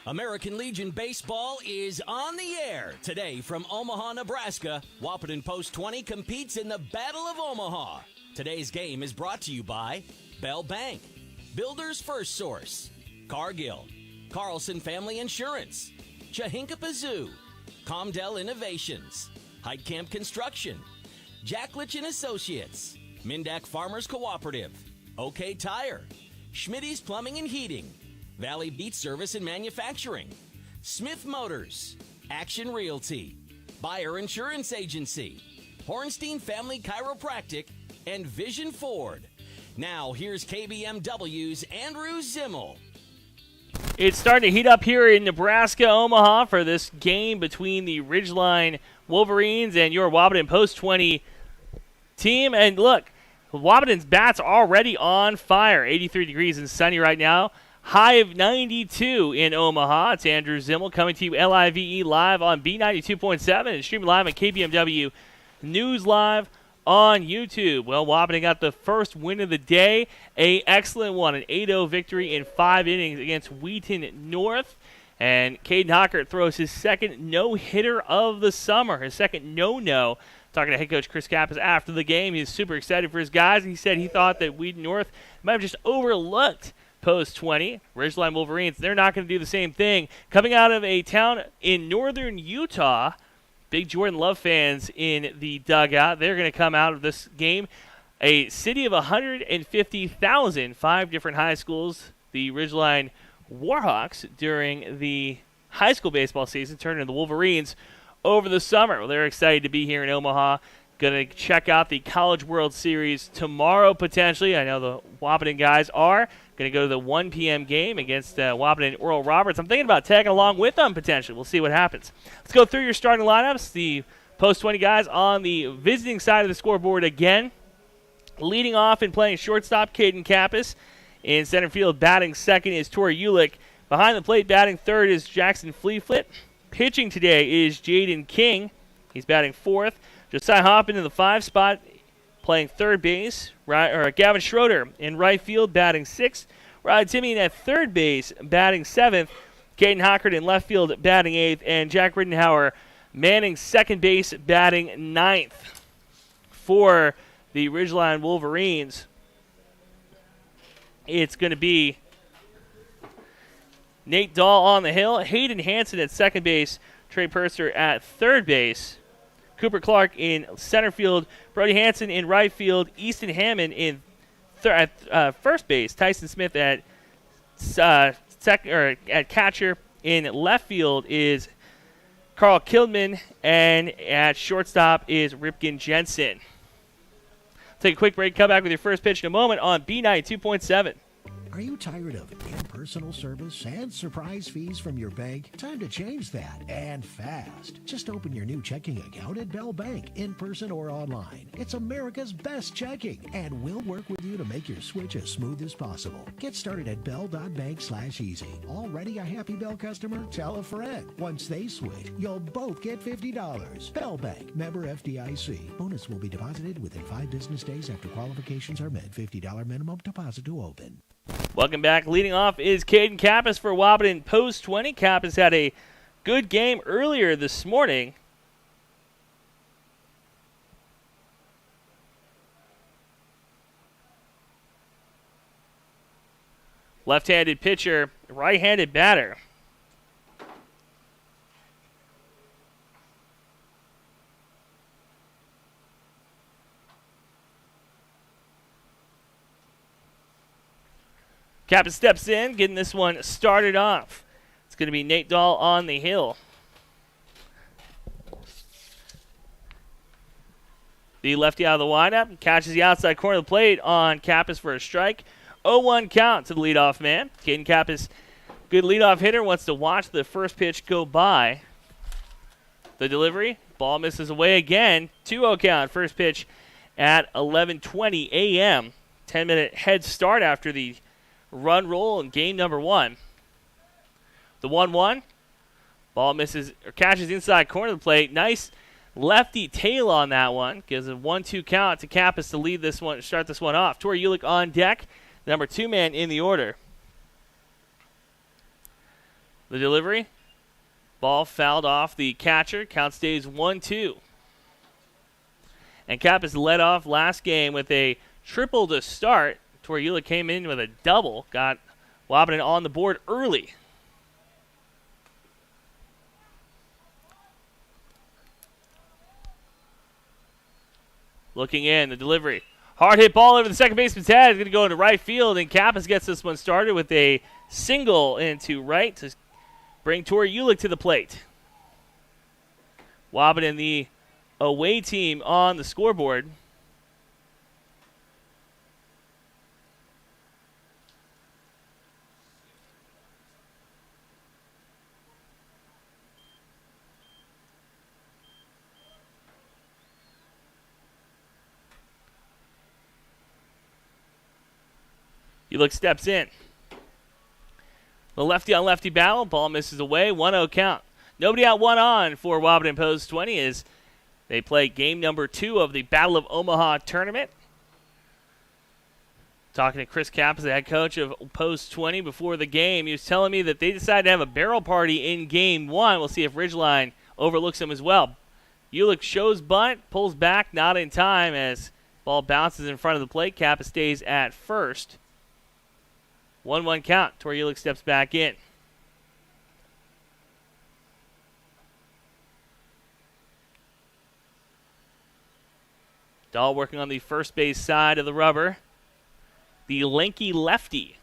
American Legion Baseball is on the air. Today from Omaha, Nebraska, Wahpeton Post 20 competes in the Battle of Omaha. Today's game is brought to you by Bell Bank, Builder's First Source, Cargill, Carlson Family Insurance, Chahinkapa Zoo, Comdell Innovations, Heitkamp Construction, Jacklich and Associates, Mindak Farmers Cooperative, OK Tire, Schmitty's Plumbing and Heating, Valley Beach Service and Manufacturing, Smith Motors, Action Realty, Buyer Insurance Agency, Hornstein Family Chiropractic, and Vision Ford. Now, here's KBMW's Andrew Zimmel. It's starting to heat up here in Nebraska, Omaha, for this game between the Ridgeline Wolverines and your Wahpeton Post 20 team. And look, Wahpeton's bats are already on fire. 83 degrees and sunny right now. High of 92 in Omaha. It's Andrew Zimmel coming to you LIVE live on B92.7 and streaming live on KBMW News Live on YouTube. Well, Wahpeton got the first win of the day. An excellent one, an 8-0 victory in 5 innings against Wheaton North. And Caden Hockert throws his second no-hitter of the summer, his second no-no. Talking to head coach Chris Kappas after the game. He's super excited for his guys. He said he thought that Wheaton North might have just overlooked Post 20. Ridgeline Wolverines, they're not going to do the same thing. Coming out of a town in northern Utah, big Jordan Love fans in the dugout. They're going to come out of this game. A city of 150,000, 5 different high schools. The Ridgeline Warhawks during the high school baseball season turned into the Wolverines over the summer. Well, they're excited to be here in Omaha. Going to check out the College World Series tomorrow, potentially. I know the Wahpeton guys are going to go to the 1 p.m. game against Wahpeton and Oral Roberts. I'm thinking about tagging along with them, potentially. We'll see what happens. Let's go through your starting lineups. The Post 20 guys on the visiting side of the scoreboard again. Leading off and playing shortstop, Caden Kappas. In center field, batting second is Tori Ulick. Behind the plate, batting third is Jackson Fleetfoot. Pitching today is Jaden King. He's batting fourth. Josiah Hoppin in the 5 spot, playing third base. Gavin Schroeder in right field, batting sixth. Rod Timian at third base, batting seventh. Caden Hockert in left field, batting eighth. And Jack Riddenhauer manning second base, batting ninth. For the Ridgeline Wolverines, it's going to be Nate Dahl on the hill, Hayden Hansen at second base, Trey Purser at third base, Cooper Clark in center field, Brody Hansen in right field, Easton Hammond in at first base, Tyson Smith at at catcher. In left field is Carl Kildman, and at shortstop is Ripken Jensen. Take a quick break, come back with your first pitch in a moment on B92.7. Are you tired of impersonal service and surprise fees from your bank? Time to change that, and fast. Just open your new checking account at Bell Bank, in person or online. It's America's best checking, and we'll work with you to make your switch as smooth as possible. Get started at bell.bank/easy. Already a happy Bell customer? Tell a friend. Once they switch, you'll both get $50. Bell Bank, member FDIC. Bonus will be deposited within 5 business days after qualifications are met. $50 minimum deposit to open. Welcome back. Leading off is Caden Kappas for Wahpeton Post 20. Kappas had a good game earlier this morning. Left-handed pitcher, right-handed batter. Kappas steps in, getting this one started off. It's going to be Nate Dahl on the hill. The lefty out of the windup catches the outside corner of the plate on Kappas for a strike. 0-1 count to the leadoff man. Caden Kappas, good leadoff hitter, wants to watch the first pitch go by. The delivery, ball misses away again. 2-0 count, first pitch at 11:20 a.m. 10-minute head start after the run roll in game number 1. The 1-1. Ball misses or catches inside corner of the plate. Nice lefty tail on that one. Gives a 1-2 count to Kappas to lead this one, start this one off. Tori Ulick on deck, the number 2 man in the order. The delivery. Ball fouled off the catcher. Count stays 1-2. And Cap has led off last game with a triple to start. Torula came in with a double. Got Wahpeton on the board early. Looking in, the delivery. Hard hit ball over the second baseman's head. It's going to go into right field, and Kappas gets this one started with a single into right to bring Tori Ulick to the plate. Wahpeton, the away team on the scoreboard. Ulick steps in. The lefty-on-lefty battle. Ball misses away. 1-0 count. Nobody out, one on for Wahpeton Post 20 as they play game number 2 of the Battle of Omaha tournament. Talking to Chris Kappas, the head coach of Post 20 before the game. He was telling me that they decided to have a barrel party in game 1. We'll see if Ridgeline overlooks him as well. Ulick shows bunt, pulls back, not in time as ball bounces in front of the plate. Kappas stays at first. 1-1 count. Tori Ulick steps back in. Dahl working on the first base side of the rubber. The lanky lefty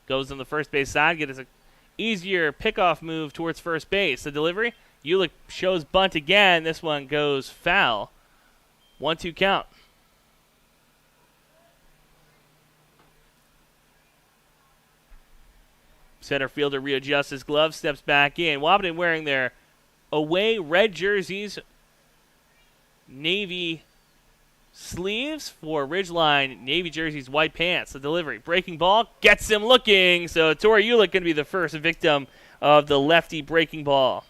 goes on the first base side, gets an easier pickoff move towards first base. The delivery, Ulick shows bunt again. This one goes foul. 1-2 count. Center fielder readjusts his glove, steps back in. Wahpeton wearing their away red jerseys, navy sleeves for Ridgeline, navy jerseys, white pants. The delivery, breaking ball, gets him looking. So Tori Ulick going to be the first victim of the lefty breaking ball.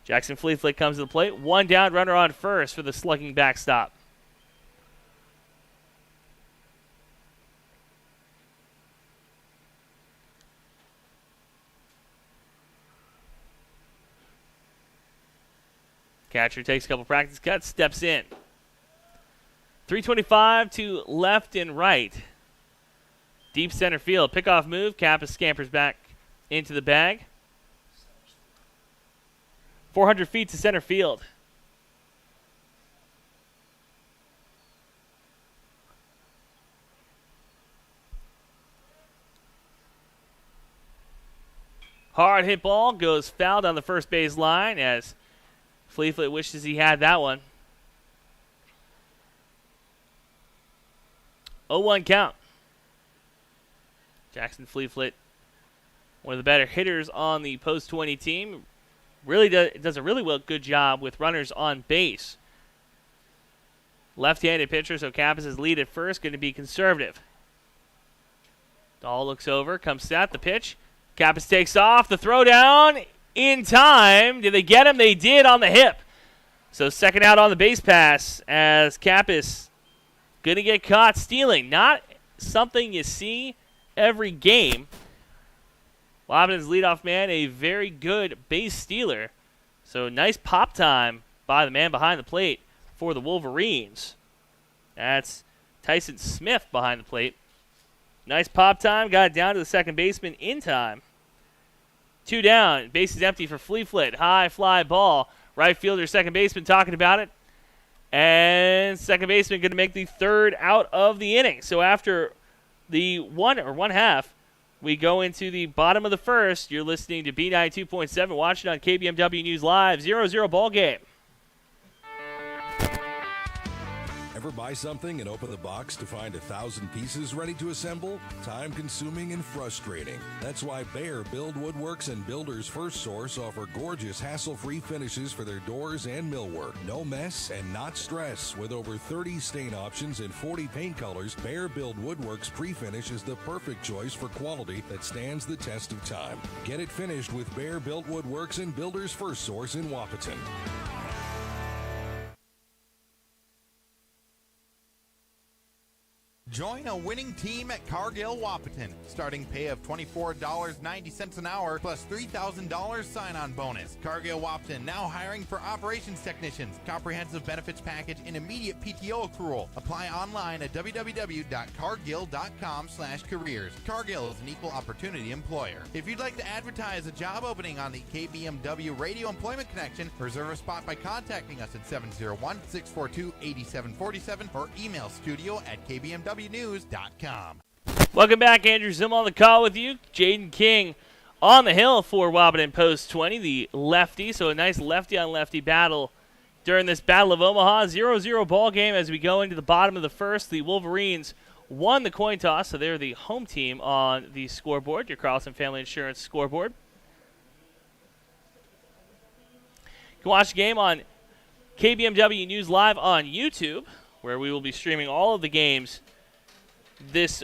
Jackson Fleetflick comes to the plate. One down, runner on first for the slugging backstop. Catcher takes a couple practice cuts, steps in. 325 to left and right. Deep center field. Pickoff move. Kappas scampers back into the bag. 400 feet to center field. Hard hit ball goes foul down the first base line as Fleetfoot wishes he had that one. 0-1 count. Jackson Fleetfoot, one of the better hitters on the Post 20 team, really does a really good job with runners on base. Left-handed pitcher, so Kappas' lead at first, going to be conservative. Dahl looks over, comes set, the pitch. Kappas takes off, the throw down in time. Did they get him? They did on the hip. So second out on the base pass as Kappas going to get caught stealing. Not something you see every game. Wahpeton's leadoff man, a very good base stealer. So nice pop time by the man behind the plate for the Wolverines. That's Tyson Smith behind the plate. Nice pop time. Got it down to the second baseman in time. 2 down. Base is empty for Fleetfoot. High fly ball. Right fielder, second baseman talking about it. And second baseman going to make the third out of the inning. So after the one half, we go into the bottom of the first. You're listening to B92.7, watching on KBMW News Live. 0-0 ball game. Ever buy something and open the box to find 1,000 pieces ready to assemble? Time-consuming and frustrating. That's why Bear Build Woodworks and Builders First Source offer gorgeous, hassle-free finishes for their doors and millwork. No mess and not stress. With over 30 stain options and 40 paint colors, Bear Build Woodworks pre-finish is the perfect choice for quality that stands the test of time. Get it finished with Bear Built Woodworks and Builders First Source in Wahpeton. Join a winning team at Cargill Wahpeton. Starting pay of $24.90 an hour plus $3,000 sign-on bonus. Cargill Wahpeton now hiring for operations technicians. Comprehensive benefits package and immediate PTO accrual. Apply online at www.cargill.com/careers. Cargill is an equal opportunity employer. If you'd like to advertise a job opening on the KBMW Radio Employment Connection, reserve a spot by contacting us at 701-642-8747 or email studio@kbmwnews.com. Welcome back. Andrew Zim on the call with you. Jaden King on the hill for Wahpeton Post 20, the lefty. So a nice lefty-on-lefty battle during this Battle of Omaha. 0-0 ball game as we go into the bottom of the first. The Wolverines won the coin toss, so they're the home team on the scoreboard, your Carlson Family Insurance scoreboard. You can watch the game on KBMW News Live on YouTube, where we will be streaming all of the games this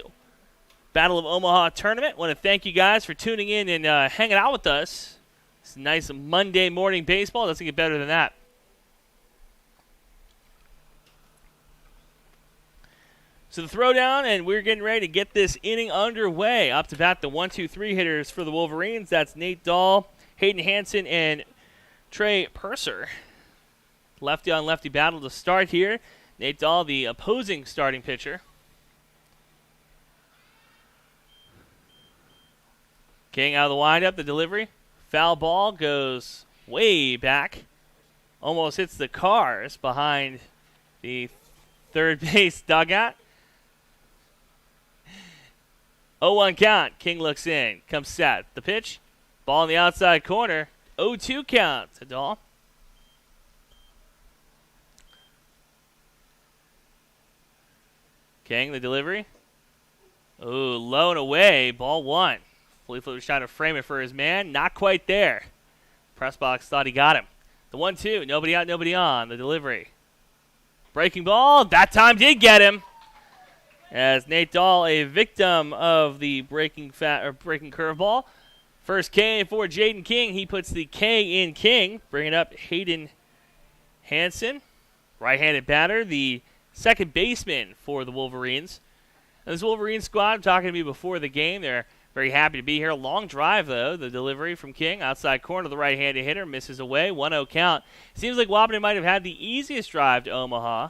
Battle of Omaha tournament. Want to thank you guys for tuning in and hanging out with us. It's nice Monday morning baseball. Doesn't get better than that. So the throwdown, and we're getting ready to get this inning underway. Up to bat, the 1-2-3 hitters for the Wolverines. That's Nate Dahl, Hayden Hansen, and Trey Purser. Lefty on lefty battle to start here. Nate Dahl, the opposing starting pitcher. King out of the windup, the delivery. Foul ball goes way back. Almost hits the cars behind the third base dugout. 0-1 count. King looks in. Comes set. The pitch. Ball in the outside corner. 0-2 count to Dahl. King, the delivery. Ooh, low and away. Ball one. Fleetfoot was trying to frame it for his man. Not quite there. Press box thought he got him. The 1-2. Nobody out, nobody on. The delivery. Breaking ball. That time did get him. As Nate Dahl, a victim of the breaking curveball. First K for Jaden King. He puts the K in King. Bringing up Hayden Hansen. Right-handed batter. The second baseman for the Wolverines. And this Wolverines squad, I'm talking to me before the game, they're very happy to be here. Long drive, though. The delivery from King. Outside corner, the right-handed hitter misses away. 1-0 count. Seems like Wahpeton might have had the easiest drive to Omaha.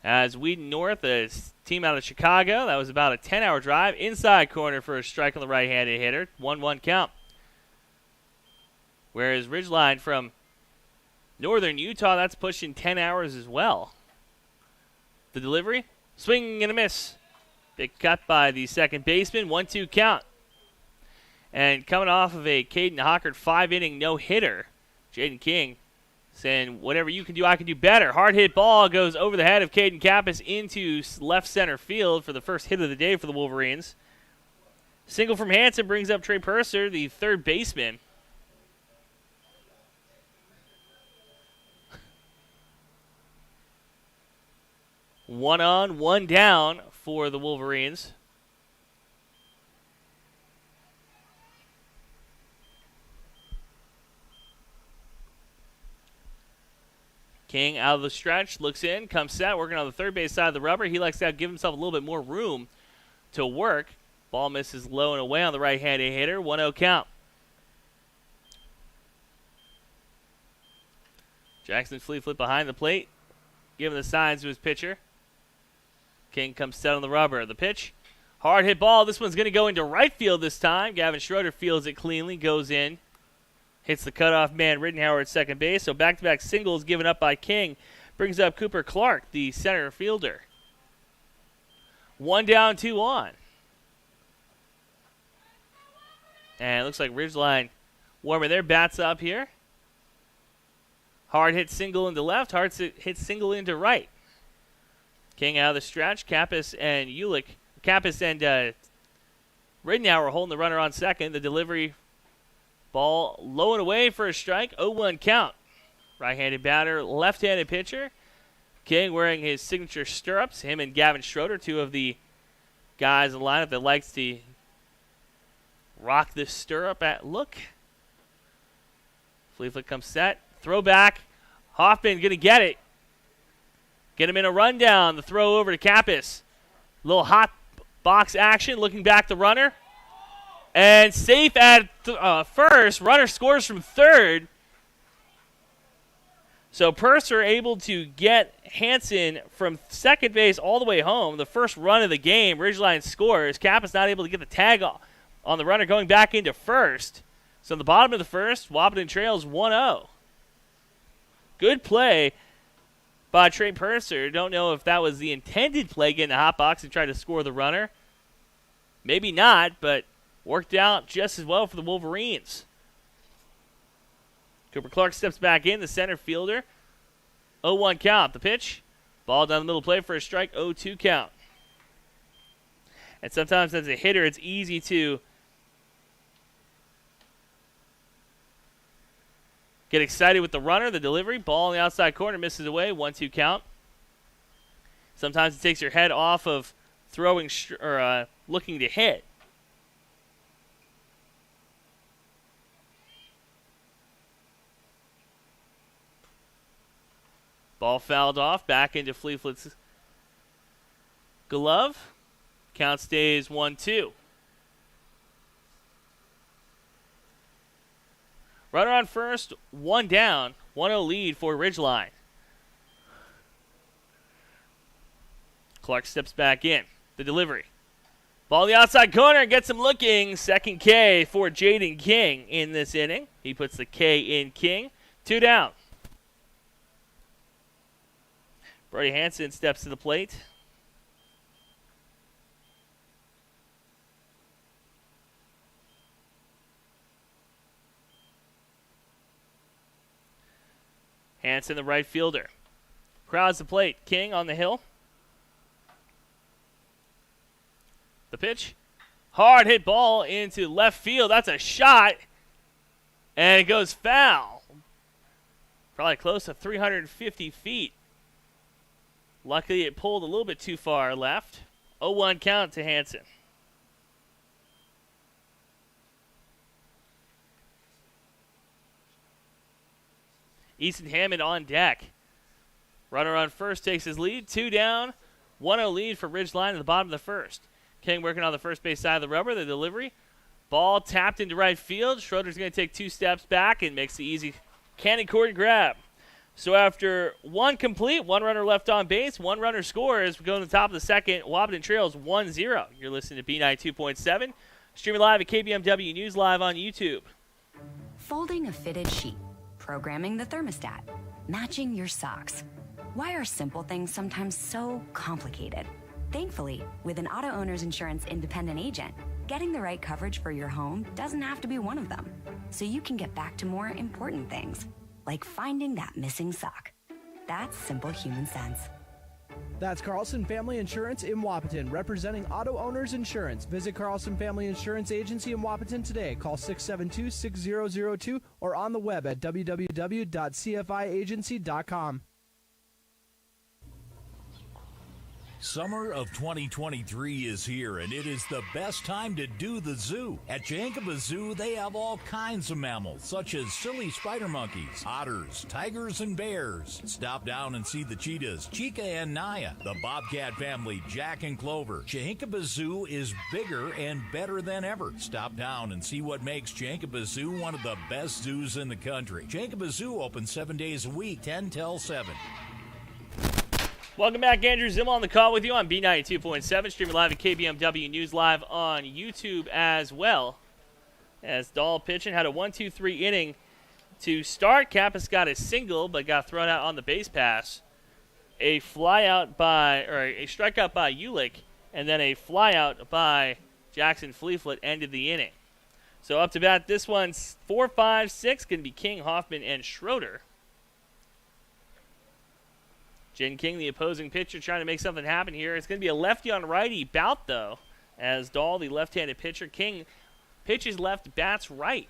As Wheaton North, a team out of Chicago, that was about a 10-hour drive. Inside corner for a strike on the right-handed hitter. 1-1 count. Whereas Ridgeline from Northern Utah, that's pushing 10 hours as well. The delivery. Swing and a miss. Big cut by the second baseman. 1-2 count. And coming off of a Caden Hockert 5-inning no-hitter, Jaden King saying, whatever you can do, I can do better. Hard hit ball goes over the head of Caden Kappas into left center field for the first hit of the day for the Wolverines. Single from Hansen brings up Trey Purser, the third baseman. One on, one down for the Wolverines. King out of the stretch, looks in, comes set, working on the third base side of the rubber. He likes to give himself a little bit more room to work. Ball misses low and away on the right-handed hitter. 1-0 count. Jackson Fleetfoot behind the plate, giving the signs to his pitcher. King comes set on the rubber. The pitch. Hard hit ball. This one's going to go into right field this time. Gavin Schroeder fields it cleanly, goes in. Hits the cutoff man Rittenhauer at second base. So back-to-back singles given up by King. Brings up Cooper Clark, the center fielder. 1 down, 2 on. And it looks like Ridgeline warming their bats up here. Hard hit single into left. Hard hit single into right. King out of the stretch. Kappas and Rittenhauer holding the runner on second. The delivery. Ball low and away for a strike. 0-1 count. Right-handed batter, left-handed pitcher. King wearing his signature stirrups. Him and Gavin Schroeder, two of the guys in the lineup that likes to rock this stirrup at look. Fleetfoot comes set. Throwback. Hoffman going to get it. Get him in a rundown. The throw over to Kappas. Little hot box action. Looking back the runner. And safe at first. Runner scores from third. So Purser able to get Hansen from second base all the way home. The first run of the game. Ridgeline scores. Kappas not able to get the tag on the runner going back into first. So in the bottom of the first, Wahpeton trails 1-0. Good play by Trey Purser. Don't know if that was the intended play, getting the hot box and try to score the runner. Maybe not, but worked out just as well for the Wolverines. Cooper Clark steps back in, the center fielder. 0-1 count. The pitch. Ball down the middle plate for a strike. 0-2 count. And sometimes as a hitter, it's easy to get excited with the runner, the delivery. Ball in the outside corner, misses away. 1-2 count. Sometimes it takes your head off of throwing or looking to hit. Ball fouled off, back into Fleetfoot's glove. Count stays 1-2. Runner on first, one down, 1-0 lead for Ridgeline. Clark steps back in. The delivery. Ball in the outside corner, gets him looking. Second K for Jaden King in this inning. He puts the K in King. 2 down. Brody Hansen steps to the plate. Hansen, the right fielder. Crowds the plate. King on the hill. The pitch. Hard hit ball into left field. That's a shot. And it goes foul. Probably close to 350 feet. Luckily, it pulled a little bit too far left. 0-1 count to Hansen. Easton Hammond on deck. Runner on first takes his lead. 2 down. 1-0 lead for Ridgeline at the bottom of the first. King working on the first base side of the rubber. The delivery. Ball tapped into right field. Schroeder's going to take 2 steps back and makes the easy cannon cord grab. So after one complete, one runner left on base, one runner scores. We go to the top of the second. Wahpeton trails 1-0. You're listening to B92.7. Streaming live at KBMW News Live on YouTube. Folding a fitted sheet. Programming the thermostat. Matching your socks. Why are simple things sometimes so complicated? Thankfully, with an auto owner's insurance independent agent, getting the right coverage for your home doesn't have to be one of them. So you can get back to more important things, like finding that missing sock. That's simple human sense. That's Carlson Family Insurance in Wahpeton, representing auto owners insurance. Visit Carlson Family Insurance Agency in Wahpeton today. Call 672-6002 or on the web at www.cfiagency.com. Summer of 2023 is here, and it is the best time to do the zoo. At Chankaba Zoo, they have all kinds of mammals, such as silly spider monkeys, otters, tigers, and bears. Stop down and see the cheetahs, Chica and Naya, the bobcat family, Jack and Clover. Chankaba Zoo is bigger and better than ever. Stop down and see what makes Chankaba Zoo one of the best zoos in the country. Chankaba Zoo opens 7 days a week, 10 till 7. Welcome back. Andrew Zimmel on the call with you on B92.7, streaming live at KBMW News Live on YouTube as well. As Dahl pitching, had a 1-2-3 inning to start. Kappas got a single, but got thrown out on the base pass. A strikeout by Ulick, and then a flyout by Jackson Fleetfoot ended the inning. So up to bat, this one's 4, 5, 6, going to be King, Hoffman, and Schroeder. Jen King, the opposing pitcher, trying to make something happen here. It's going to be a lefty on righty bout, though, as Dahl, the left-handed pitcher. King pitches left, bats right.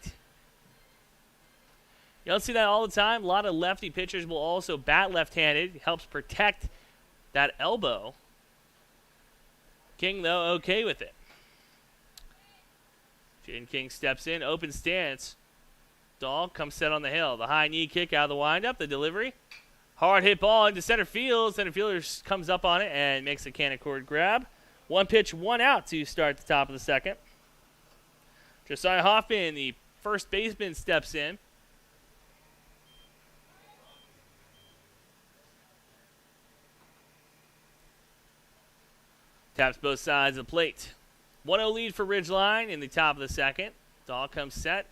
You don't see that all the time. A lot of lefty pitchers will also bat left-handed. It helps protect that elbow. King, though, okay with it. Jen King steps in, open stance. Dahl comes set on the hill. The high knee kick out of the windup, the delivery. Hard hit ball into center field. Center fielder comes up on it and makes a cannon grab. 1 pitch, 1 out to start the top of the second. Josiah Hoffman, the first baseman, steps in. Taps both sides of the plate. 1-0 lead for Ridgeline in the top of the second. Dahl comes set.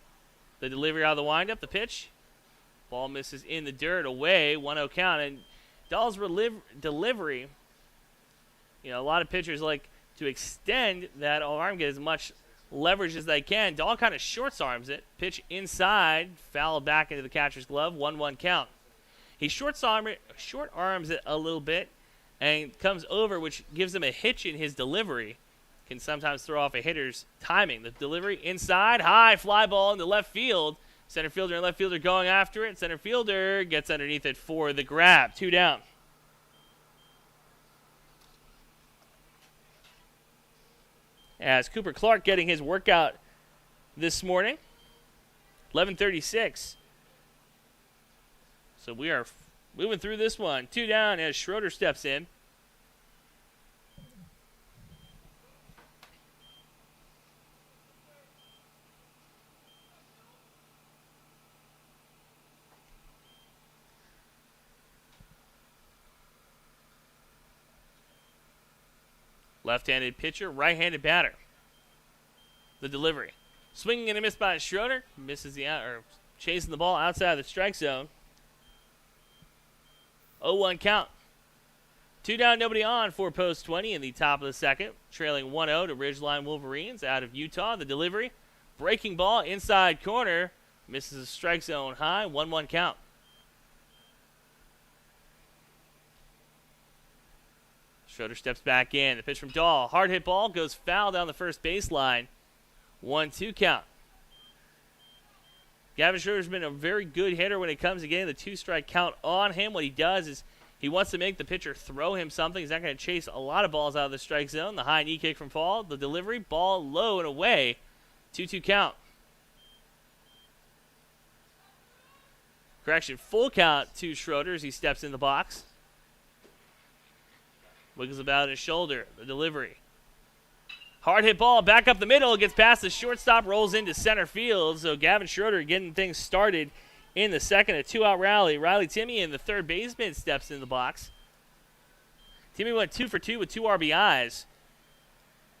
The delivery out of the windup, the pitch. Ball misses in the dirt, away, 1-0 count. And Dahl's delivery, a lot of pitchers like to extend that arm, get as much leverage as they can. Dahl kind of short arms it. Pitch inside, foul back into the catcher's glove, 1-1 count. He short arms it a little bit and comes over, which gives him a hitch in his delivery. Can sometimes throw off a hitter's timing. The delivery inside, high fly ball into left field. Center fielder and left fielder going after it. Center fielder gets underneath it for the grab. 2 down. As Cooper Clark getting his workout this morning. 11:36. So we are moving through this one. 2 down as Schroeder steps in. Left-handed pitcher, right-handed batter. The delivery. Swinging and a miss by Schroeder. Misses chasing the ball outside of the strike zone. 0-1 count. 2 down, nobody on for post 20 in the top of the second. Trailing 1-0 to Ridgeline Wolverines out of Utah. The delivery. Breaking ball inside corner. Misses a strike zone high. 1-1 count. Schroeder steps back in. The pitch from Dahl. Hard hit ball goes foul down the first baseline. 1-2 count. Gavin Schroeder's been a very good hitter when it comes to getting the 2-strike count on him. What he does is he wants to make the pitcher throw him something. He's not going to chase a lot of balls out of the strike zone. The high knee kick from Fall. The delivery. Ball low and away. 2-2 count. Correction. Full count to Schroeder as he steps in the box. Wiggles about his shoulder. The delivery. Hard hit ball back up the middle. Gets past the shortstop. Rolls into center field. So Gavin Schroeder getting things started in the second. A 2-out rally. Riley Timian, the third baseman, steps in the box. Timian went 2 for 2 with 2 RBIs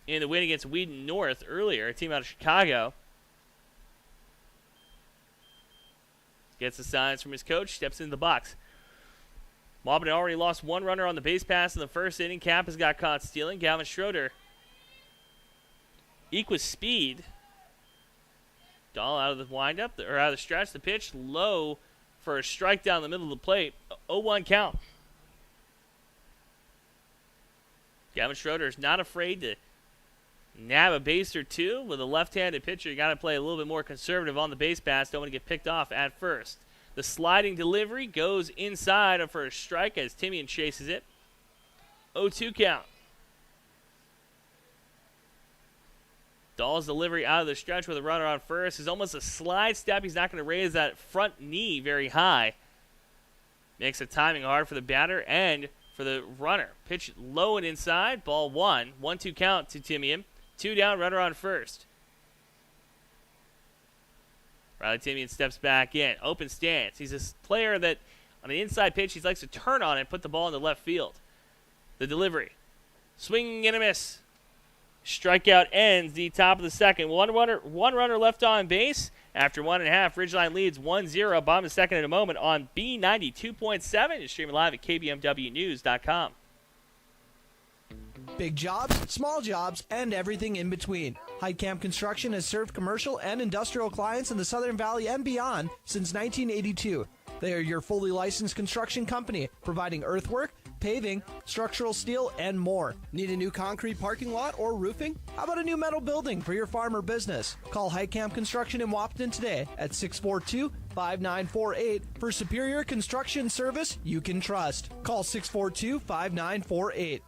in the win against Wheaton North earlier. A team out of Chicago. Gets the signs from his coach. Steps in the box. Wahpeton already lost 1 runner on the base pass in the first inning. Cap has got caught stealing. Gavin Schroeder equals speed. Dahl out of the windup, or out of the stretch. The pitch low for a strike down the middle of the plate. 0-1 count. Gavin Schroeder is not afraid to nab a base or two. With a left-handed pitcher, you got to play a little bit more conservative on the base pass. Don't want to get picked off at first. The sliding delivery goes inside for a strike as Timian chases it. 0-2 count. Dahl's delivery out of the stretch with a runner on first is almost a slide step. He's not going to raise that front knee very high. Makes the timing hard for the batter and for the runner. Pitch low and inside. Ball 1. 1-2 count to Timian. 2 down, runner on first. Riley Timian steps back in. Open stance. He's a player that on the inside pitch, he likes to turn on it and put the ball in the left field. The delivery. Swing and a miss. Strikeout ends the top of the second. One runner left on base. After 1.5, Ridgeline leads 1-0. Bottom of the second in a moment on B92.7. It's streaming live at KBMWnews.com. Big jobs, small jobs, and everything in between. Heitkamp Construction has served commercial and industrial clients in the Southern Valley and beyond since 1982. They are your fully licensed construction company, providing earthwork, paving, structural steel, and more. Need a new concrete parking lot or roofing? How about a new metal building for your farm or business? Call Heitkamp Construction in Wahpeton today at 642-5948 for superior construction service you can trust. Call 642-5948.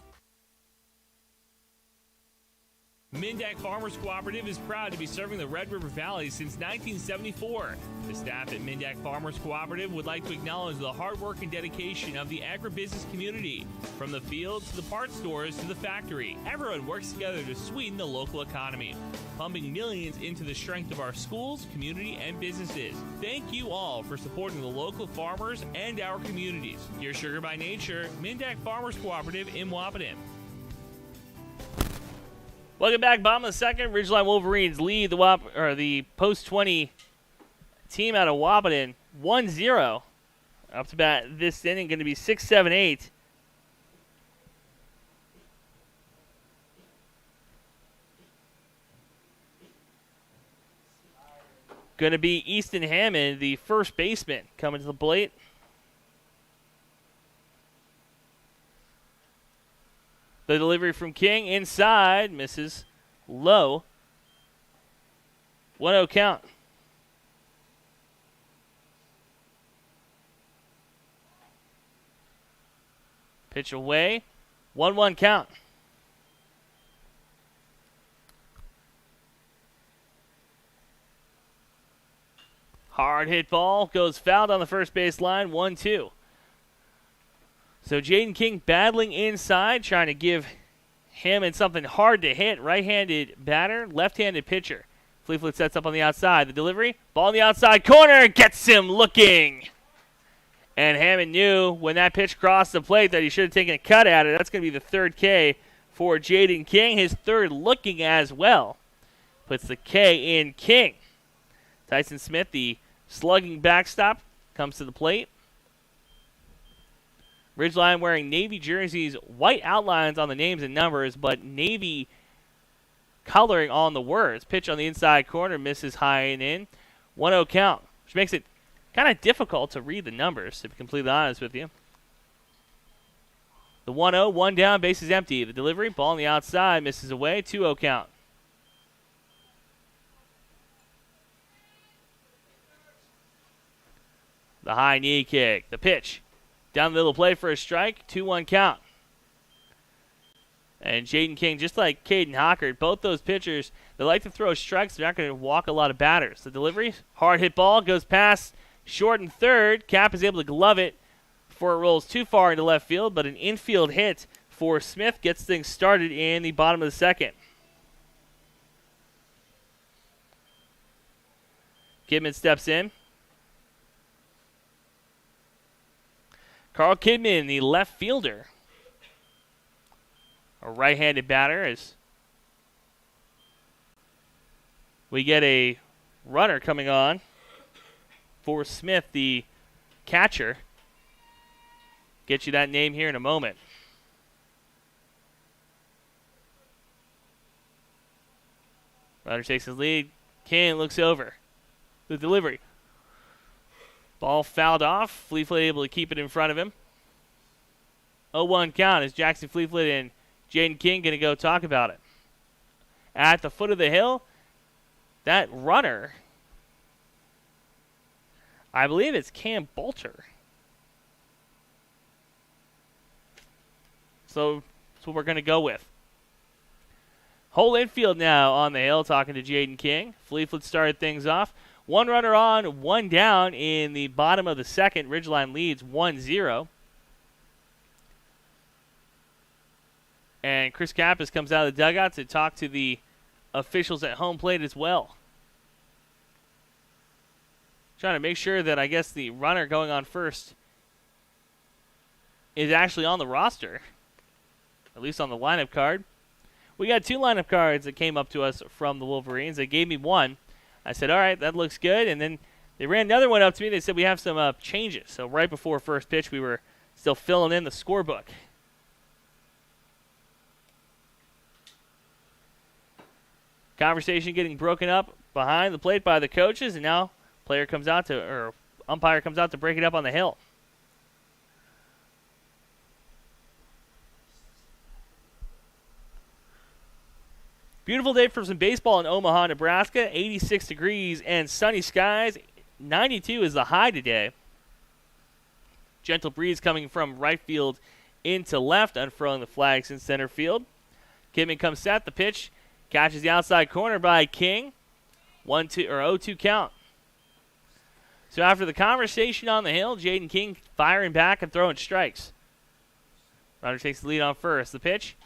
Mindak Farmers Cooperative is proud to be serving the Red River Valley since 1974. The staff at Mindak Farmers Cooperative would like to acknowledge the hard work and dedication of the agribusiness community. From the field to the parts stores to the factory, everyone works together to sweeten the local economy, pumping millions into the strength of our schools, community, and businesses. Thank you all for supporting the local farmers and our communities. Your sugar by nature, Mindak Farmers Cooperative in Wahpeton. Welcome back, bottom of the second. Ridgeline Wolverines lead the post 20 team out of Wahpeton 1-0. Up to bat this inning, going to be 6-7-8. Going to be Easton Hammond, the first baseman, coming to the plate. The delivery from King inside, misses low. 1-0 count. Pitch away, 1-1 count. Hard hit ball, goes fouled on the first base line, 1-2. So Jaden King battling inside, trying to give Hammond something hard to hit. Right-handed batter, left-handed pitcher. Fleetwood sets up on the outside. The delivery, ball in the outside corner, gets him looking. And Hammond knew when that pitch crossed the plate that he should have taken a cut at it. That's going to be the third K for Jaden King. His third looking as well. Puts the K in King. Tyson Smith, the slugging backstop, comes to the plate. Ridgeline wearing navy jerseys, white outlines on the names and numbers, but navy coloring on the words. Pitch on the inside corner, misses high and in. 1-0 count, which makes it kind of difficult to read the numbers, to be completely honest with you. The 1-0, one down, base is empty. The delivery, ball on the outside, misses away. 2-0 count. The high knee kick, the pitch. Down the middle play for a strike, 2-1 count. And Jaden King, just like Caden Hockert, both those pitchers, they like to throw strikes. They're not going to walk a lot of batters. The delivery, hard hit ball, goes past short and third. Cap is able to glove it before it rolls too far into left field, but an infield hit for Smith gets things started in the bottom of the second. Kidman steps in. Carl Kidman, the left fielder. A right-handed batter as we get a runner coming on for Smith, the catcher. Get you that name here in a moment. Runner takes his lead. King looks over. The delivery. Ball fouled off. Fleetwood able to keep it in front of him. 0-1 count as Jackson Fleetwood and Jaden King going to go talk about it. At the foot of the hill, that runner, I believe it's Cam Bolter. So that's what we're going to go with. Whole infield now on the hill talking to Jaden King. Fleetwood started things off. One runner on, one down in the bottom of the second. Ridgeline leads 1-0. And Chris Kappas comes out of the dugout to talk to the officials at home plate as well. Trying to make sure that I guess the runner going on first is actually on the roster, at least on the lineup card. We got two lineup cards that came up to us from the Wolverines. They gave me one. I said, all right, that looks good. And then they ran another one up to me. They said we have some changes. So right before first pitch, we were still filling in the scorebook. Conversation getting broken up behind the plate by the coaches, and now umpire comes out to break it up on the hill. Beautiful day for some baseball in Omaha, Nebraska. 86 degrees and sunny skies. 92 is the high today. Gentle breeze coming from right field into left, unfurling the flags in center field. Kidman comes set. The pitch Catches the outside corner by King. 1-2 or 0-2 count. So after the conversation on the hill, Jaden King firing back and throwing strikes. Runner takes the lead on first. The pitch.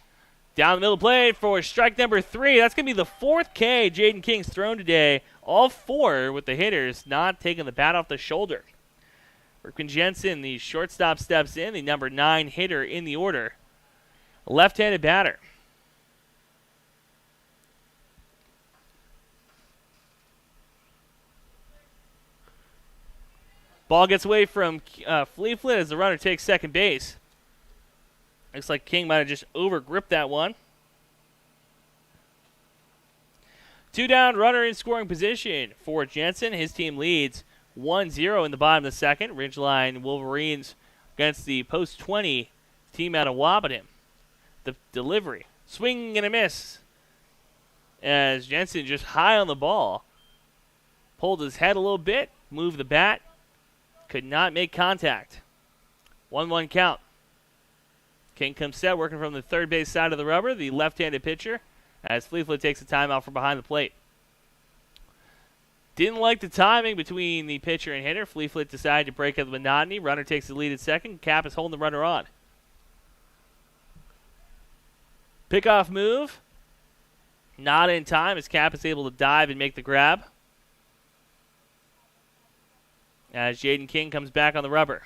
Down the middle plate for strike number 3. That's going to be the 4th K Jaden King's thrown today. All 4 with the hitters not taking the bat off the shoulder. Rickman Jensen, the shortstop, steps in, the number 9 hitter in the order. Left-handed batter. Ball gets away from Fleetfoot as the runner takes second base. Looks like King might have just over-gripped that one. 2 down, runner in scoring position for Jensen. His team leads 1-0 in the bottom of the second. Ridgeline Wolverines against the post 20 team out of Wahpeton. The delivery. Swing and a miss. As Jensen just high on the ball. Pulled his head a little bit. Moved the bat. Could not make contact. 1-1 count. King comes set, working from the third base side of the rubber, the left-handed pitcher, as Fleetfoot takes a timeout from behind the plate. Didn't like the timing between the pitcher and hitter. Fleetfoot decided to break up the monotony. Runner takes the lead at second. Cap is holding the runner on. Pickoff move. Not in time as Cap is able to dive and make the grab. As Jaden King comes back on the rubber.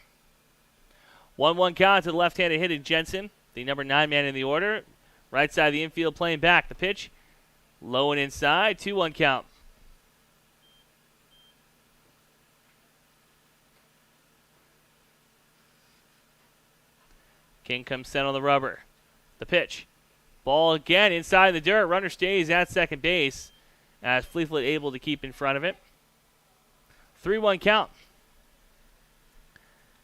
1-1 count to the left-handed hitting Jensen, the number 9 man in the order. Right side of the infield playing back. The pitch, low and inside, 2-1 count. King comes set on the rubber. The pitch, ball again inside the dirt. Runner stays at second base as Fleetfoot able to keep in front of it. 3-1 count.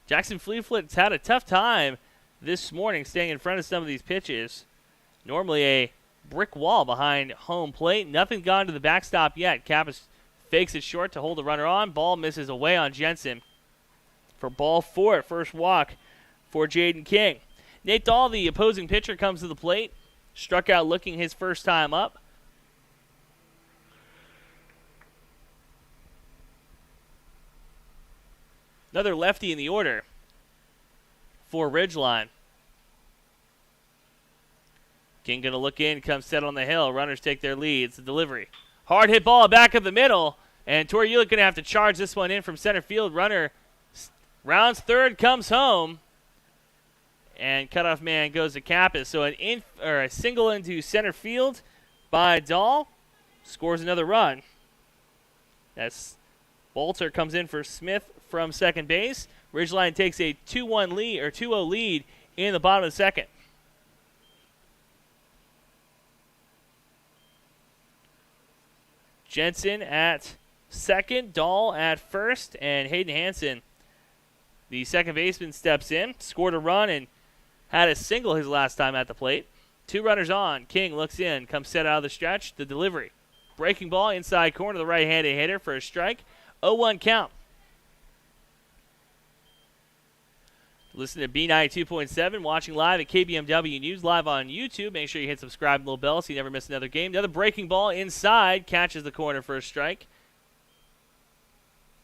Jackson Fleetfoot's had a tough time this morning staying in front of some of these pitches. Normally a brick wall behind home plate. Nothing gone to the backstop yet. Kappas fakes it short to hold the runner on. Ball misses away on Jensen for ball 4. First walk for Jaden King. Nate Dahl, the opposing pitcher, comes to the plate. Struck out looking his first time up. Another lefty in the order for Ridgeline. King going to look in, comes set on the hill. Runners take their lead. It's a delivery. Hard hit ball back of the middle. And Tori Ulick going to have to charge this one in from center field. Runner rounds third, comes home. And cutoff man goes to Kappas. So a single into center field by Dahl. Scores another run. That's Bolter comes in for Smith from second base. Ridgeline takes a 2-1 lead or 2-0 lead in the bottom of the second. Jensen at second, Dahl at first, and Hayden Hansen, the second baseman, steps in, scored a run, and had a single his last time at the plate. 2 runners on. King looks in, comes set out of the stretch. The delivery. Breaking ball inside corner, the right-handed hitter for a strike. 0-1 count. Listen to B92.7, watching live at KBMW News, live on YouTube. Make sure you hit subscribe and little bell so you never miss another game. Another breaking ball inside, catches the corner for a strike.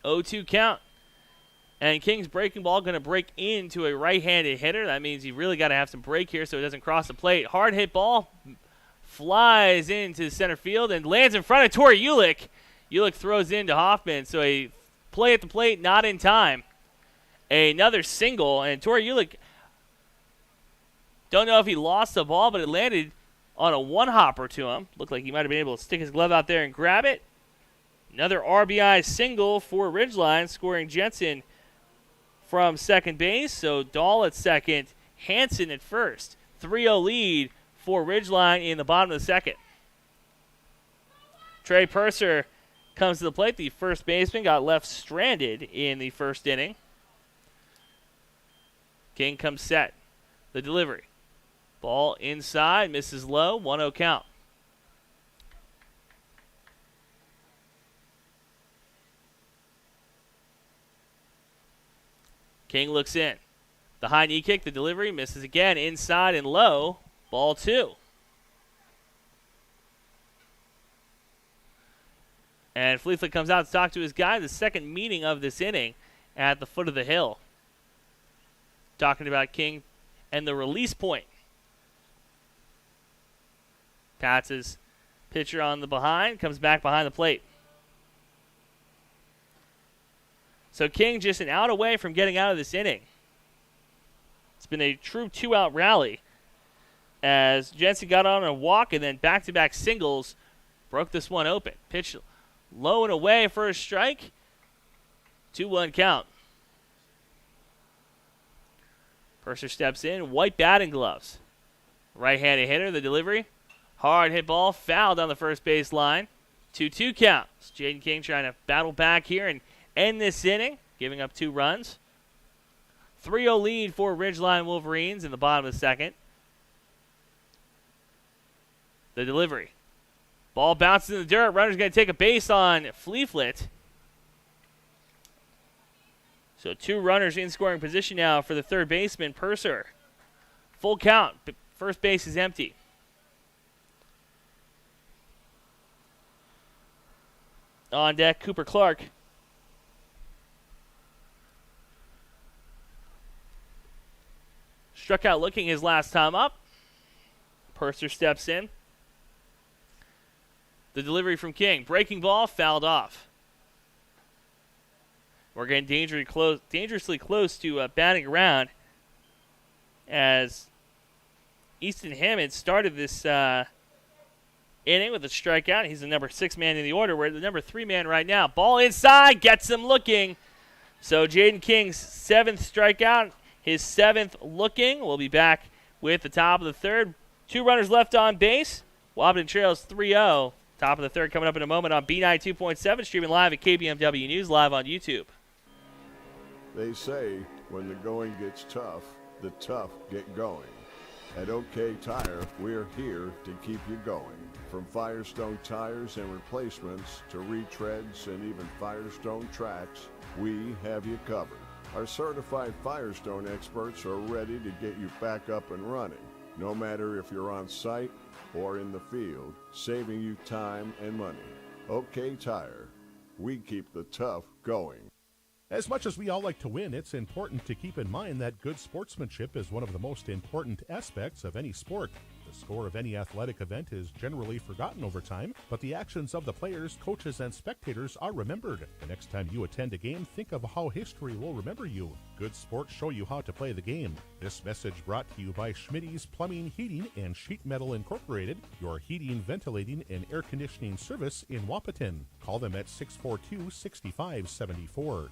0-2 count. And King's breaking ball going to break into a right-handed hitter. That means you really got to have some break here so it doesn't cross the plate. Hard hit ball flies into center field and lands in front of Tori Ulick. Ulick throws into Hoffman, so a play at the plate not in time. Another single, and Tori Ulick, don't know if he lost the ball, but it landed on a one-hopper to him. Looked like he might have been able to stick his glove out there and grab it. Another RBI single for Ridgeline, scoring Jensen from second base. So Dahl at second, Hansen at first. 3-0 lead for Ridgeline in the bottom of the second. Trey Purser comes to the plate. The first baseman got left stranded in the first inning. King comes set. The delivery. Ball inside, misses low, 1-0 count. King looks in. The high knee kick, the delivery, misses again, inside and low, ball 2. And Fleetfoot comes out to talk to his guy, the second meeting of this inning at the foot of the hill. Talking about King and the release point. Pats his pitcher on the behind, comes back behind the plate. So King just an out away from getting out of this inning. It's been a true two-out rally as Jensen got on a walk and then back-to-back singles broke this one open. Pitch low and away for a strike. 2-1 count. Purser steps in, white batting gloves. Right-handed hitter, the delivery. Hard hit ball, fouled on the first base line. 2-2 count. Jaden King trying to battle back here and end this inning, giving up 2 runs. 3-0 lead for Ridgeline Wolverines in the bottom of the second. The delivery. Ball bounces in the dirt. Runner's going to take a base on Fleetfoot. So 2 runners in scoring position now for the third baseman, Purser. Full count. First base is empty. On deck, Cooper Clark. Struck out looking his last time up. Purser steps in. The delivery from King. Breaking ball, fouled off. We're getting dangerously close to batting around as Easton Hammond started this inning with a strikeout. He's the number 6 man in the order. We're the number 3 man right now. Ball inside, gets him looking. So Jaden King's 7th strikeout, his 7th looking. We'll be back with the top of the third. 2 runners left on base. Wahpeton trails 3-0. Top of the third coming up in a moment on B92.7, streaming live at KBMW News, live on YouTube. They say when the going gets tough, the tough get going. At OK Tire, we're here to keep you going. From Firestone tires and replacements to retreads and even Firestone tracks, we have you covered. Our certified Firestone experts are ready to get you back up and running, no matter if you're on site or in the field, saving you time and money. OK Tire, we keep the tough going. As much as we all like to win, it's important to keep in mind that good sportsmanship is one of the most important aspects of any sport. The score of any athletic event is generally forgotten over time, but the actions of the players, coaches, and spectators are remembered. The next time you attend a game, think of how history will remember you. Good sports show you how to play the game. This message brought to you by Schmitty's Plumbing, Heating, and Sheet Metal Incorporated, your heating, ventilating, and air conditioning service in Wahpeton. Call them at 642-6574.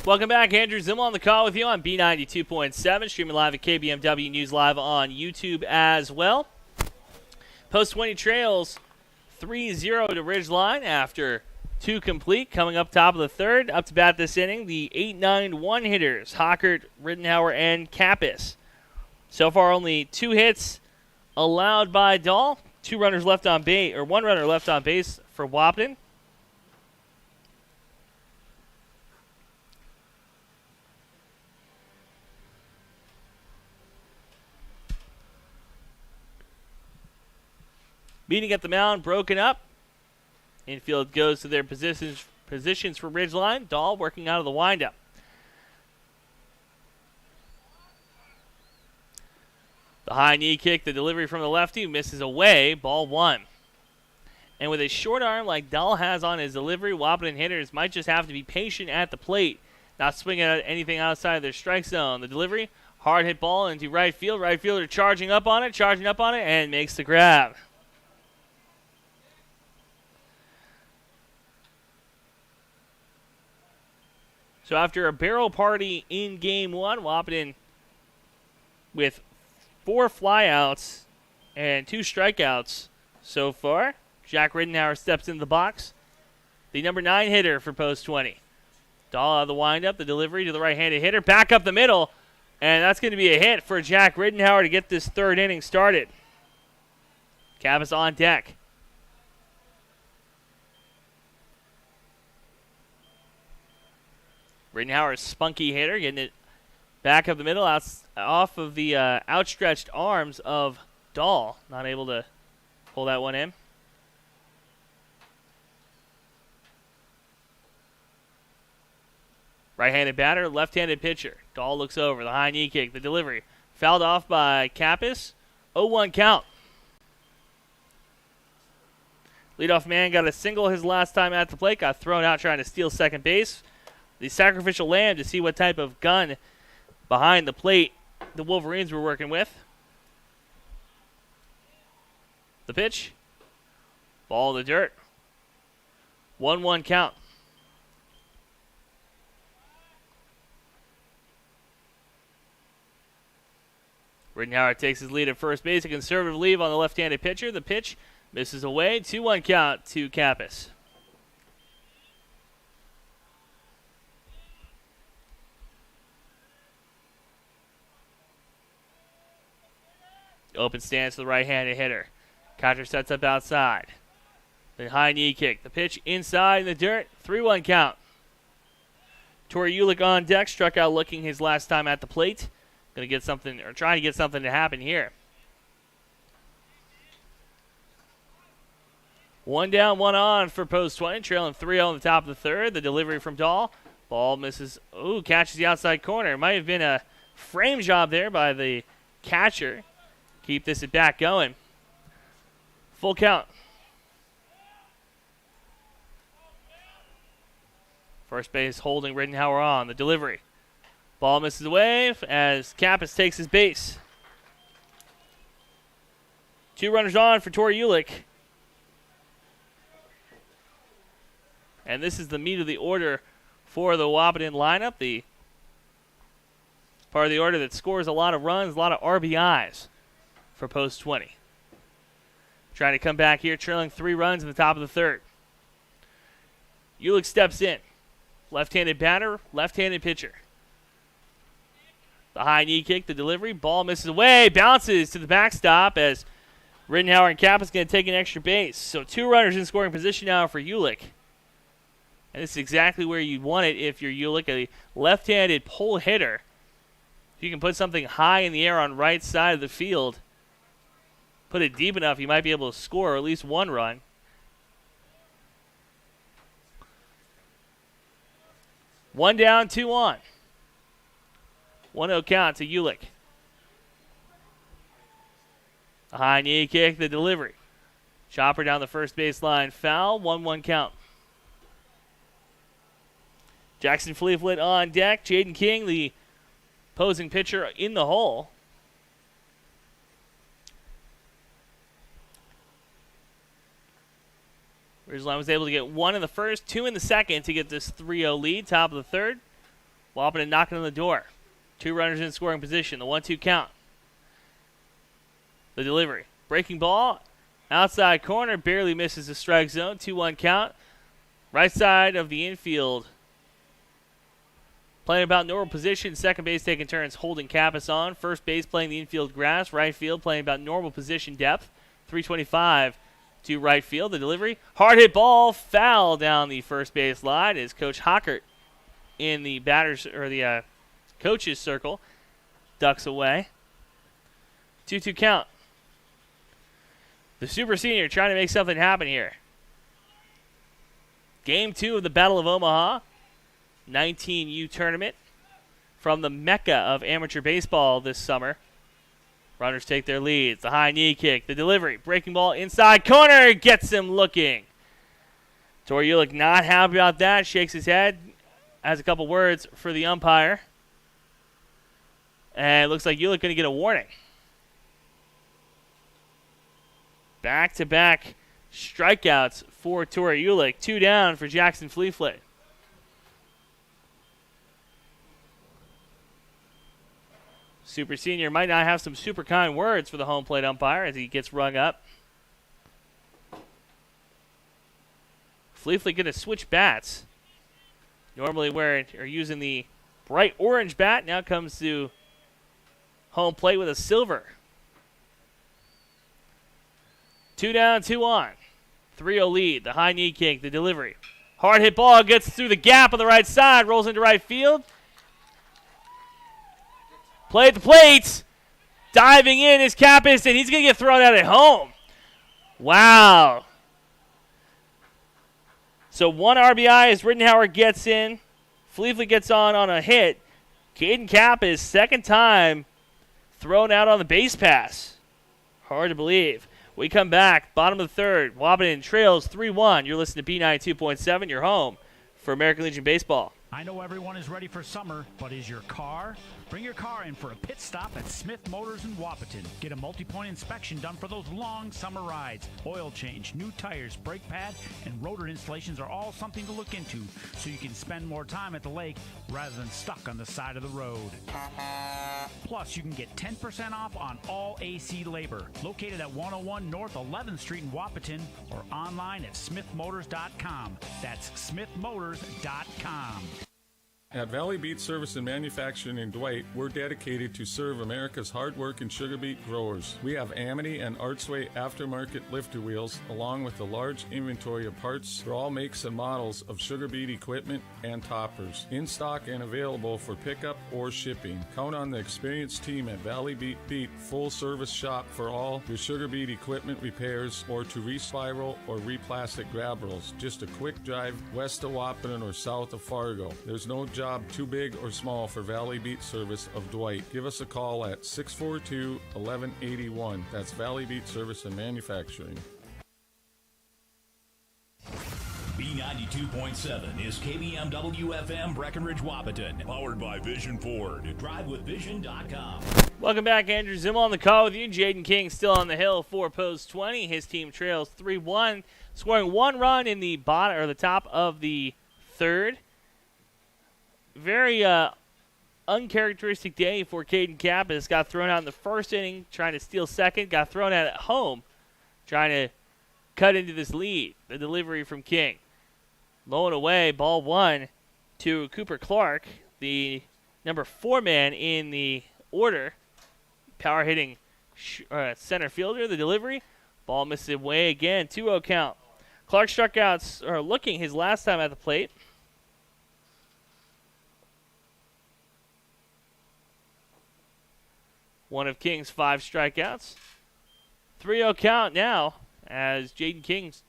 Welcome back. Andrew Zimmel on the call with you on B92.7, streaming live at KBMW News Live on YouTube as well. Post 20 trails 3-0 to Ridgeline after 2 complete. Coming up top of the third, up to bat this inning, the 8-9-1 hitters, Hockert, Rittenhauer, and Kappas. So far only 2 hits allowed by Dahl. 2 runners left on base, or 1 runner left on base for Wahpeton. Meeting at the mound, broken up. Infield goes to their positions for Ridgeline. Dahl working out of the windup. The high knee kick, the delivery from the lefty, misses away. Ball 1. And with a short arm like Dahl has on his delivery, Wahpeton hitters might just have to be patient at the plate, not swinging at anything outside their strike zone. The delivery, hard hit ball into right field. Right fielder charging up on it, and makes the grab. So after a barrel party in Game 1, Wahpeton with 4 flyouts and 2 strikeouts so far. Jack Rittenhauer steps into the box. The number 9 hitter for Post 20. Dahl out of the windup, the delivery to the right-handed hitter. Back up the middle, and that's going to be a hit for Jack Rittenhauer to get this third inning started. Kappas on deck. Rittenhauer's spunky hitter, getting it back up the middle, off of the outstretched arms of Dahl. Not able to pull that one in. Right-handed batter, left-handed pitcher. Dahl looks over. The high knee kick, the delivery. Fouled off by Kappas. 0-1 count. Leadoff man got a single his last time at the plate. Got thrown out trying to steal second base. The sacrificial lamb to see what type of gun behind the plate the Wolverines were working with. The pitch. Ball in the dirt. 1-1 count. Rittenhauer takes his lead at first base. A conservative leave on the left-handed pitcher. The pitch misses away. 2-1 count to Kappas. Open stance to the right-handed hitter. Catcher sets up outside. The high knee kick. The pitch inside in the dirt. 3-1 count. Torrey Ulick on deck. Struck out looking his last time at the plate. Going to get something, or trying to get something to happen here. 1 down, 1 on for post 20. Trailing 3-0 in the top of the third. The delivery from Dahl. Ball misses. Ooh, catches the outside corner. Might have been a frame job there by the catcher. Keep this at bat going. Full count. First base holding Rittenhauer on. The delivery. Ball misses away as Kappas takes his base. 2 runners on for Torrey Ulick. And this is the meat of the order for the Wahpeton lineup. The part of the order that scores a lot of runs, a lot of RBIs for post 20. Trying to come back here, trailing 3 runs in the top of the third. Ulick steps in. Left-handed batter, left-handed pitcher. The high knee kick, the delivery. Ball misses away, bounces to the backstop as Rittenhauer and Kappas going to take an extra base. So 2 runners in scoring position now for Ulick. And this is exactly where you'd want it if you're Ulick, a left-handed pull hitter. If you can put something high in the air on right side of the field, put it deep enough, you might be able to score at least 1 run. One down, 2 on. 1-0 count to Ulick. A high knee kick, the delivery. Chopper down the first baseline, foul, 1-1 count. Jackson Fleetfoot on deck. Jaden King, the opposing pitcher, in the hole. Ridgeline was able to get 1 in the first, 2 in the second to get this 3-0 lead. Top of the third. Wahpeton knocking on the door. 2 runners in scoring position. The 1-2 count. The delivery. Breaking ball. Outside corner. Barely misses the strike zone. 2-1 count. Right side of the infield. Playing about normal position. Second base taking turns holding Kappas on. First base playing the infield grass. Right field playing about normal position depth. 325 to right field. The delivery. Hard hit ball. Foul down the first base line is Coach Hockert in the batters or the coach's circle. Ducks away. 2-2 count. The super senior trying to make something happen here. Game 2 of the Battle of Omaha 19U tournament from the mecca of amateur baseball this summer. Runners take their leads. The high knee kick, the delivery, breaking ball inside corner, gets him looking. Torrey Ulick not happy about that, shakes his head, has a couple words for the umpire. And it looks like Ulick going to get a warning. Back-to-back strikeouts for Torrey Ulick. 2 down for Jackson Fleetfoot. Super Senior might not have some super kind words for the home plate umpire as he gets rung up. Fleetfoot going to switch bats. Normally using the bright orange bat. Now comes to home plate with a silver. 2 down, 2 on. 3-0 lead. The high knee kick, the delivery. Hard hit ball gets through the gap on the right side. Rolls into right field. Play at the plate. Diving in is Kappas, and he's going to get thrown out at home. Wow. So 1 RBI as Rittenhauer gets in Fleetwood gets on a hit. Caden Kappas, second time thrown out on the base pass. Hard to believe. We come back, bottom of the third. Wahpeton trails 3-1. You're listening to B92.7, your home for American Legion Baseball. I know everyone is ready for summer, but is your car? Bring your car in for a pit stop at Smith Motors in Wahpeton. Get a multi-point inspection done for those long summer rides. Oil change, new tires, brake pad, and rotor installations are all something to look into, so you can spend more time at the lake rather than stuck on the side of the road. Plus, you can get 10% off on all AC labor. Located at 101 North 11th Street in Wahpeton or online at smithmotors.com. That's smithmotors.com. At Valley Beet Service and Manufacturing in Dwight, we're dedicated to serve America's hard-working sugar beet growers. We have Amity and Artsway aftermarket lifter wheels, along with a large inventory of parts for all makes and models of sugar beet equipment and toppers. In stock and available for pickup or shipping. Count on the experienced team at Valley Beet full-service shop for all your sugar beet equipment repairs or to respiral or replastic grab rolls. Just a quick drive west of Wahpeton or south of Fargo. There's no job too big or small for Valley Beet Service of Dwight. Give us a call at 642-1181. That's Valley Beet Service and Manufacturing. B92.7 is KBMW-FM Breckenridge Wahpeton, powered by Vision Ford. DriveWithVision.com. Welcome back. Andrew Zimmel on the call with you. Jaden King still on the hill for post 20. His team trails 3-1, scoring one run in the bottom or the top of the third. Very uncharacteristic day for Caden Kappas. Got thrown out in the first inning trying to steal second. Got thrown out at home trying to cut into this lead. The delivery from King. Low and away, ball one to Cooper Clark, the number 4 man in the order. Power hitting center fielder. The delivery. Ball misses away again. 2-0 count. Clark struck out, or looking his last time at the plate. One of King's 5 strikeouts. 3-0 count now as Jaden King's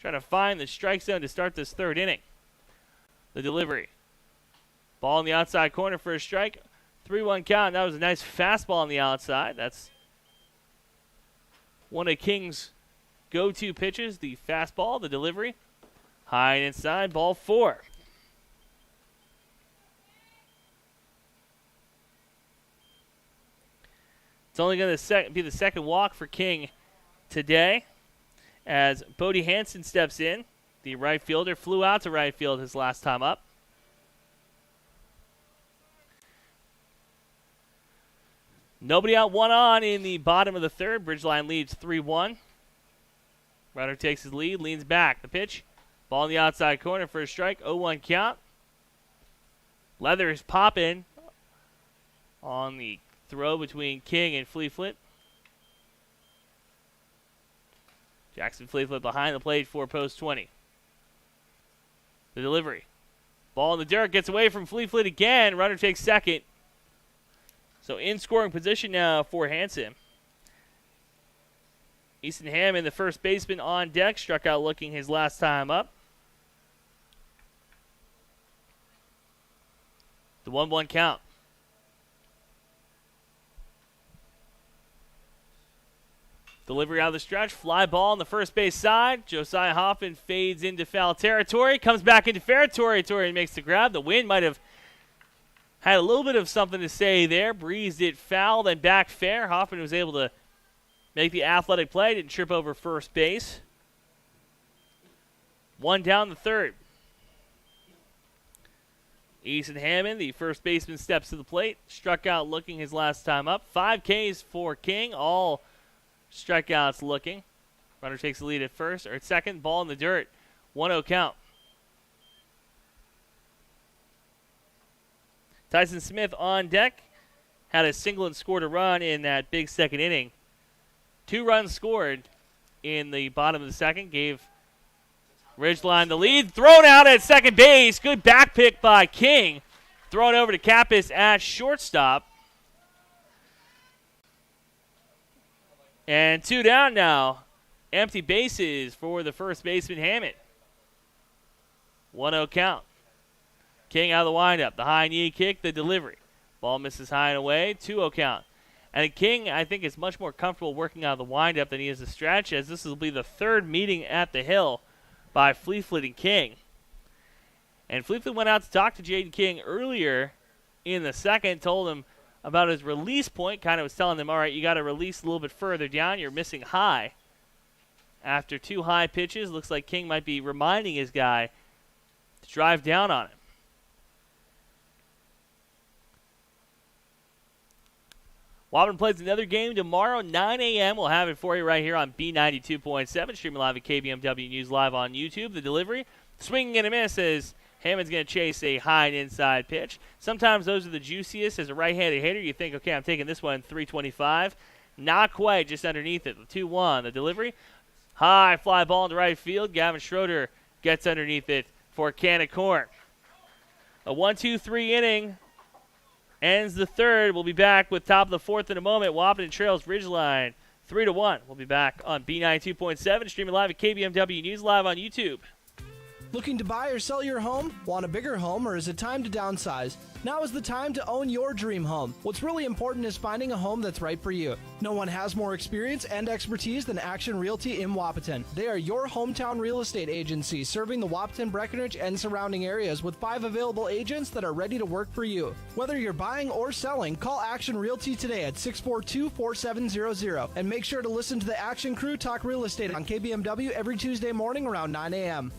trying to find the strike zone to start this third inning. The delivery. Ball in the outside corner for a strike. 3-1 count. That was a nice fastball on the outside. That's one of King's go-to pitches, the fastball, the delivery. High and inside, ball 4. It's only going to be the second walk for King today as Bodie Hansen steps in. The right fielder flew out to right field his last time up. Nobody out, one on in the bottom of the third. Ridgeline leads 3-1. Ryder takes his lead, leans back. The pitch, ball in the outside corner for a strike. 0-1 count. Leathers popping on the throw between King and Fleetfoot. Jackson Fleetfoot behind the plate for post 20. The delivery. Ball in the dirt, gets away from Fleetfoot again. Runner takes second. So in scoring position now for Hansen. Easton Hammond, the first baseman, on deck. Struck out looking his last time up. The 1-1 count. Delivery out of the stretch. Fly ball on the first base side. Josiah Hoffman fades into foul territory. Comes back into fair territory and makes the grab. The wind might have had a little bit of something to say there. Breezed it foul, then back fair. Hoffman was able to make the athletic play. Didn't trip over first base. One down the third. Easton Hammond, the first baseman, steps to the plate. Struck out looking his last time up. 5 Ks for King. All strikeouts looking. Runner takes the lead at first or at second. Ball in the dirt. 1-0 count. Tyson Smith on deck. Had a single and scored a run in that big second inning. 2 runs scored in the bottom of the second. Gave Ridgeline the lead. Thrown out at second base. Good back pick by King. Thrown over to Kappas at shortstop. And 2 down now. Empty bases for the first baseman, Hammond. 1-0 count. King out of the windup. The high knee kick, the delivery. Ball misses high and away. 2-0 count. And King, I think, is much more comfortable working out of the windup than he is the stretch, as this will be the third meeting at the hill by Fleetfoot and King. And Fleetfoot went out to talk to Jaden King earlier in the second, told him about his release point, kind of was telling him, all right, you got to release a little bit further down. You're missing high. After 2 high pitches, looks like King might be reminding his guy to drive down on him. Wahpeton plays another game tomorrow, 9 a.m. We'll have it for you right here on B92.7, streaming live at KBMW News Live on YouTube. The delivery, swinging and a miss as Hammond's going to chase a high and inside pitch. Sometimes those are the juiciest. As a right-handed hitter, you think, okay, I'm taking this one 325. Not quite, just underneath it. 2-1, the delivery. High fly ball into right field. Gavin Schroeder gets underneath it for a can of corn. A 1-2-3 inning. Ends the third. We'll be back with top of the fourth in a moment. Wahpeton trails Ridgeline 3-1. We'll be back on B92.7, streaming live at KBMW News Live on YouTube. Looking to buy or sell your home? Want a bigger home, or is it time to downsize? Now is the time to own your dream home. What's really important is finding a home that's right for you. No one has more experience and expertise than Action Realty in Wahpeton. They are your hometown real estate agency, serving the Wahpeton, Breckenridge, and surrounding areas with 5 available agents that are ready to work for you. Whether you're buying or selling, call Action Realty today at 642-4700. And make sure to listen to the Action Crew talk real estate on KBMW every Tuesday morning around 9 a.m.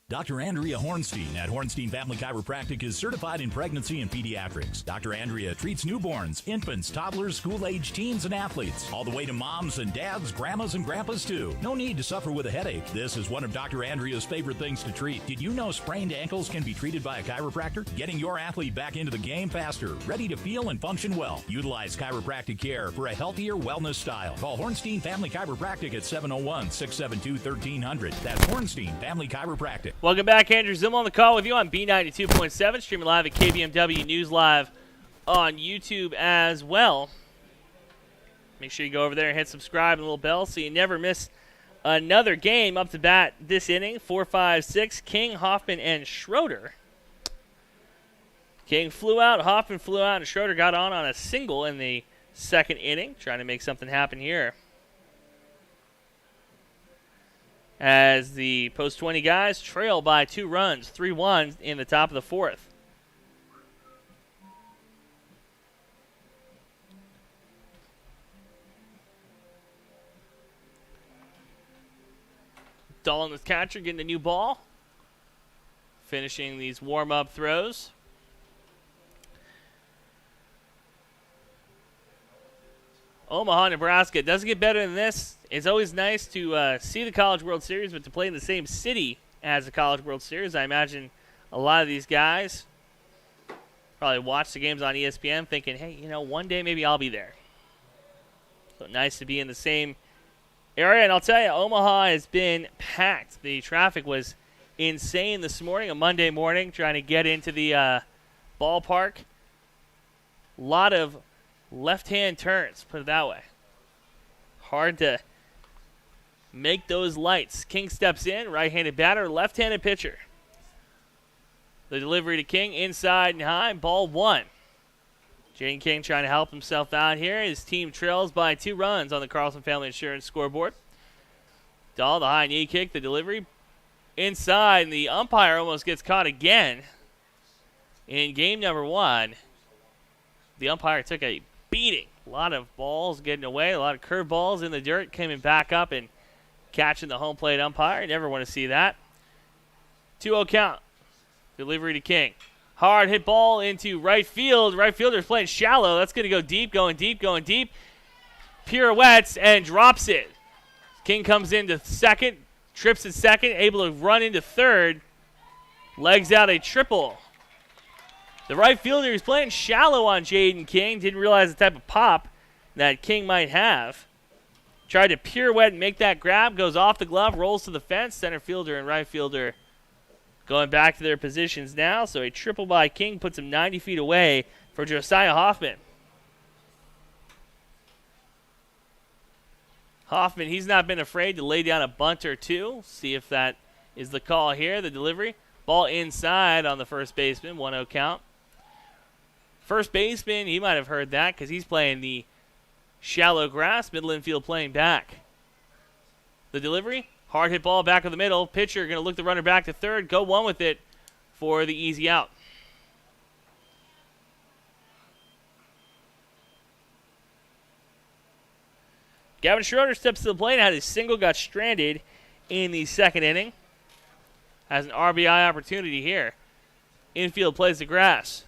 Dr. Andrea Hornstein at Hornstein Family Chiropractic is certified in pregnancy and pediatrics. Dr. Andrea treats newborns, infants, toddlers, school-age teens, and athletes, all the way to moms and dads, grandmas and grandpas too. No need to suffer with a headache. This is one of Dr. Andrea's favorite things to treat. Did you know sprained ankles can be treated by a chiropractor? Getting your athlete back into the game faster, ready to feel and function well. Utilize chiropractic care for a healthier wellness style. Call Hornstein Family Chiropractic at 701-672-1300. That's Hornstein Family Chiropractic. Welcome back. Andrew Zimmel on the call with you on B92.7, streaming live at KBMW News Live on YouTube as well. Make sure you go over there and hit subscribe and the little bell so you never miss another game. Up to bat this inning, 4-5-6, King, Hoffman, and Schroeder. King flew out, Hoffman flew out, and Schroeder got on a single in the second inning, trying to make something happen here. As the post 20 guys trail by 2 runs, 3-1 in the top of the fourth. Dolan, the catcher, getting a new ball. Finishing these warm-up throws. Omaha, Nebraska. It doesn't get better than this. It's always nice to see the College World Series, but to play in the same city as the College World Series. I imagine a lot of these guys probably watch the games on ESPN thinking, hey, you know, one day maybe I'll be there. So nice to be in the same area. And I'll tell you, Omaha has been packed. The traffic was insane this morning, a Monday morning, trying to get into the ballpark. A lot of left-hand turns, put it that way. Hard to make those lights. King steps in, right-handed batter, left-handed pitcher. The delivery to King, inside and high, ball 1. Jane King trying to help himself out here. His team trails by 2 runs on the Carlson Family Insurance scoreboard. Dahl, the high knee kick, the delivery. Inside, and the umpire almost gets caught again. In game number 1, the umpire took a beating. A lot of balls getting away, a lot of curved balls in the dirt, coming back up and catching the home plate umpire. You never want to see that. 2-0 count. Delivery to King. Hard hit ball into right field. Right fielder's playing shallow. That's going to go deep, going deep, going deep. Pirouettes and drops it. King comes into second, trips at second, able to run into third. Legs out a triple. The right fielder is playing shallow on Jaden King. Didn't realize the type of pop that King might have. Tried to pirouette and make that grab. Goes off the glove, rolls to the fence. Center fielder and right fielder going back to their positions now. So a triple by King puts him 90 feet away for Josiah Hoffman. Hoffman, he's not been afraid to lay down a bunt or two. See if that is the call here, the delivery. Ball inside on the first baseman, 1-0 count. First baseman, he might have heard that because he's playing the shallow grass. Middle infield playing back. The delivery, hard hit ball back of the middle. Pitcher going to look the runner back to third. Go one with it for the easy out. Gavin Schroeder steps to the plate. Had his single, got stranded in the second inning. Has an RBI opportunity here. Infield plays the grass.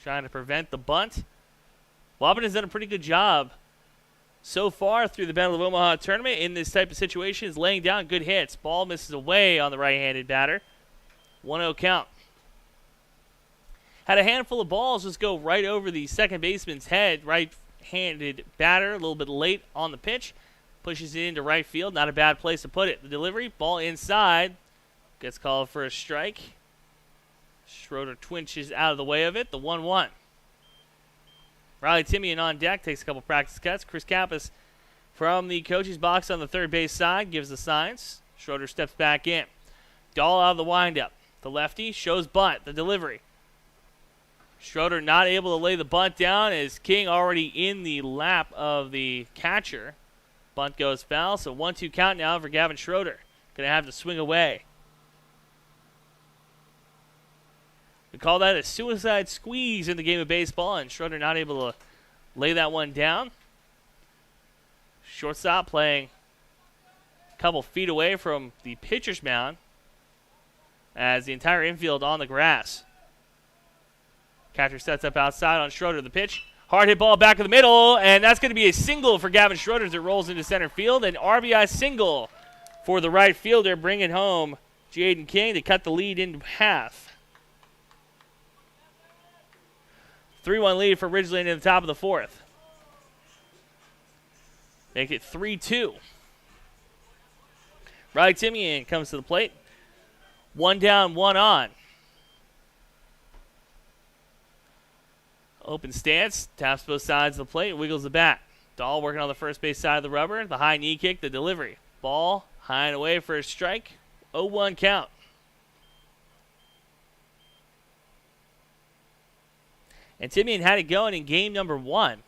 Trying to prevent the bunt. Wahpeton has done a pretty good job so far through the Battle of Omaha tournament in this type of situation. Is laying down good hits. Ball misses away on the right-handed batter. 1-0 count. Had a handful of balls just go right over the second baseman's head. Right-handed batter, a little bit late on the pitch. Pushes it into right field. Not a bad place to put it. The delivery, ball inside. Gets called for a strike. Schroeder twinges out of the way of it. The 1-1. Riley Timian on deck. Takes a couple practice cuts. Chris Kappas from the coach's box on the third base side gives the signs. Schroeder steps back in. Dahl out of the windup. The lefty shows bunt. The delivery. Schroeder not able to lay the bunt down as King already in the lap of the catcher. Bunt goes foul, so 1-2 count now for Gavin Schroeder. Going to have to swing away. We call that a suicide squeeze in the game of baseball, and Schroeder not able to lay that one down. Shortstop playing a couple feet away from the pitcher's mound as the entire infield on the grass. Catcher sets up outside on Schroeder. The pitch. Hard hit ball back of the middle, and that's going to be a single for Gavin Schroeder as it rolls into center field. An RBI single for the right fielder, bringing home Jaden King to cut the lead in half. 3-1 lead for Ridgeline in the top of the fourth. Make it 3-2. Riley Timian comes to the plate. One down, one on. Open stance, taps both sides of the plate, wiggles the bat. Dahl working on the first base side of the rubber. The high knee kick, the delivery. Ball high and away for a strike. 0-1 count. And Timian had it going in game number 1.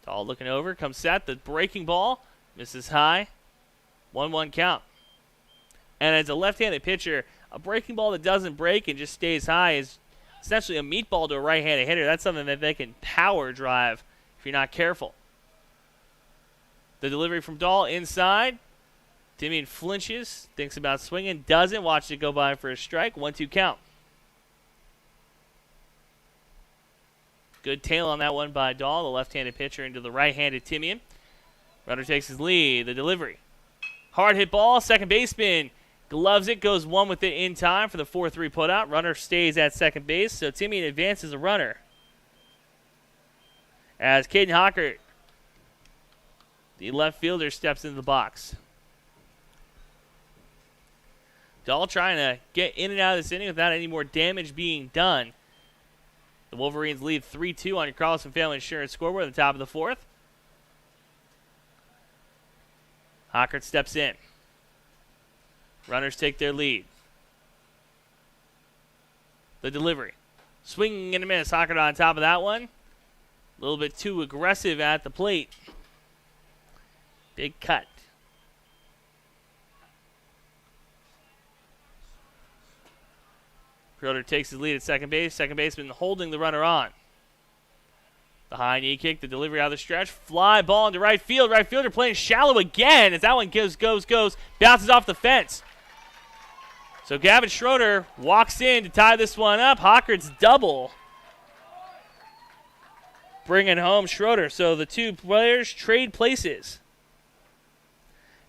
Dahl looking over, comes set, the breaking ball, misses high. 1-1 count. And as a left-handed pitcher, a breaking ball that doesn't break and just stays high is essentially a meatball to a right-handed hitter. That's something that they can power drive if you're not careful. The delivery from Dahl inside. Timian flinches, thinks about swinging, doesn't. Watches it go by for a strike. 1-2 count. Good tail on that one by Dahl, the left-handed pitcher, into the right-handed Timian. Runner takes his lead. The delivery. Hard hit ball. Second baseman gloves it, goes one with it in time for the 4-3 putout. Runner stays at second base, so Timian advances a runner. As Caden Hockert, the left fielder, steps into the box. Dahl trying to get in and out of this inning without any more damage being done. The Wolverines lead 3-2 on your Carlson Family Insurance scoreboard at the top of the fourth. Hockert steps in. Runners take their lead. The delivery. Swinging and a miss. Hockert on top of that one. A little bit too aggressive at the plate. Big cut. Schroeder takes his lead at second base. Second baseman holding the runner on. The high knee kick, the delivery out of the stretch. Fly ball into right field. Right fielder playing shallow again as that one goes. Bounces off the fence. So Gavin Schroeder walks in to tie this one up. Hockert's double. Bringing home Schroeder. So the two players trade places.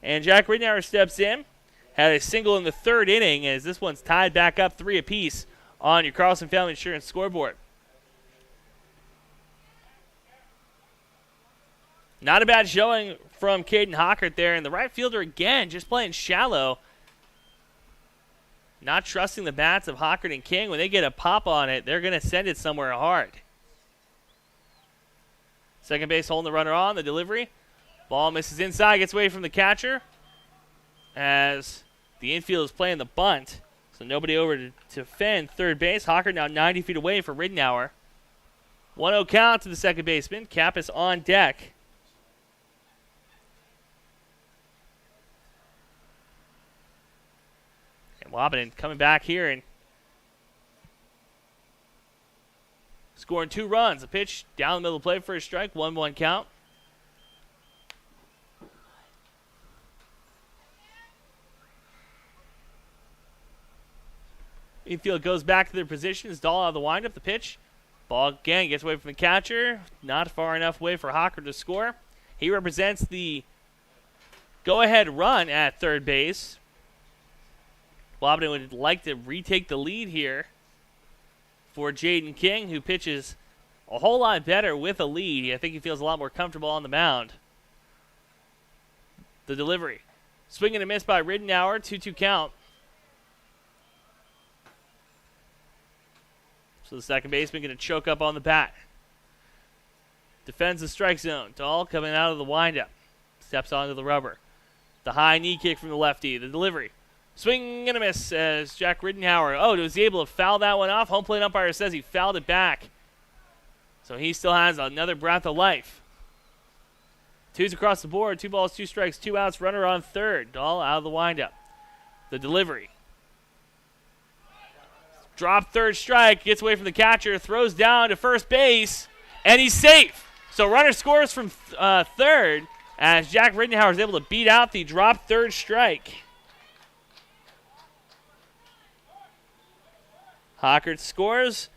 And Jack Ridnour steps in. Had a single in the third inning as this one's tied back up 3 apiece on your Carlson Family Insurance scoreboard. Not a bad showing from Caden Hockert there. And the right fielder again just playing shallow. Not trusting the bats of Hockert and King. When they get a pop on it, they're going to send it somewhere hard. Second base holding the runner on. The delivery. Ball misses inside. Gets away from the catcher. As the infield is playing the bunt. So nobody over to defend third base. Hawker now 90 feet away for Riddenauer. 1-0 count to the second baseman. Kappas on deck. And Wahpeton coming back here and scoring 2 runs. A pitch down the middle of the plate for a strike. 1-1 count. Infield goes back to their positions. Dahl out of the windup. The pitch. Ball again gets away from the catcher. Not far enough away for Hawker to score. He represents the go-ahead run at third base. Wahpeton would like to retake the lead here for Jaden King, who pitches a whole lot better with a lead. I think he feels a lot more comfortable on the mound. The delivery. Swing and a miss by Riddenauer. 2-2 count. So the second baseman going to choke up on the bat. Defends the strike zone. Dahl coming out of the windup. Steps onto the rubber. The high knee kick from the lefty. The delivery. Swing and a miss as Jack Riddenauer. Oh, was he able to foul that one off? Home plate umpire says he fouled it back. So he still has another breath of life. 2s across the board. 2 balls, 2 strikes, 2 outs. Runner on third. Dahl out of the windup. The delivery. Drop third strike, gets away from the catcher, throws down to first base, and he's safe. So runner scores from third as Jack Riddenauer is able to beat out the drop third strike. Hockert scores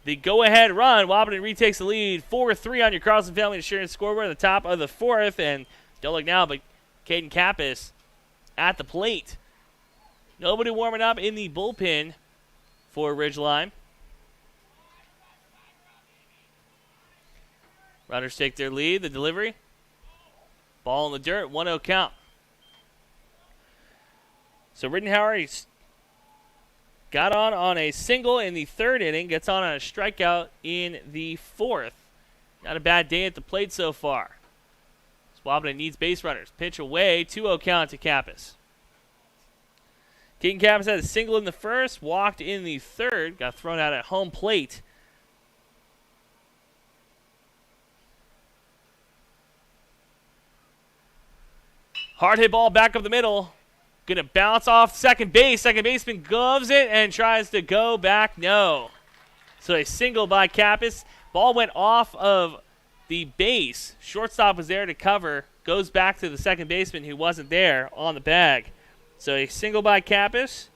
the go-ahead run. Wahpeton retakes the lead 4-3 on your Carlson Family Insurance scoreboard at the top of the 4th. And don't look now, but Caden Kappas at the plate. Nobody warming up in the bullpen for Ridgeline. Runners take their lead. The delivery. Ball in the dirt. 1-0 count. So Riddenauer, he's got on a single in the 3rd inning. Gets on a strikeout in the 4th. Not a bad day at the plate so far. Wahpeton needs base runners. Pitch away. 2-0 count to Kappas. King Kappas had a single in the 1st, walked in the 3rd, got thrown out at home plate. Hard hit ball back up the middle. Gonna bounce off second base. Second baseman gloves it and tries to go back. No. So a single by Kappas. Ball went off of the base. Shortstop was there to cover. Goes back to the second baseman who wasn't there on the bag. So a single by Kappas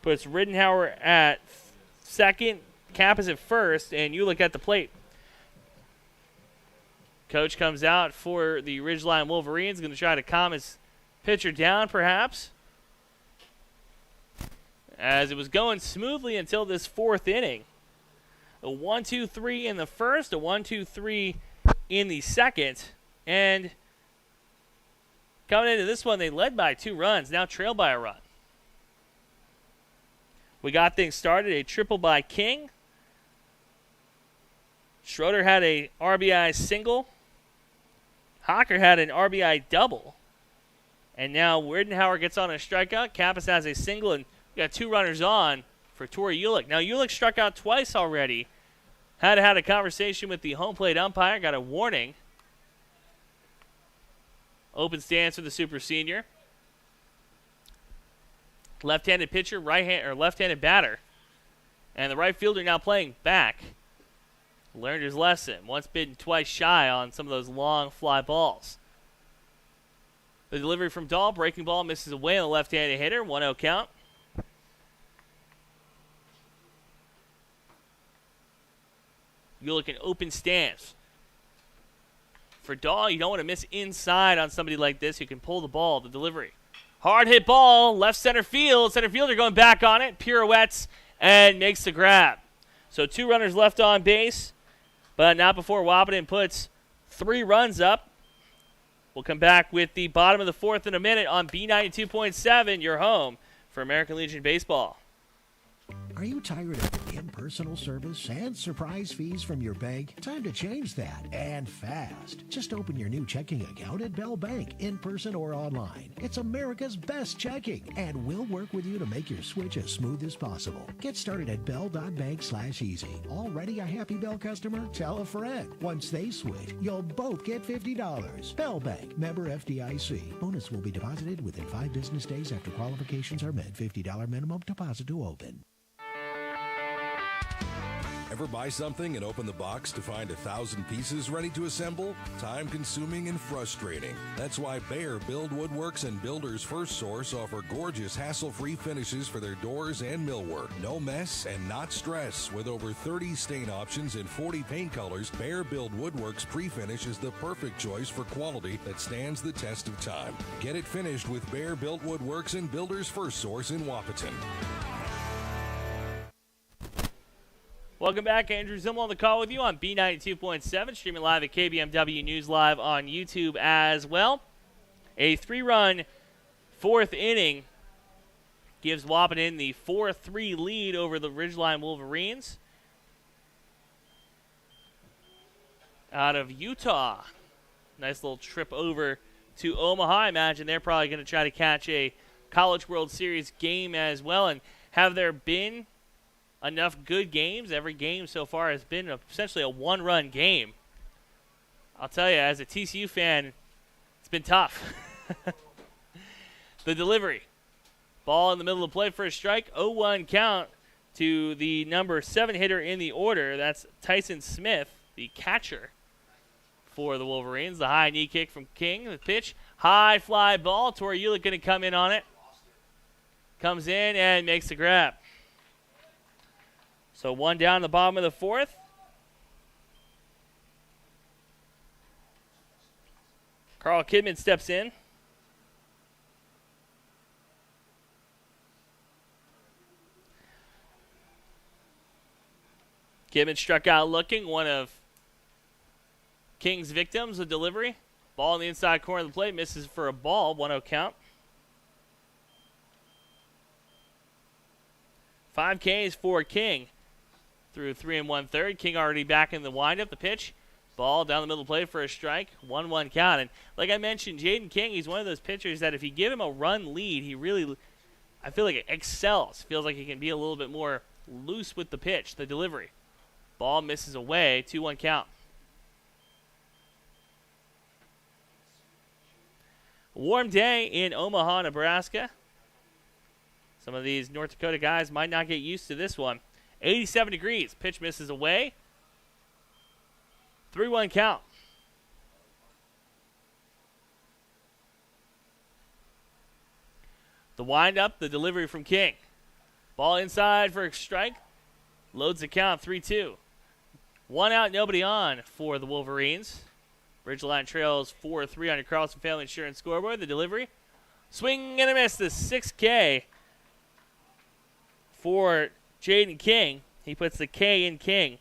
puts Riddenauer at second, Kappas at first, and you look at the plate. Coach comes out for the Ridgeline Wolverines, going to try to calm his pitcher down perhaps. As it was going smoothly until this 4th inning. A 1-2-3 in the 1st, a 1-2-3 in the 2nd, and coming into this one, they led by 2 runs, now trail by a run. We got things started, a triple by King. Schroeder had a RBI single. Hocker had an RBI double. And now Riddenauer gets on a strikeout. Kappas has a single, and we got 2 runners on for Tori Ulick. Now, Ulick struck out twice already. Had a conversation with the home plate umpire, got a warning. Open stance for the super senior. Left-handed pitcher, left-handed batter. And the right fielder now playing back. Learned his lesson. Once bitten, twice shy on some of those long fly balls. The delivery from Dahl, breaking ball, misses away on the left-handed hitter. 1-0 count. Ulick an open stance. For Dahl, you don't want to miss inside on somebody like this who can pull the ball. The delivery. Hard hit ball, left center field. Center fielder going back on it, pirouettes, and makes the grab. So 2 runners left on base, but not before Wahpeton puts 3 runs up. We'll come back with the bottom of the 4th in a minute on B92.7, your home for American Legion Baseball. Are you tired of impersonal service and surprise fees from your bank? Time to change that, and fast. Just open your new checking account at Bell Bank, in person or online. It's America's best checking, and we'll work with you to make your switch as smooth as possible. Get started at bell.bank/easy. Already a happy Bell customer? Tell a friend. Once they switch, you'll both get $50. Bell Bank, member FDIC. Bonus will be deposited within 5 business days after qualifications are met. $50 minimum deposit to open. Ever buy something and open the box to find 1,000 pieces ready to assemble? Time consuming and frustrating. That's why Behr Build Woodworks and Builders First Source offer gorgeous hassle-free finishes for their doors and millwork. No mess and not stress. With over 30 stain options and 40 paint colors, Behr Build Woodworks pre-finish is the perfect choice for quality that stands the test of time. Get it finished with Behr Built Woodworks and Builders First Source in Wahpeton. Welcome back. Andrew Zimmel on the call with you on B92.7, streaming live at KBMW News Live on YouTube as well. A 3-run fourth inning gives Wahpeton the 4-3 lead over the Ridgeline Wolverines out of Utah. Nice little trip over to Omaha. I imagine they're probably going to try to catch a College World Series game as well. And have there been enough good games? Every game so far has been essentially a 1-run game. I'll tell you, as a TCU fan, it's been tough. The delivery. Ball in the middle of the plate for a strike. 0-1 count to the number 7 hitter in the order. That's Tyson Smith, the catcher for the Wolverines. The high knee kick from King. The pitch. High fly ball. Tori Ulick going to come in on it. Comes in and makes the grab. So 1 down the bottom of the 4th. Carl Kidman steps in. Kidman struck out looking. One of King's victims, a delivery. Ball in the inside corner of the plate. Misses for a ball. 1-0 count. 5 Ks for King. Through 3 1/3. King already back in the windup. The pitch. Ball down the middle of the plate for a strike. 1-1 count. And like I mentioned, Jaden King, he's one of those pitchers that if you give him a run lead, he really, I feel like it excels. Feels like he can be a little bit more loose with the pitch, the delivery. Ball misses away. 2-1 count. Warm day in Omaha, Nebraska. Some of these North Dakota guys might not get used to this one. 87 degrees. Pitch misses away. 3-1 count. The windup, the delivery from King. Ball inside for a strike. Loads the count. 3-2. 1 out, nobody on for the Wolverines. Ridgeline trails 4-3 on your Carlson Family Insurance scoreboard. The delivery. Swing and a miss. The 6K for Jaden King. He puts the K in King.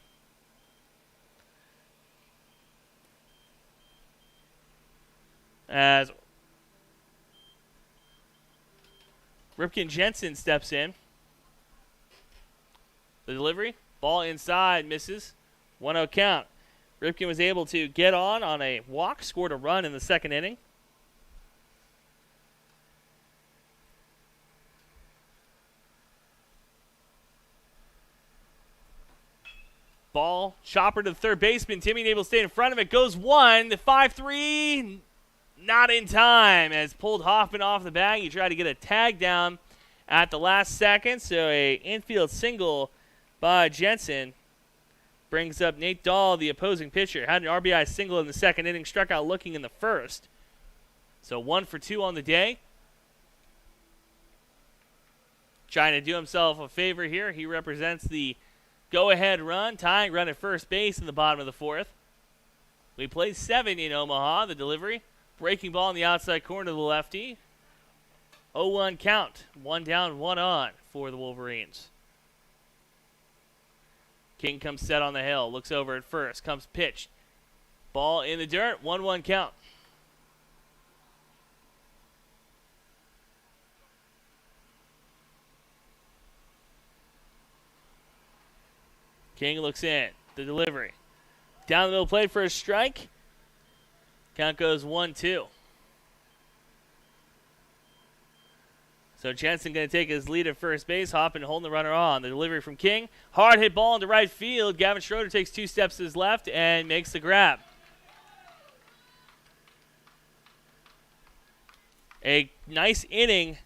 As Ripken Jensen steps in. The delivery. Ball inside. Misses. 1-0 count. Ripken was able to get on a walk. Scored a run in the second inning. Ball, chopper to the third baseman. Timmy able to stay in front of it. Goes 1. The 5-3, not in time. As pulled Hoffman off the bag. He tried to get a tag down at the last second. So a infield single by Jensen brings up Nate Dahl, the opposing pitcher. Had an RBI single in the second inning. Struck out looking in the first. So 1 for 2 on the day. Trying to do himself a favor here. He represents the go-ahead run, tying run at first base in the bottom of the 4th. We played 7 in Omaha. The delivery. Breaking ball in the outside corner to the lefty. 0-1 count. 1 down, 1 on for the Wolverines. King comes set on the hill. Looks over at first. Comes pitched. Ball in the dirt. 1-1 count. King looks in. The delivery. Down the middle plate for a strike. Count goes 1-2. So Jensen going to take his lead at first base. Hoffman holding the runner on. The delivery from King. Hard hit ball into right field. Gavin Schroeder takes 2 steps to his left and makes the grab. A nice inning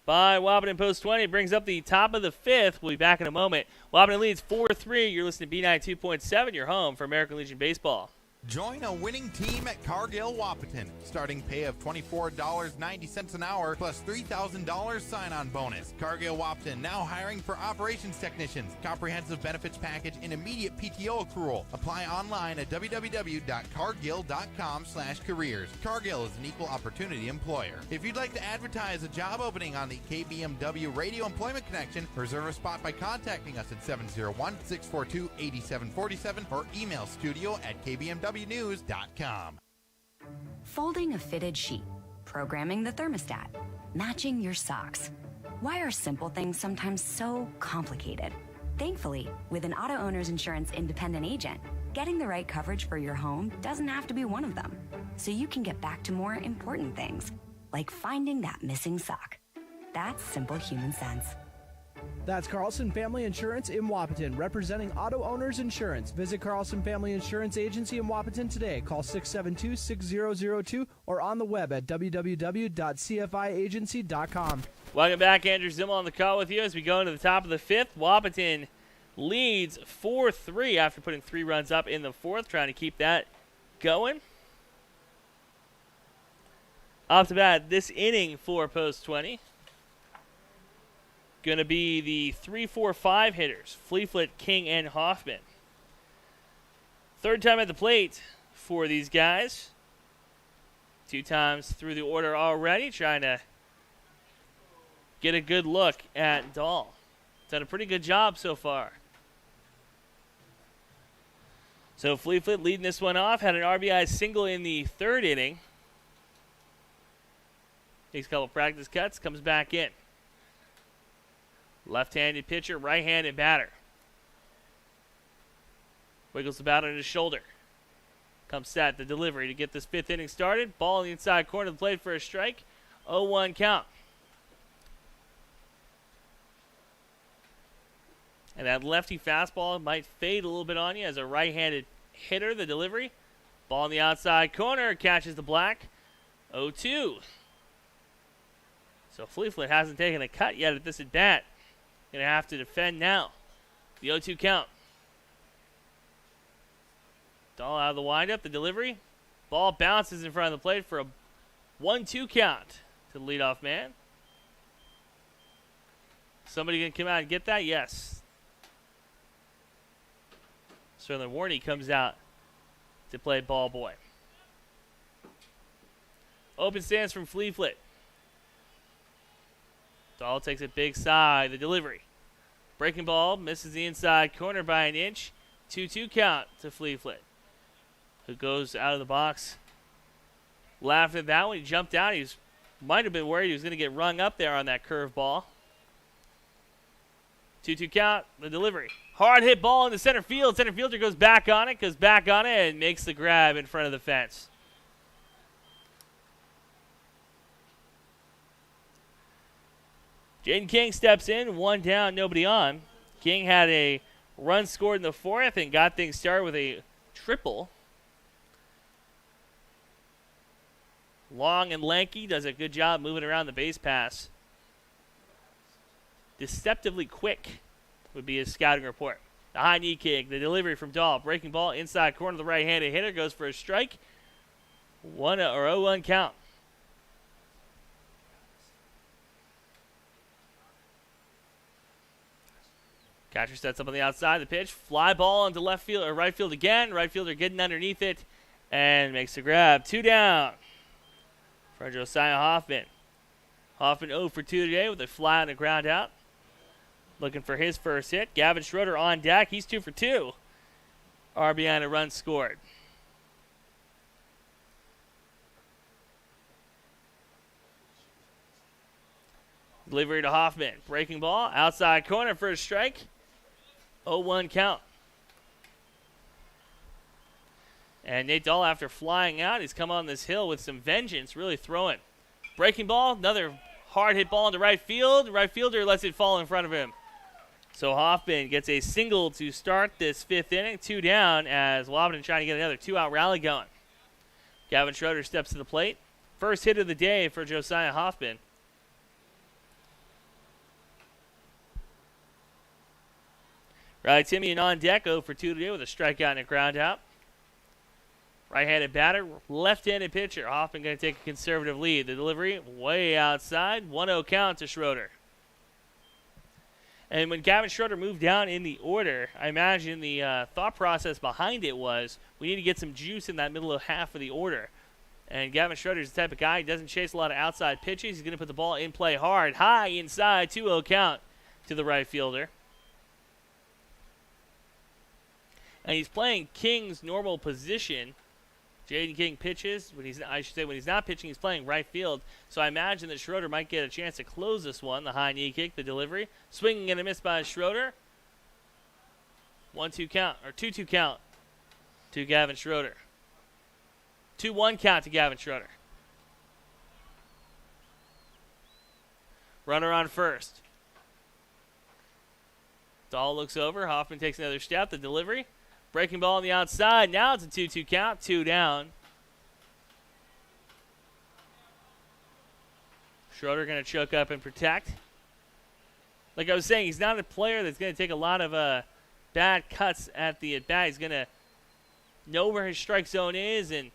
by Wahpeton Post 20. Brings up the top of the 5th. We'll be back in a moment. Wahpeton leads 4-3. You're listening to B92.7, your home for American Legion Baseball. Join a winning team at Cargill Wahpeton. Starting pay of $24.90 an hour plus $3,000 sign-on bonus. Cargill Wahpeton now hiring for operations technicians. Comprehensive benefits package and immediate PTO accrual. Apply online at www.cargill.com/careers. Cargill is an equal opportunity employer. If you'd like to advertise a job opening on the KBMW Radio Employment Connection, reserve a spot by contacting us at 701-642-8747 or email studio@kbmwnews.com. Folding a fitted sheet, programming the thermostat, matching your socks. Why are simple things sometimes so complicated? Thankfully, with an auto owner's insurance independent agent, getting the right coverage for your home doesn't have to be one of them. So you can get back to more important things, like finding that missing sock. That's simple human sense. That's Carlson Family Insurance in Wahpeton, representing auto owners insurance. Visit Carlson Family Insurance Agency in Wahpeton today. Call 672-6002 or on the web at www.cfiagency.com. Welcome back. Andrew Zimmel on the call with you as we go into the top of the 5th. Wahpeton leads 4-3 after putting 3 runs up in the 4th, trying to keep that going. Off to bat this inning for Post 20. Going to be the 3-4-5 hitters, Fleetfoot, King, and Hoffman. 3rd time at the plate for these guys. 2 times through the order already, trying to get a good look at Dahl. Done a pretty good job so far. So Fleetfoot leading this one off, had an RBI single in the 3rd inning. Takes a couple practice cuts, comes back in. Left-handed pitcher, right-handed batter. Wiggles the bat on his shoulder. Comes set, the delivery to get this 5th inning started. Ball in the inside corner of the plate for a strike. 0-1 count. And that lefty fastball might fade a little bit on you as a right-handed hitter. The delivery. Ball in the outside corner. Catches the black. 0-2. So Fleetfoot hasn't taken a cut yet at this at-bat. Going to have to defend now. The 0-2 count. Dahl out of the windup. The delivery. Ball bounces in front of the plate for a 1-2 count to the leadoff man. Somebody going to come out and get that? Yes. Sterling Warney comes out to play ball boy. Open stance from Fleetfoot. Dahl takes a big side. The delivery. Breaking ball. Misses the inside corner by an inch. 2-2 count to Fleetfoot, who goes out of the box. Laughed at that one. He jumped out. He might have been worried he was going to get rung up there on that curve ball. 2-2 count. The delivery. Hard hit ball in the center field. Center fielder goes back on it, and makes the grab in front of the fence. Jaden King steps in, 1 down, nobody on. King had a run scored in the 4th and got things started with a triple. Long and lanky, does a good job moving around the base pass. Deceptively quick would be his scouting report. The high knee kick, the delivery from Dahl. Breaking ball inside corner of the right-handed hitter, goes for a strike. 0-1 count. Catcher sets up on the outside of the pitch. Fly ball into left field or right field again. Right fielder getting underneath it and makes the grab. 2 down for Josiah Hoffman. Hoffman 0 for 2 today with a fly and a ground out. Looking for his first hit. Gavin Schroeder on deck. He's 2 for 2. RBI and a run scored. Delivery to Hoffman. Breaking ball. Outside corner for a strike. 0-1 count. And Nate Dahl, after flying out, he's come on this hill with some vengeance, really throwing. Breaking ball, another hard hit ball into right field. Right fielder lets it fall in front of him. So Hoffman gets a single to start this 5th inning. 2 down as Wahpeton trying to get another 2-out rally going. Gavin Schroeder steps to the plate. First hit of the day for Josiah Hoffman. Riley Timian on deck, 0 for 2 today with a strikeout and a ground out. Right-handed batter, left-handed pitcher. Hoffman going to take a conservative lead. The delivery way outside. 1-0 count to Schroeder. And when Gavin Schroeder moved down in the order, I imagine the thought process behind it was we need to get some juice in that middle of half of the order. And Gavin Schroeder is the type of guy, he doesn't chase a lot of outside pitches. He's going to put the ball in play hard. High inside, 2-0 count to the right fielder. And he's playing King's normal position. Jaden King pitches when he's not pitching, he's playing right field. So I imagine that Schroeder might get a chance to close this one. The high knee kick, the delivery, swinging and a miss by Schroeder. 1-2 count or 2-2 count to Gavin Schroeder. 2-1 count to Gavin Schroeder. Runner on first. Dahl looks over. Hoffman takes another step. The delivery. Breaking ball on the outside. Now it's a 2-2 count. 2 down. Schroeder going to choke up and protect. Like I was saying, he's not a player that's going to take a lot of bad cuts at the at-bat. He's going to know where his strike zone is and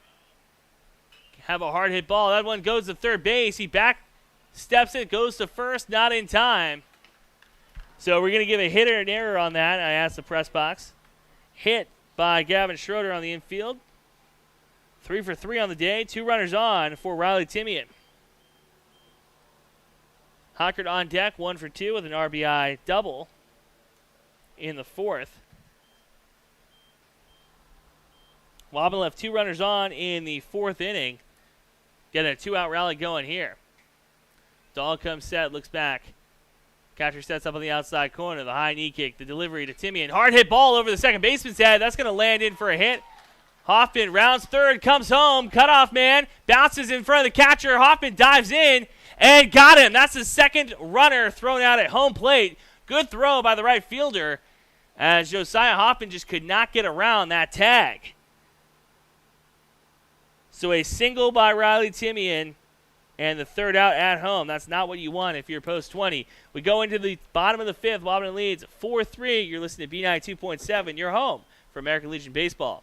have a hard hit ball. That one goes to third base. He back steps it, goes to first, not in time. So we're going to give a hit or an error on that. I asked the press box. Hit by Gavin Schroeder on the infield. 3 for 3 on the day. 2 runners on for Riley Timian. Hockert on deck, 1 for 2 with an RBI double in the 4th. Wahpeton left 2 runners on in the 4th inning. Getting a 2-out rally going here. Dahl comes set, looks back. Catcher sets up on the outside corner. The high knee kick, the delivery to Timian. Hard hit ball over the second baseman's head. That's going to land in for a hit. Hoffman rounds third, comes home. Cutoff man bounces in front of the catcher. Hoffman dives in and got him. That's the second runner thrown out at home plate. Good throw by the right fielder as Josiah Hoffman just could not get around that tag. So a single by Riley Timian. And the 3rd out at home. That's not what you want if you're post 20. We go into the bottom of the 5th. Wahpeton leads 4-3. You're listening to B92.7. You're home for American Legion Baseball.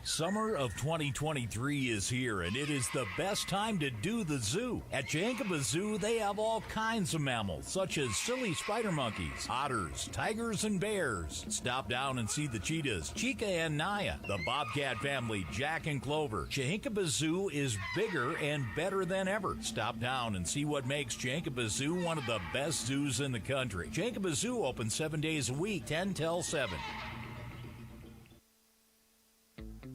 Summer of 2023 is here, and it is the best time to do the zoo. At Jankaba Zoo, they have all kinds of mammals, such as silly spider monkeys, otters, tigers, and bears. Stop down and see the cheetahs, Chica and Naya, the bobcat family, Jack and Clover. Jankaba Zoo is bigger and better than ever. Stop down and see what makes Jankaba Zoo one of the best zoos in the country. Jankaba Zoo open 7 days a week, 10 till 7.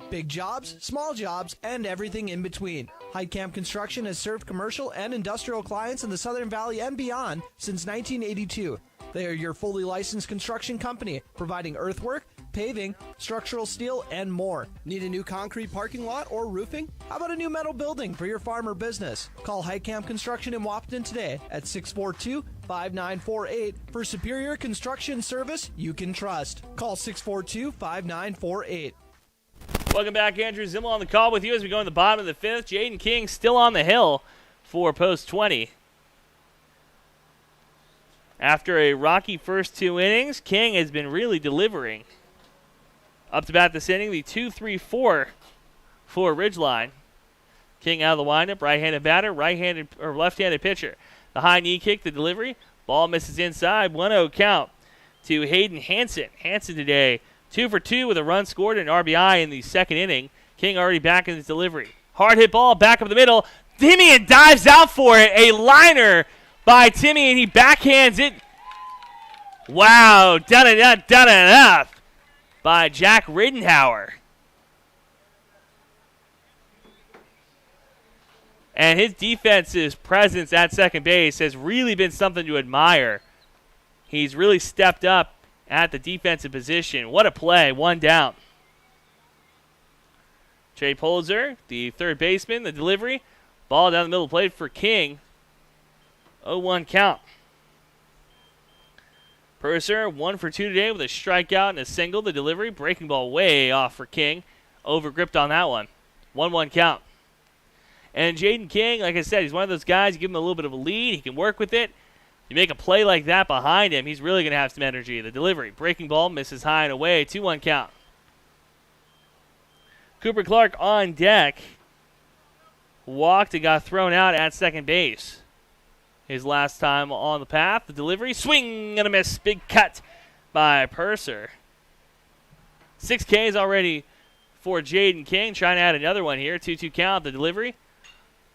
Big jobs, small jobs, and everything in between. Heidkamp Construction has served commercial and industrial clients in the Southern Valley and beyond since 1982. They are your fully licensed construction company, providing earthwork, paving, structural steel, and more. Need a new concrete parking lot or roofing? How about a new metal building for your farm or business? Call Heidkamp Construction in Wahpeton today at 642-5948 for superior construction service you can trust. Call 642-5948. Welcome back. Andrew Zimmel on the call with you as we go in the bottom of the 5th. Jaden King still on the hill for post 20. After a rocky first 2 innings, King has been really delivering. Up to bat this inning, the 2-3-4 for Ridgeline. King out of the windup, right-handed batter, right-handed or left-handed pitcher. The high knee kick, the delivery, ball misses inside. 1-0 count to Hayden Hansen. Hansen today 2 for 2 with a run scored and an RBI in the 2nd inning. King already back in his delivery. Hard hit ball back up the middle. Timian dives out for it. A liner by Timian. He backhands it. Wow. Done enough by Jack Riddenhauer. And his defensive presence at second base has really been something to admire. He's really stepped up at the defensive position. What a play. One down. Trey Polzer, the third baseman, the delivery. Ball down the middle of the plate for King. 0-1 count. Purser, 1 for 2 today with a strikeout and a single. The delivery, breaking ball way off for King. Overgripped on that one. 1-1 count. And Jaden King, like I said, he's one of those guys, you give him a little bit of a lead, he can work with it. You make a play like that behind him, he's really going to have some energy. The delivery, breaking ball, misses high and away. 2-1 count. Cooper Clark on deck. Walked and got thrown out at second base. His last time on the path. The delivery, swing and a miss. Big cut by Purser. 6 Ks already for Jaden King. Trying to add another one here. 2-2 count. The delivery.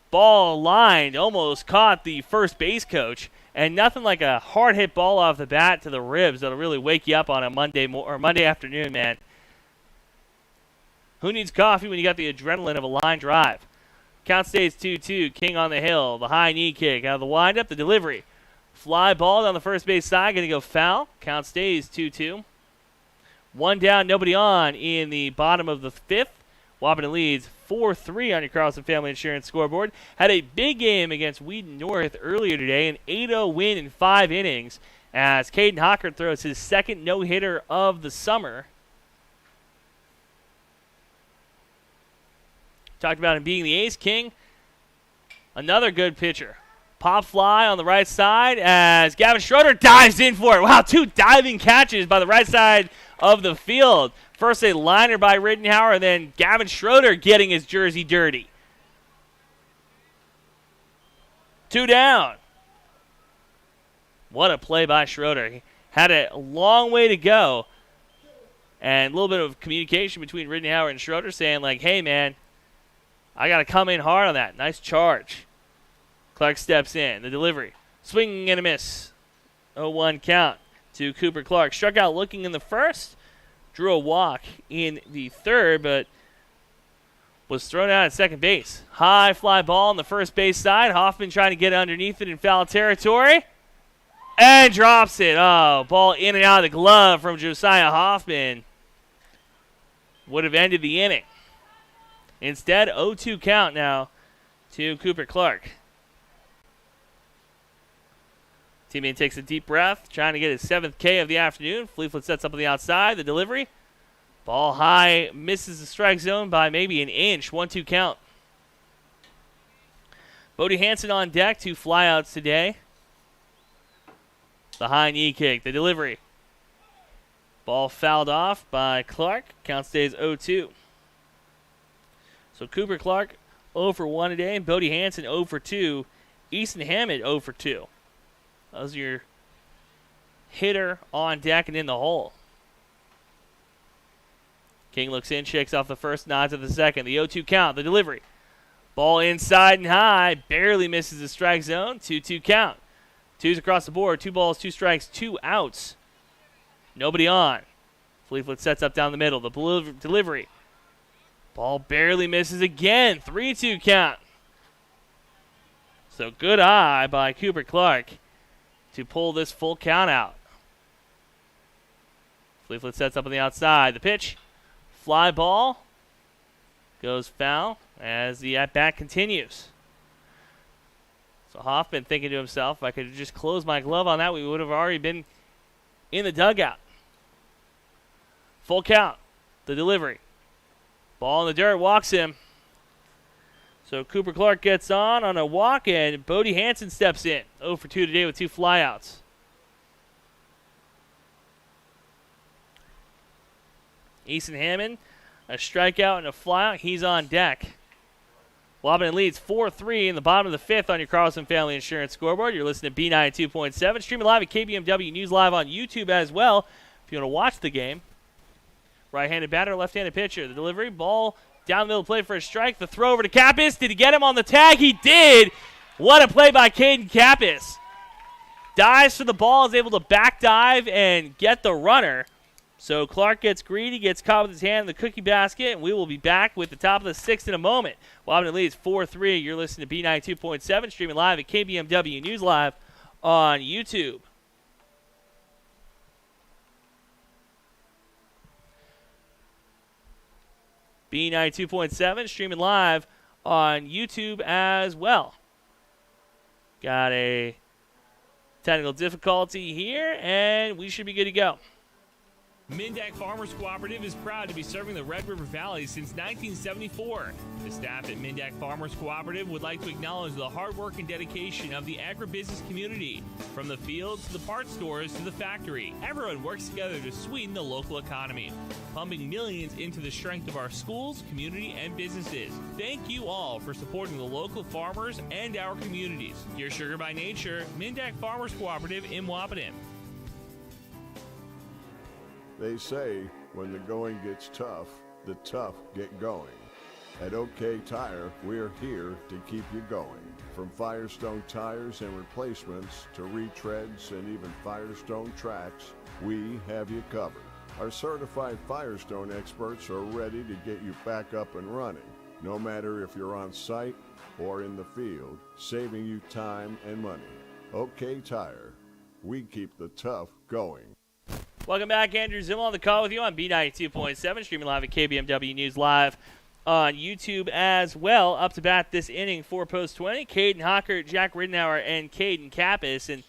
Ball lined. Almost caught the first base coach. And nothing like a hard hit ball off the bat to the ribs that'll really wake you up on a Monday afternoon, man. Who needs coffee when you got the adrenaline of a line drive? Count stays 2-2. King on the hill. The high knee kick. Out of the windup. The delivery. Fly ball down the first base side. Going to go foul. Count stays 2-2. 1 down. Nobody on in the bottom of the 5th. Wahpeton leads 4-3 on your Carlson Family Insurance scoreboard. Had a big game against Wheaton North earlier today. An 8-0 win in 5 innings as Caden Hockert throws his second no-hitter of the summer. Talked about him being the ace. King, another good pitcher. Pop fly on the right side as Gavin Schroeder dives in for it. Wow, 2 diving catches by the right side of the field. First a liner by Riddenhauer, and then Gavin Schroeder getting his jersey dirty. 2 down. What a play by Schroeder. He had a long way to go. And a little bit of communication between Riddenhauer and Schroeder saying like, hey, man, I got to come in hard on that. Nice charge. Clark steps in. The delivery. Swing and a miss. 0-1 count to Cooper Clark. Struck out looking in the first. Drew a walk in the third, but was thrown out at second base. High fly ball on the first base side. Hoffman trying to get underneath it in foul territory. And drops it. Oh, ball in and out of the glove from Josiah Hoffman. Would have ended the inning. Instead, 0-2 count now to Cooper Clark. Teammate takes a deep breath, trying to get his 7th K of the afternoon. Fleetwood sets up on the outside. The delivery. Ball high, misses the strike zone by maybe an inch. 1-2 count. Bodie Hansen on deck, 2 flyouts today. The high knee kick, the delivery. Ball fouled off by Clark. Count stays 0-2. So Cooper Clark 0 for 1 today, and Bodie Hansen 0 for 2. Easton Hammond 0 for 2. Those are your hitter on deck and in the hole. King looks in, shakes off the first, nods at the second. The 0-2 count, the delivery. Ball inside and high, barely misses the strike zone. 2-2 count. 2s across the board, 2 balls, 2 strikes, 2 outs. Nobody on. Fleetwood sets up down the middle. The delivery. Ball barely misses again. 3-2 count. So good eye by Cooper Clark to pull this full count out. Fleetwood sets up on the outside. The pitch. Fly ball. Goes foul as the at-bat continues. So Hoffman thinking to himself, if I could just close my glove on that, we would have already been in the dugout. Full count. The delivery. Ball in the dirt, walks him. So Cooper Clark gets on a walk, and Bodie Hansen steps in. 0 for 2 today with 2 flyouts. Easton Hammond, a strikeout and a flyout. He's on deck. Wahpeton leads 4-3 in the bottom of the 5th on your Carlson Family Insurance scoreboard. You're listening to B92.7. Streaming live at KBMW News Live on YouTube as well if you want to watch the game. Right-handed batter, left-handed pitcher. The delivery, ball down the middle of the plate for a strike. The throw over to Kappas. Did he get him on the tag? He did. What a play by Caden Kappas. Dives for the ball, is able to back dive and get the runner. So Clark gets greedy, gets caught with his hand in the cookie basket, and we will be back with the top of the 6th in a moment. Wahpeton leads 4-3. You're listening to B92.7, streaming live at KBMW News Live on YouTube. B92.7, streaming live on YouTube as well. Got a technical difficulty here, and we should be good to go. Mindak Farmers Cooperative is proud to be serving the Red River Valley since 1974. The staff at Mindak Farmers Cooperative would like to acknowledge the hard work and dedication of the agribusiness community. From the fields to the parts stores to the factory, everyone works together to sweeten the local economy, pumping millions into the strength of our schools, community, and businesses. Thank you all for supporting the local farmers and our communities. Your sugar by nature, Mindak Farmers Cooperative in Wahpeton. They say when the going gets tough, the tough get going. At OK Tire, we're here to keep you going. From Firestone tires and replacements to retreads and even Firestone tracks, we have you covered. Our certified Firestone experts are ready to get you back up and running, no matter if you're on site or in the field, saving you time and money. OK Tire, we keep the tough going. Welcome back. Andrew Zimmel on the call with you on B92.7, streaming live at KBMW News Live on YouTube as well. Up to bat this inning for Post 20, Caden Hockert, Jack Riddenauer, and Caden Kappas. And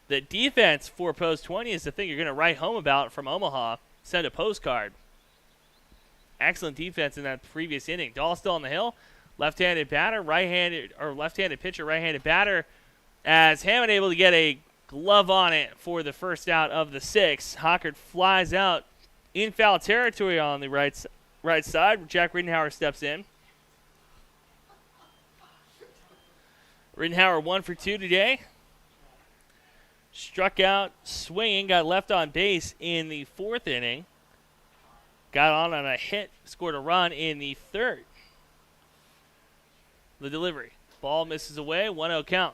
the defense for Post 20 is the thing you're going to write home about from Omaha. Send a postcard. Excellent defense in that previous inning. Dahl still on the hill. Left-handed batter, left-handed pitcher, right-handed batter. As Hammond able to get a glove on it for the first out of the 6th. Hockert flies out in foul territory on the right side. Jack Riddenauer steps in. Riddenauer 1 for 2 today. Struck out swinging, got left on base in the 4th inning. Got on a hit, scored a run in the 3rd. The delivery. Ball misses away, 1-0 count.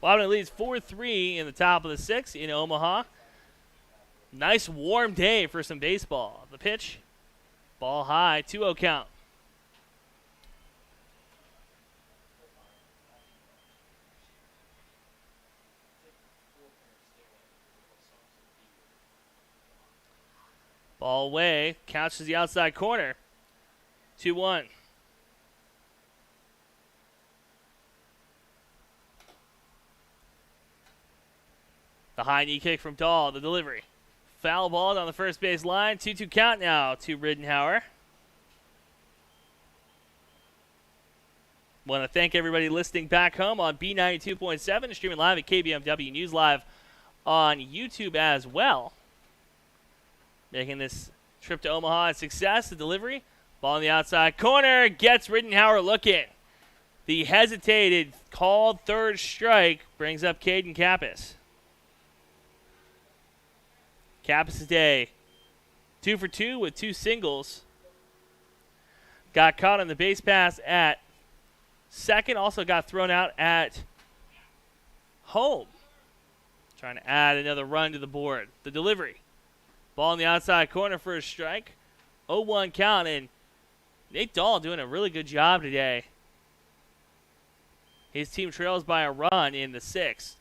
Wahpeton leads 4-3 in the top of the 6th in Omaha. Nice warm day for some baseball. The pitch, ball high, 2-0 count. Ball away, catches the outside corner, 2-1. The high knee kick from Dahl, the delivery. Foul ball on the first base line. 2-2 count now to Riddenauer. Want to thank everybody listening back home on B92.7, streaming live at KBMW News Live on YouTube as well. Making this trip to Omaha a success. The delivery. Ball in the outside corner. Gets Riddenauer looking. The hesitated, called third strike brings up Caden Kappas. Kappas' day, 2 for 2 with 2 singles. Got caught on the base pass at second. Also got thrown out at home. Trying to add another run to the board. The delivery. Ball in the outside corner for a strike. 0-1 count, and Nate Dahl doing a really good job today. His team trails by a run in the 6th.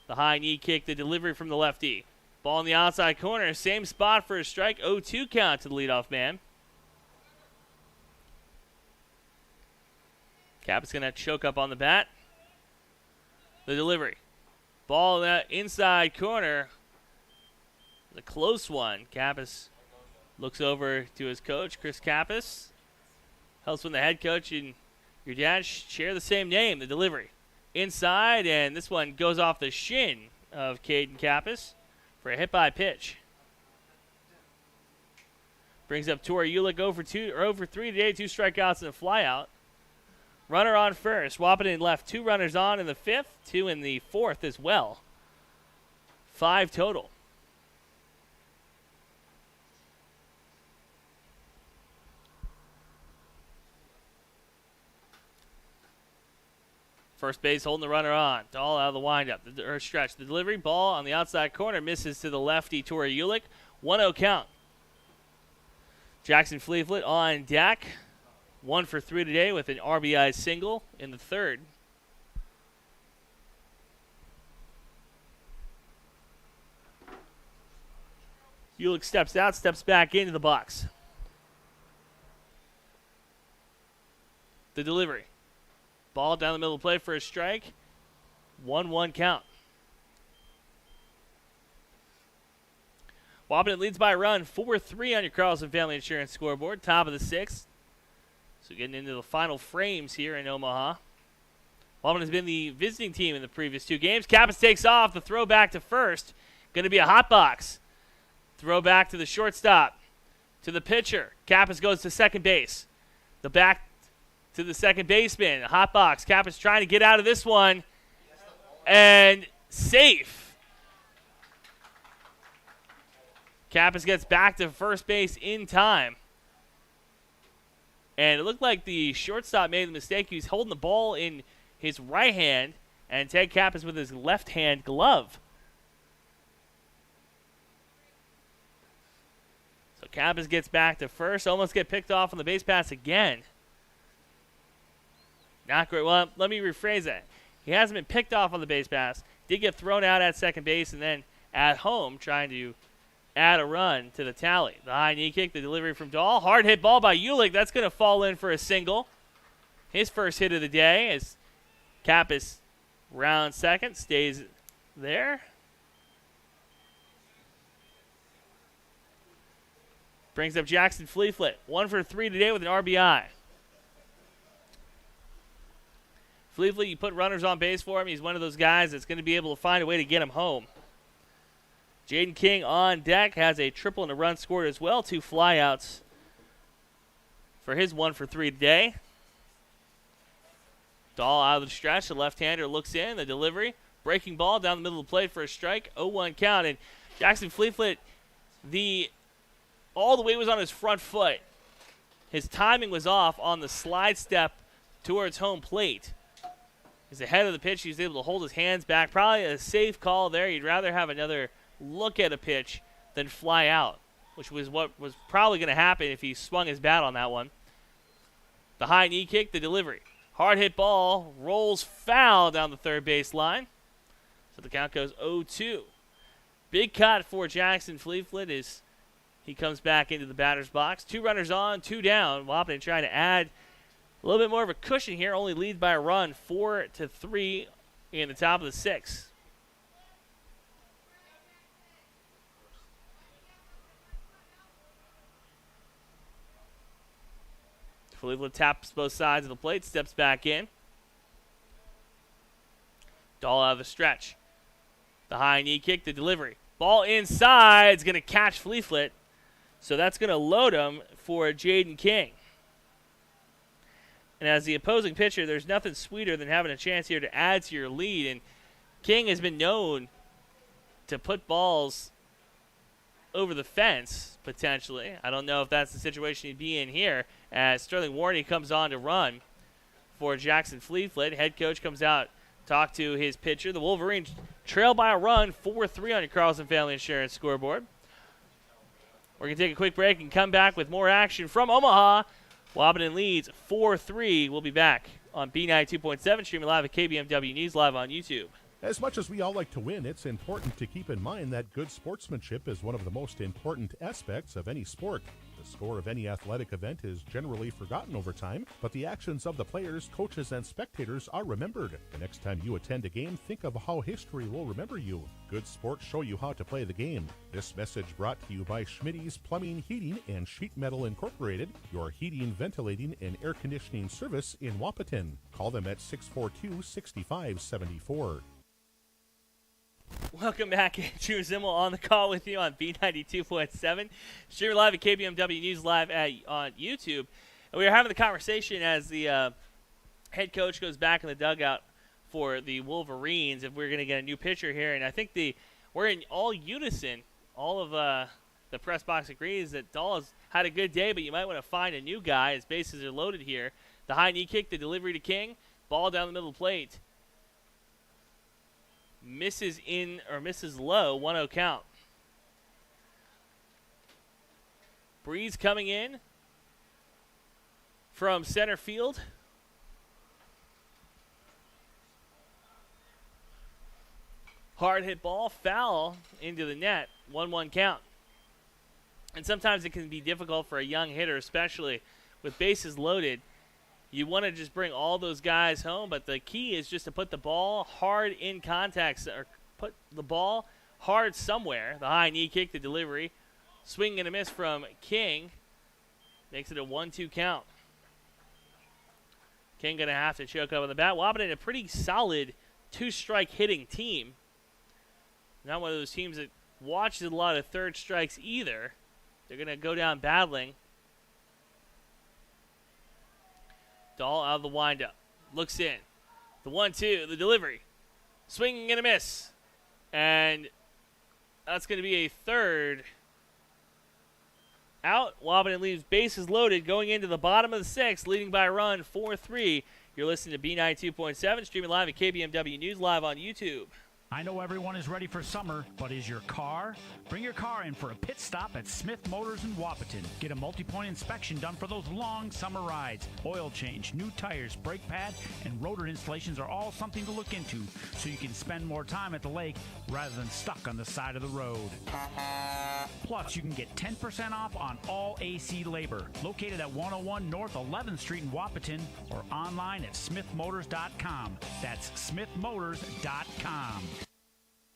The high knee kick, the delivery from the lefty. Ball in the outside corner, same spot for a strike. 0-2 count to the leadoff man. Kappas going to choke up on the bat. The delivery. Ball in that inside corner. The close one. Kappas looks over to his coach, Chris Kappas. Helps when the head coach and your dad share the same name. The delivery. Inside, and this one goes off the shin of Caden Kappas for a hit by pitch. Brings up Tori Ulick 0 for 3 today, 2 strikeouts and a flyout. Runner on first. Wahpeton left 2 runners on in the 5th, 2 in the 4th as well. 5 total. First base holding the runner on. Dahl out of the windup. Or stretch. The delivery. Ball on the outside corner. Misses to the lefty, Tori Ulick. 1-0 count. Jackson Fleetfoot on deck. 1 for 3 today with an RBI single in the 3rd. Ulick steps out, steps back into the box. the delivery. Ball down the middle of the plate for a strike. 1-1 count. Wahpeton leads by a run, 4-3 on your Carlson Family Insurance scoreboard, top of the sixth. So getting into the final frames here in Omaha. Wahpeton has been the visiting team in the previous two games. Kappas takes off, the throw back to first. Going to be a hot box. Throw back to the shortstop, to the pitcher. Kappas goes to second base. The back to the second baseman. A hot box. Kappas trying to get out of this one. And safe. Kappas gets back to first base in time. And it looked like the shortstop made the mistake. He was holding the ball in his right hand, and Ted Kappas with his left hand glove. So Kappas gets back to first. Almost get picked off on the base pass again. Not great. Well, let me rephrase that. He hasn't been picked off on the base pass. Did get thrown out at second base, and then at home trying to add a run to the tally. The high knee kick, the delivery from Dahl. Hard hit ball by Ulick. That's going to fall in for a single. His first hit of the day as Kappas round second, stays there. Brings up Jackson Fleetfoot. 1 for 3 today with an RBI. Fleetfoot, you put runners on base for him. He's one of those guys that's going to be able to find a way to get him home. Jaden King on deck, has a triple and a run scored as well. 2 flyouts for his 1 for 3 today. Dahl out of the stretch. The left-hander looks in. The delivery. Breaking ball down the middle of the plate for a strike. 0-1 count. And Jackson Fleetfoot, all the weight was on his front foot. His timing was off on the slide step towards home plate. He's ahead of the pitch. He was able to hold his hands back. Probably a safe call there. You'd rather have another look at a pitch than fly out, which was what was probably going to happen if he swung his bat on that one. The high knee kick, the delivery. Hard hit ball, rolls foul down the third base line. So the count goes 0-2. Big cut for Jackson Fleetfoot as he comes back into the batter's box. 2 runners on, 2 down. Wahpeton trying to add a little bit more of a cushion here. Only lead by a run, 4-3 in the top of the 6th. Fleetfoot taps both sides of the plate, steps back in. Dahl out of the stretch. The high knee kick, the delivery. Ball inside is going to catch Fleetfoot. So that's going to load him for Jaden King. And as the opposing pitcher, there's nothing sweeter than having a chance here to add to your lead. And King has been known to put balls over the fence, potentially. I don't know if that's the situation he'd be in here, as Sterling Warney comes on to run for Jackson Fleetfoot. Head coach comes out, talk to his pitcher. The Wolverines trail by a run, 4-3 on your Carlson Family Insurance scoreboard. We're going to take a quick break and come back with more action from Omaha. Wahpeton leads 4-3. We'll be back on B92.7, streaming live at KBMW News, live on YouTube. As much as we all like to win, it's important to keep in mind that good sportsmanship is one of the most important aspects of any sport. The score of any athletic event is generally forgotten over time, but the actions of the players, coaches, and spectators are remembered. The next time you attend a game, think of how history will remember you. Good sports show you how to play the game. This message brought to you by Schmitty's Plumbing, Heating, and Sheet Metal Incorporated, your heating, ventilating, and air conditioning service in Wahpeton. Call them at 642-6574. Welcome back. Andrew Zimmel on the call with you on B92.7. Streaming live at KBMW News Live on YouTube. And we are having the conversation as the head coach goes back in the dugout for the Wolverines if we're going to get a new pitcher here. And I think we're in all unison. All of the press box agrees that Dahl has had a good day, but you might want to find a new guy as bases are loaded here. The high knee kick, the delivery to King. Ball down the middle of the plate. Misses in or misses low, 1-0 count. Breeze coming in from center field. Hard hit ball, foul into the net, 1-1 count. And sometimes it can be difficult for a young hitter, especially with bases loaded, You want to just bring all those guys home, but the key is just to put the ball hard in contact, or put the ball hard somewhere. The high knee kick, the delivery. Swing and a miss from King. Makes it a 1-2 count. King going to have to choke up on the bat. Wahpeton, a pretty solid two-strike hitting team. Not one of those teams that watches a lot of third strikes either. They're going to go down battling. Dahl out of the windup. Looks in. The 1-2, the delivery. Swinging and a miss. And that's going to be a third out. Wahpeton leaves bases loaded going into the bottom of the sixth, leading by a run 4-3. You're listening to B92.7, streaming live at KBMW News, live on YouTube. I know everyone is ready for summer, but is your car? Bring your car in for a pit stop at Smith Motors in Wahpeton. Get a multi-point inspection done for those long summer rides. Oil change, new tires, brake pad, and rotor installations are all something to look into, so you can spend more time at the lake rather than stuck on the side of the road. Plus, you can get 10% off on all AC labor. Located at 101 North 11th Street in Wahpeton, or online at smithmotors.com. That's smithmotors.com.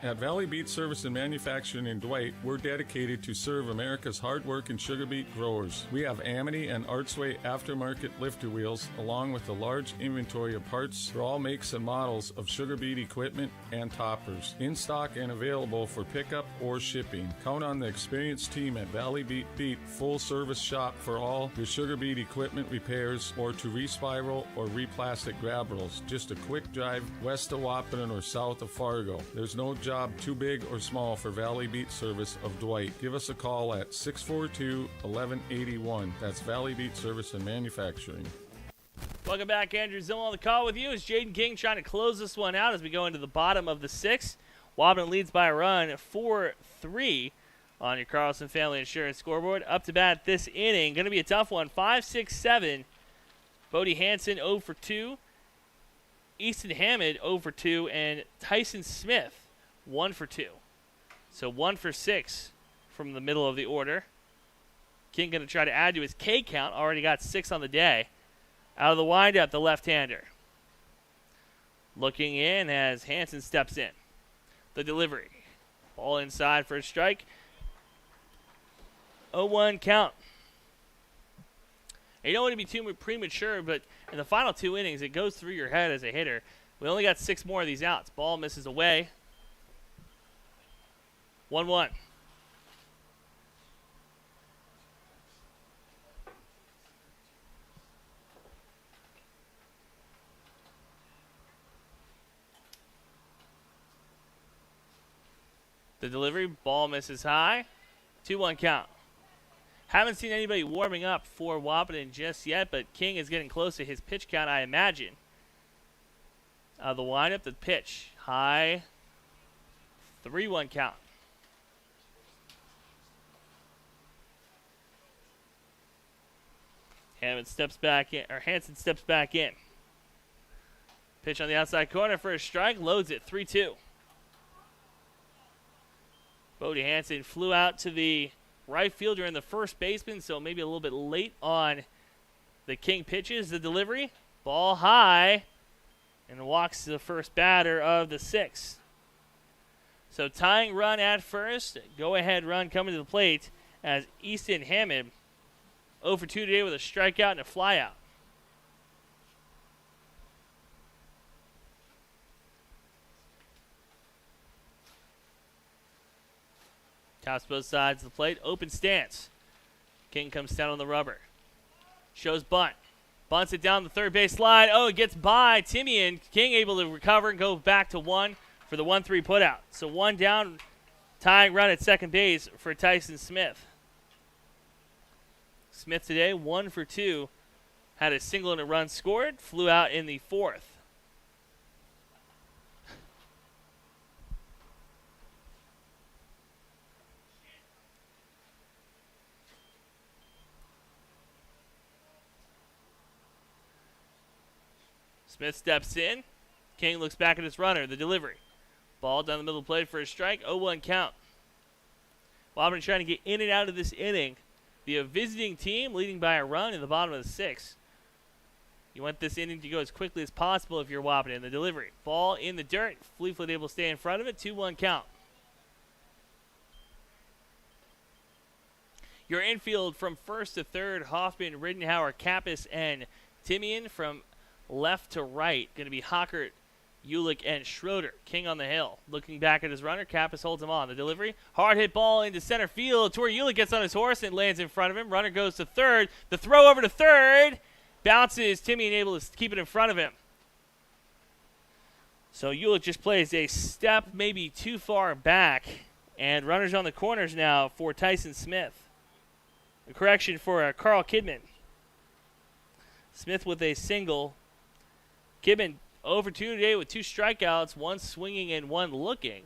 At Valley Beet Service and Manufacturing in Dwight, we're dedicated to serve America's hard-working sugar beet growers. We have Amity and Artsway aftermarket lifter wheels, along with a large inventory of parts for all makes and models of sugar beet equipment and toppers. In stock and available for pickup or shipping. Count on the experienced team at Valley Beet full-service shop for all your sugar beet equipment repairs or to respiral or replastic grab rails. Just a quick drive west of Wahpeton or south of Fargo. There's no job too big or small for Valley Beet Service of Dwight. Give us a call at 642-1181. That's Valley Beet Service and Manufacturing. Welcome back. Andrew Zill on the call with you as Jaden King trying to close this one out as we go into the bottom of the sixth. Wahpeton leads by a run 4-3 on your Carlson Family Insurance scoreboard. Up to bat this inning. Going to be a tough one. 5-6-7. Bodie Hansen 0 for 2. Easton Hammond 0 for 2. And Tyson Smith 1 for 2. So 1 for 6 from the middle of the order. King going to try to add to his K count. Already got 6 on the day. Out of the windup, the left-hander. Looking in as Hansen steps in. The delivery. Ball inside for a strike. 0-1 count. And you don't want to be too premature, but in the final 2 innings, it goes through your head as a hitter. We only got 6 more of these outs. Ball misses away. 1-1. The delivery, ball misses high. 2-1 count. Haven't seen anybody warming up for Wahpeton just yet, but King is getting close to his pitch count, I imagine. The windup, the pitch. High. 3-1 count. Hansen steps back in. Pitch on the outside corner for a strike. Loads it. 3-2. Bodie Hansen flew out to the right fielder and the first baseman, so maybe a little bit late on the King pitches. The delivery. Ball high. And walks the first batter of the sixth. So tying run at first. Go-ahead run coming to the plate as Easton Hammond 0 for 2 today with a strikeout and a flyout. Tops both sides of the plate. Open stance. King comes down on the rubber. Shows bunt. Bunts it down the third base line. Oh, it gets by Timian. King able to recover and go back to 1 for the 1-3 putout. So 1 down, tying run at second base for Tyson Smith. Smith today, 1 for 2. Had a single and a run scored. Flew out in the fourth. Smith steps in. King looks back at his runner. The delivery. Ball down the middle of the plate for a strike. 0-1 count. Wahpeton trying to get in and out of this inning. The visiting team leading by a run in the bottom of the sixth. You want this inning to go as quickly as possible if you're Wahpeton. The delivery. Ball in the dirt. Fleetfoot able to stay in front of it. 2-1 count. Your infield from first to third, Hoffman, Riddenhauer, Kappas, and Timian. From left to right, going to be Hockert, Ulick, and Schroeder. King on the hill. Looking back at his runner, Kappas holds him on. The delivery, hard hit ball into center field to where Ulick gets on his horse and lands in front of him. Runner goes to third. The throw over to third. Bounces, Timian able to keep it in front of him. So Ulick just plays a step maybe too far back. And runners on the corners now for Tyson Smith. A correction for Carl Kidman. Smith with a single. Kidman 0 for 2 today with 2 strikeouts, 1 swinging and 1 looking.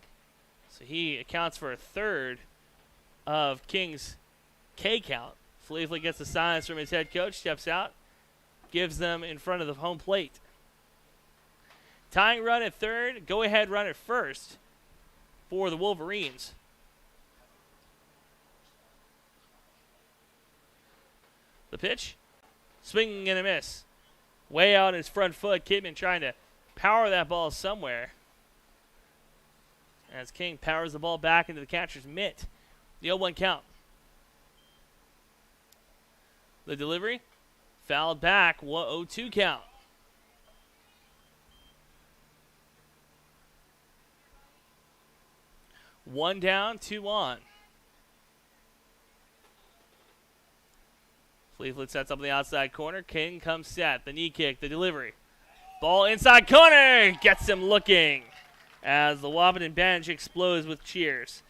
So he accounts for a third of King's K count. Fleetfoot gets the signs from his head coach, steps out, gives them in front of the home plate. Tying run at third, go ahead run at first for the Wolverines. The pitch, swinging and a miss. Way out his front foot, Kidman trying to power that ball somewhere. As King powers the ball back into the catcher's mitt. The 0-1 count. The delivery, fouled back, 0-2 count. One down, 2 on. Fleetfoot sets up in the outside corner. King comes set. The knee kick, the delivery. Ball inside corner. Gets him looking as the Wahpeton bench explodes with cheers.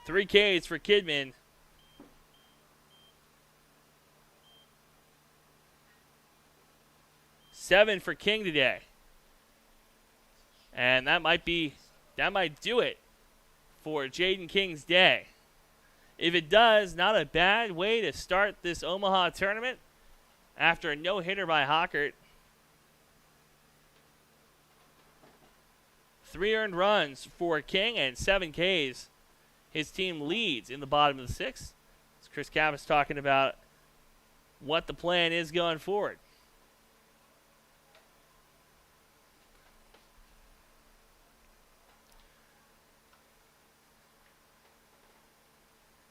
3 Ks for Kidman. Seven for King today. And that might do it for Jaden King's day. If it does, not a bad way to start this Omaha tournament after a no-hitter by Hockert. 3 earned runs for King and 7 Ks. His team leads in the bottom of the 6th. As Chris Kappas talking about what the plan is going forward.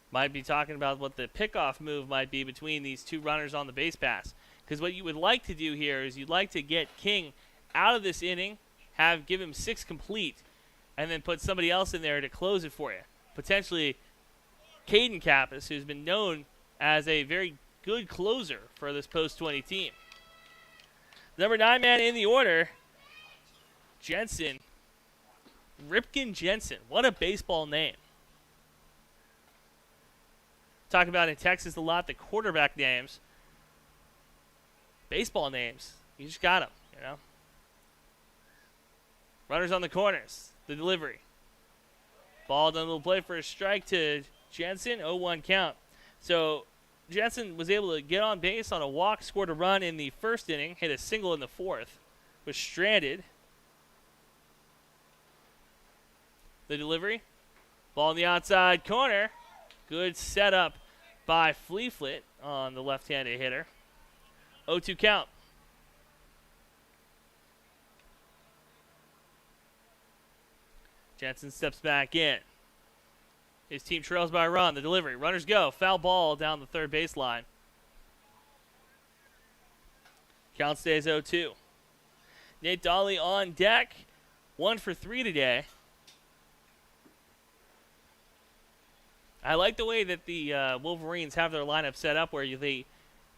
Might be talking about what the pickoff move might be between these 2 runners on the base pass. Because what you would like to do here is you'd like to get King out of this inning, give him 6 complete, and then put somebody else in there to close it for you. Potentially Caden Kappas, who's been known as a very good closer for this post-20 team. Number 9 man in the order, Jensen. Ripken Jensen. What a baseball name. Talk about in Texas a lot, the quarterback names. Baseball names. You just got them, you know. Runners on the corners. The delivery. Ball done a little play for a strike to Jensen. 0-1 count. So Jensen was able to get on base on a walk, scored a run in the first inning, hit a single in the 4th, was stranded. The delivery. Ball in the outside corner. Good setup by Fleetfoot on the left-handed hitter. 0-2 count. Jensen steps back in. His team trails by a run. The delivery. Runners go. Foul ball down the third baseline. Count stays 0-2. Nate Dolly on deck. 1 for 3 today. I like the way that the Wolverines have their lineup set up where they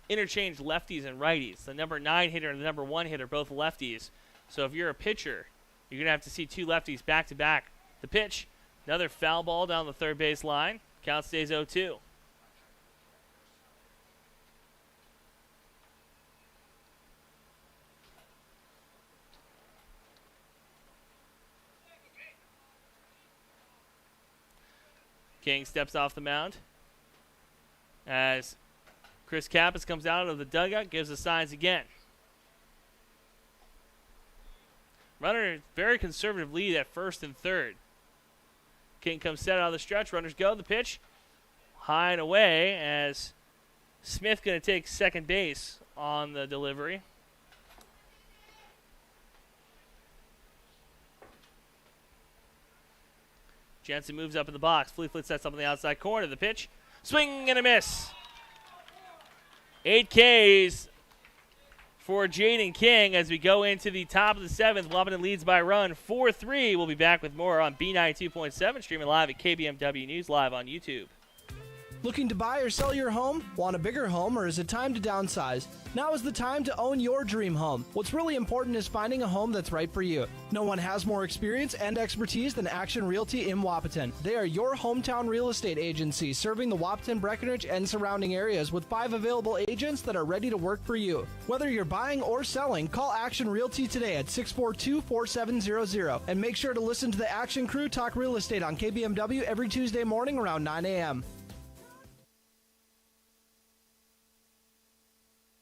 interchange lefties and righties. The number 9 hitter and the number 1 hitter, both lefties. So if you're a pitcher, you're going to have to see 2 lefties back-to-back. The pitch, another foul ball down the third base line. Count stays 0-2. King steps off the mound as Chris Kappas comes out of the dugout, gives the signs again. Runner, very conservative lead at first and third. King comes set out of the stretch. Runners go. The pitch high and away as Smith going to take second base on the delivery. Jensen moves up in the box. Fleetfoot sets up on the outside corner. The pitch. Swing and a miss. 8 Ks for Jaden King as we go into the top of the 7th. Wahpeton leads by a run 4-3. We'll be back with more on B92.7, streaming live at KBMW News Live on YouTube. Looking to buy or sell your home? Want a bigger home, or is it time to downsize? Now is the time to own your dream home. What's really important is finding a home that's right for you. No one has more experience and expertise than Action Realty in Wahpeton. They are your hometown real estate agency, serving the Wahpeton, Breckenridge, and surrounding areas with 5 available agents that are ready to work for you. Whether you're buying or selling, call Action Realty today at 642-4700. And make sure to listen to the Action Crew talk real estate on KBMW every Tuesday morning around 9 a.m.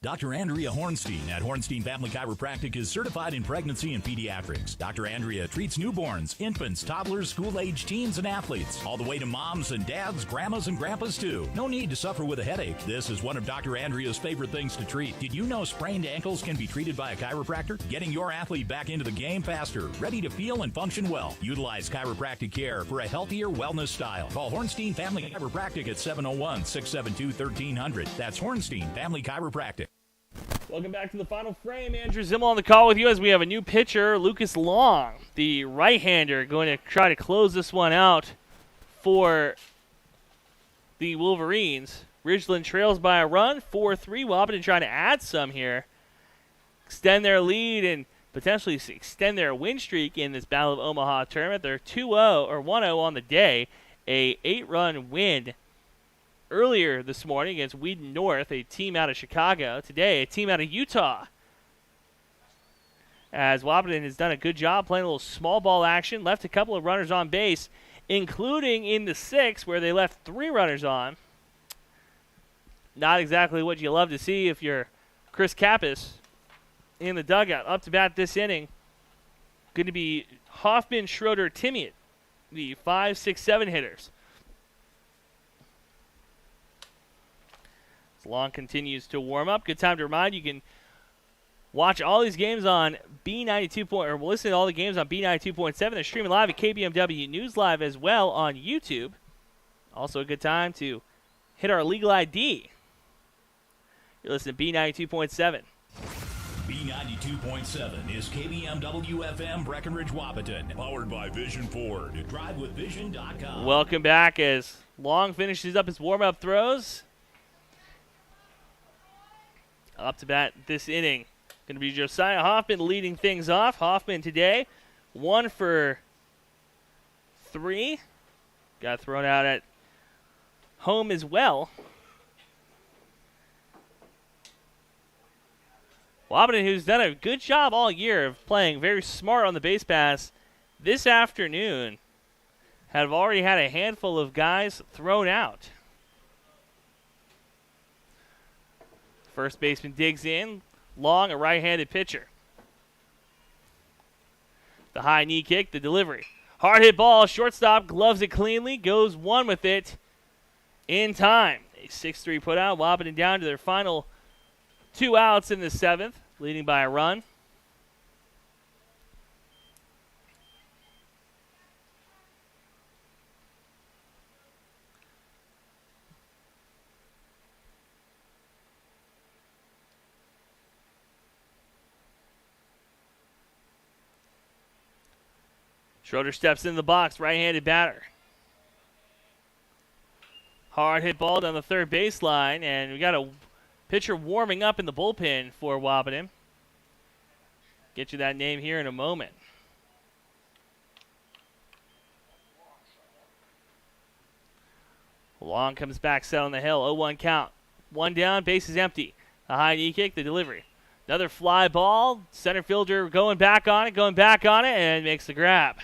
Dr. Andrea Hornstein at Hornstein Family Chiropractic is certified in pregnancy and pediatrics. Dr. Andrea treats newborns, infants, toddlers, school-age teens, and athletes, all the way to moms and dads, grandmas, and grandpas, too. No need to suffer with a headache. This is one of Dr. Andrea's favorite things to treat. Did you know sprained ankles can be treated by a chiropractor? Getting your athlete back into the game faster, ready to feel and function well. Utilize chiropractic care for a healthier wellness style. Call Hornstein Family Chiropractic at 701-672-1300. That's Hornstein Family Chiropractic. Welcome back to the final frame. Andrew Zimmel on the call with you as we have a new pitcher, Lucas Long, the right-hander, going to try to close this one out for the Wolverines. Ridgeline trails by a run, 4-3. Wahpeton trying to add some here, extend their lead and potentially extend their win streak in this Battle of Omaha tournament. They're 2-0 or 1-0 on the day, a 8-run win earlier this morning against Wheaton North, a team out of Chicago. Today, a team out of Utah. As Wahpeton has done a good job playing a little small ball action, left a couple of runners on base, including in the 6th where they left 3 runners on. Not exactly what you love to see if you're Chris Kappas in the dugout. Up to bat this inning, going to be Hoffman, Schroeder, Timian, the 5, 6, 7 hitters. Long continues to warm up. Good time to remind you can watch all these games on B92. Or listen to all the games on B92.7. They're streaming live at KBMW News Live as well on YouTube. Also a good time to hit our legal ID. You're listening to B92.7. B92.7 is KBMW FM Breckenridge Wahpeton, powered by Vision Ford. DriveWithVision.com. Welcome back as Long finishes up his warm-up throws. Up to bat this inning, going to be Josiah Hoffman leading things off. Hoffman today, 1 for 3. Got thrown out at home as well. Wahpeton, who's done a good job all year of playing very smart on the base pass, this afternoon have already had a handful of guys thrown out. First baseman digs in. Long, a right-handed pitcher. The high knee kick, the delivery. Hard hit ball, shortstop gloves it cleanly, goes 1 with it in time. A 6-3 put out. Wahpeton down to their final 2 outs in the 7th, leading by a run. Schroeder steps in the box, right-handed batter. Hard hit ball down the third baseline, and we got a pitcher warming up in the bullpen for Wahpeton. Get you that name here in a moment. Long comes back, set on the hill, 0-1 count. 1 down, base is empty. A high knee kick, the delivery. Another fly ball, center fielder going back on it, and makes the grab.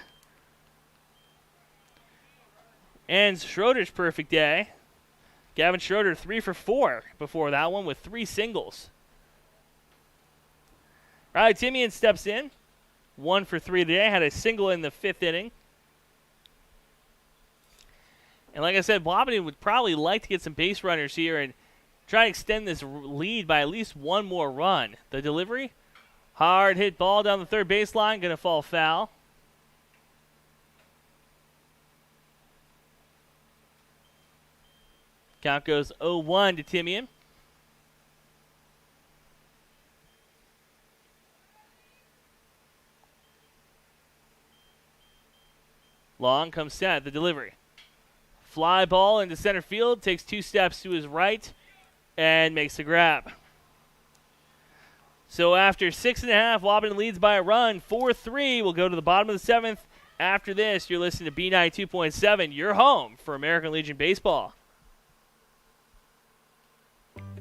Ends Schroeder's perfect day. Gavin Schroeder 3 for 4 before that one with 3 singles. Riley Timian steps in. 1 for 3 today. Had a single in the 5th inning. And like I said, Wahpeton would probably like to get some base runners here and try to extend this lead by at least 1 more run. The delivery. Hard hit ball down the third baseline. Going to fall foul. Count goes 0-1 to Timian. Long comes set, the delivery. Fly ball into center field, takes 2 steps to his right, and makes the grab. So after 6.5, Wahpeton leads by a run, 4-3. We'll go to the bottom of the 7th. After this, you're listening to B92.7, your home for American Legion Baseball.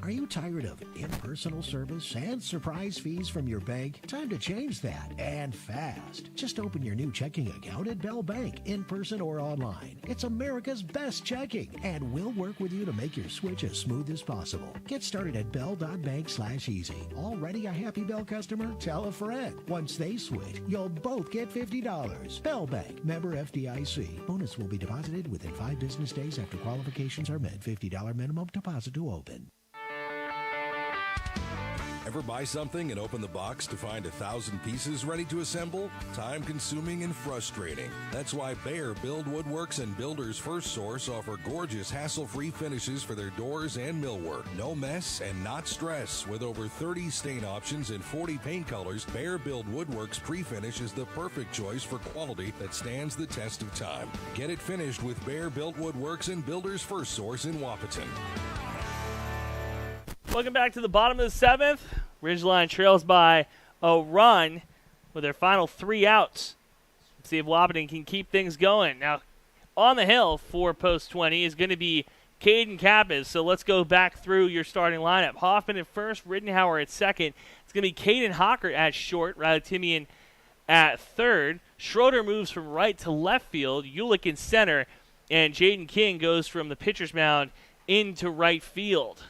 Are you tired of impersonal service and surprise fees from your bank? Time to change that, and fast. Just open your new checking account at Bell Bank, in person or online. It's America's best checking, and we'll work with you to make your switch as smooth as possible. Get started at bell.bank/easy. Already a happy Bell customer? Tell a friend. Once they switch, you'll both get $50. Bell Bank, member FDIC. Bonus will be deposited within 5 business days after qualifications are met. $50 minimum deposit to open. Ever buy something and open the box to find 1,000 pieces ready to assemble? Time consuming and frustrating. That's why Bear Build Woodworks and Builders First Source offer gorgeous hassle-free finishes for their doors and millwork. No mess and not stress. With over 30 stain options and 40 paint colors, Bear Build Woodworks pre-finish is the perfect choice for quality that stands the test of time. Get it finished with Bear Built Woodworks and Builders First Source in Wahpeton. Welcome back to the bottom of the 7th. Ridgeline trails by a run with their final 3 outs. Let's see if Wahpeton can keep things going. Now, on the hill for post 20 is going to be Caden Kappas. So let's go back through your starting lineup. Hoffman at first, Riddenhauer at second. It's going to be Caden Hockert at short, Riley Timian at third. Schroeder moves from right to left field. Ulick in center. And Jaden King goes from the pitcher's mound into right field.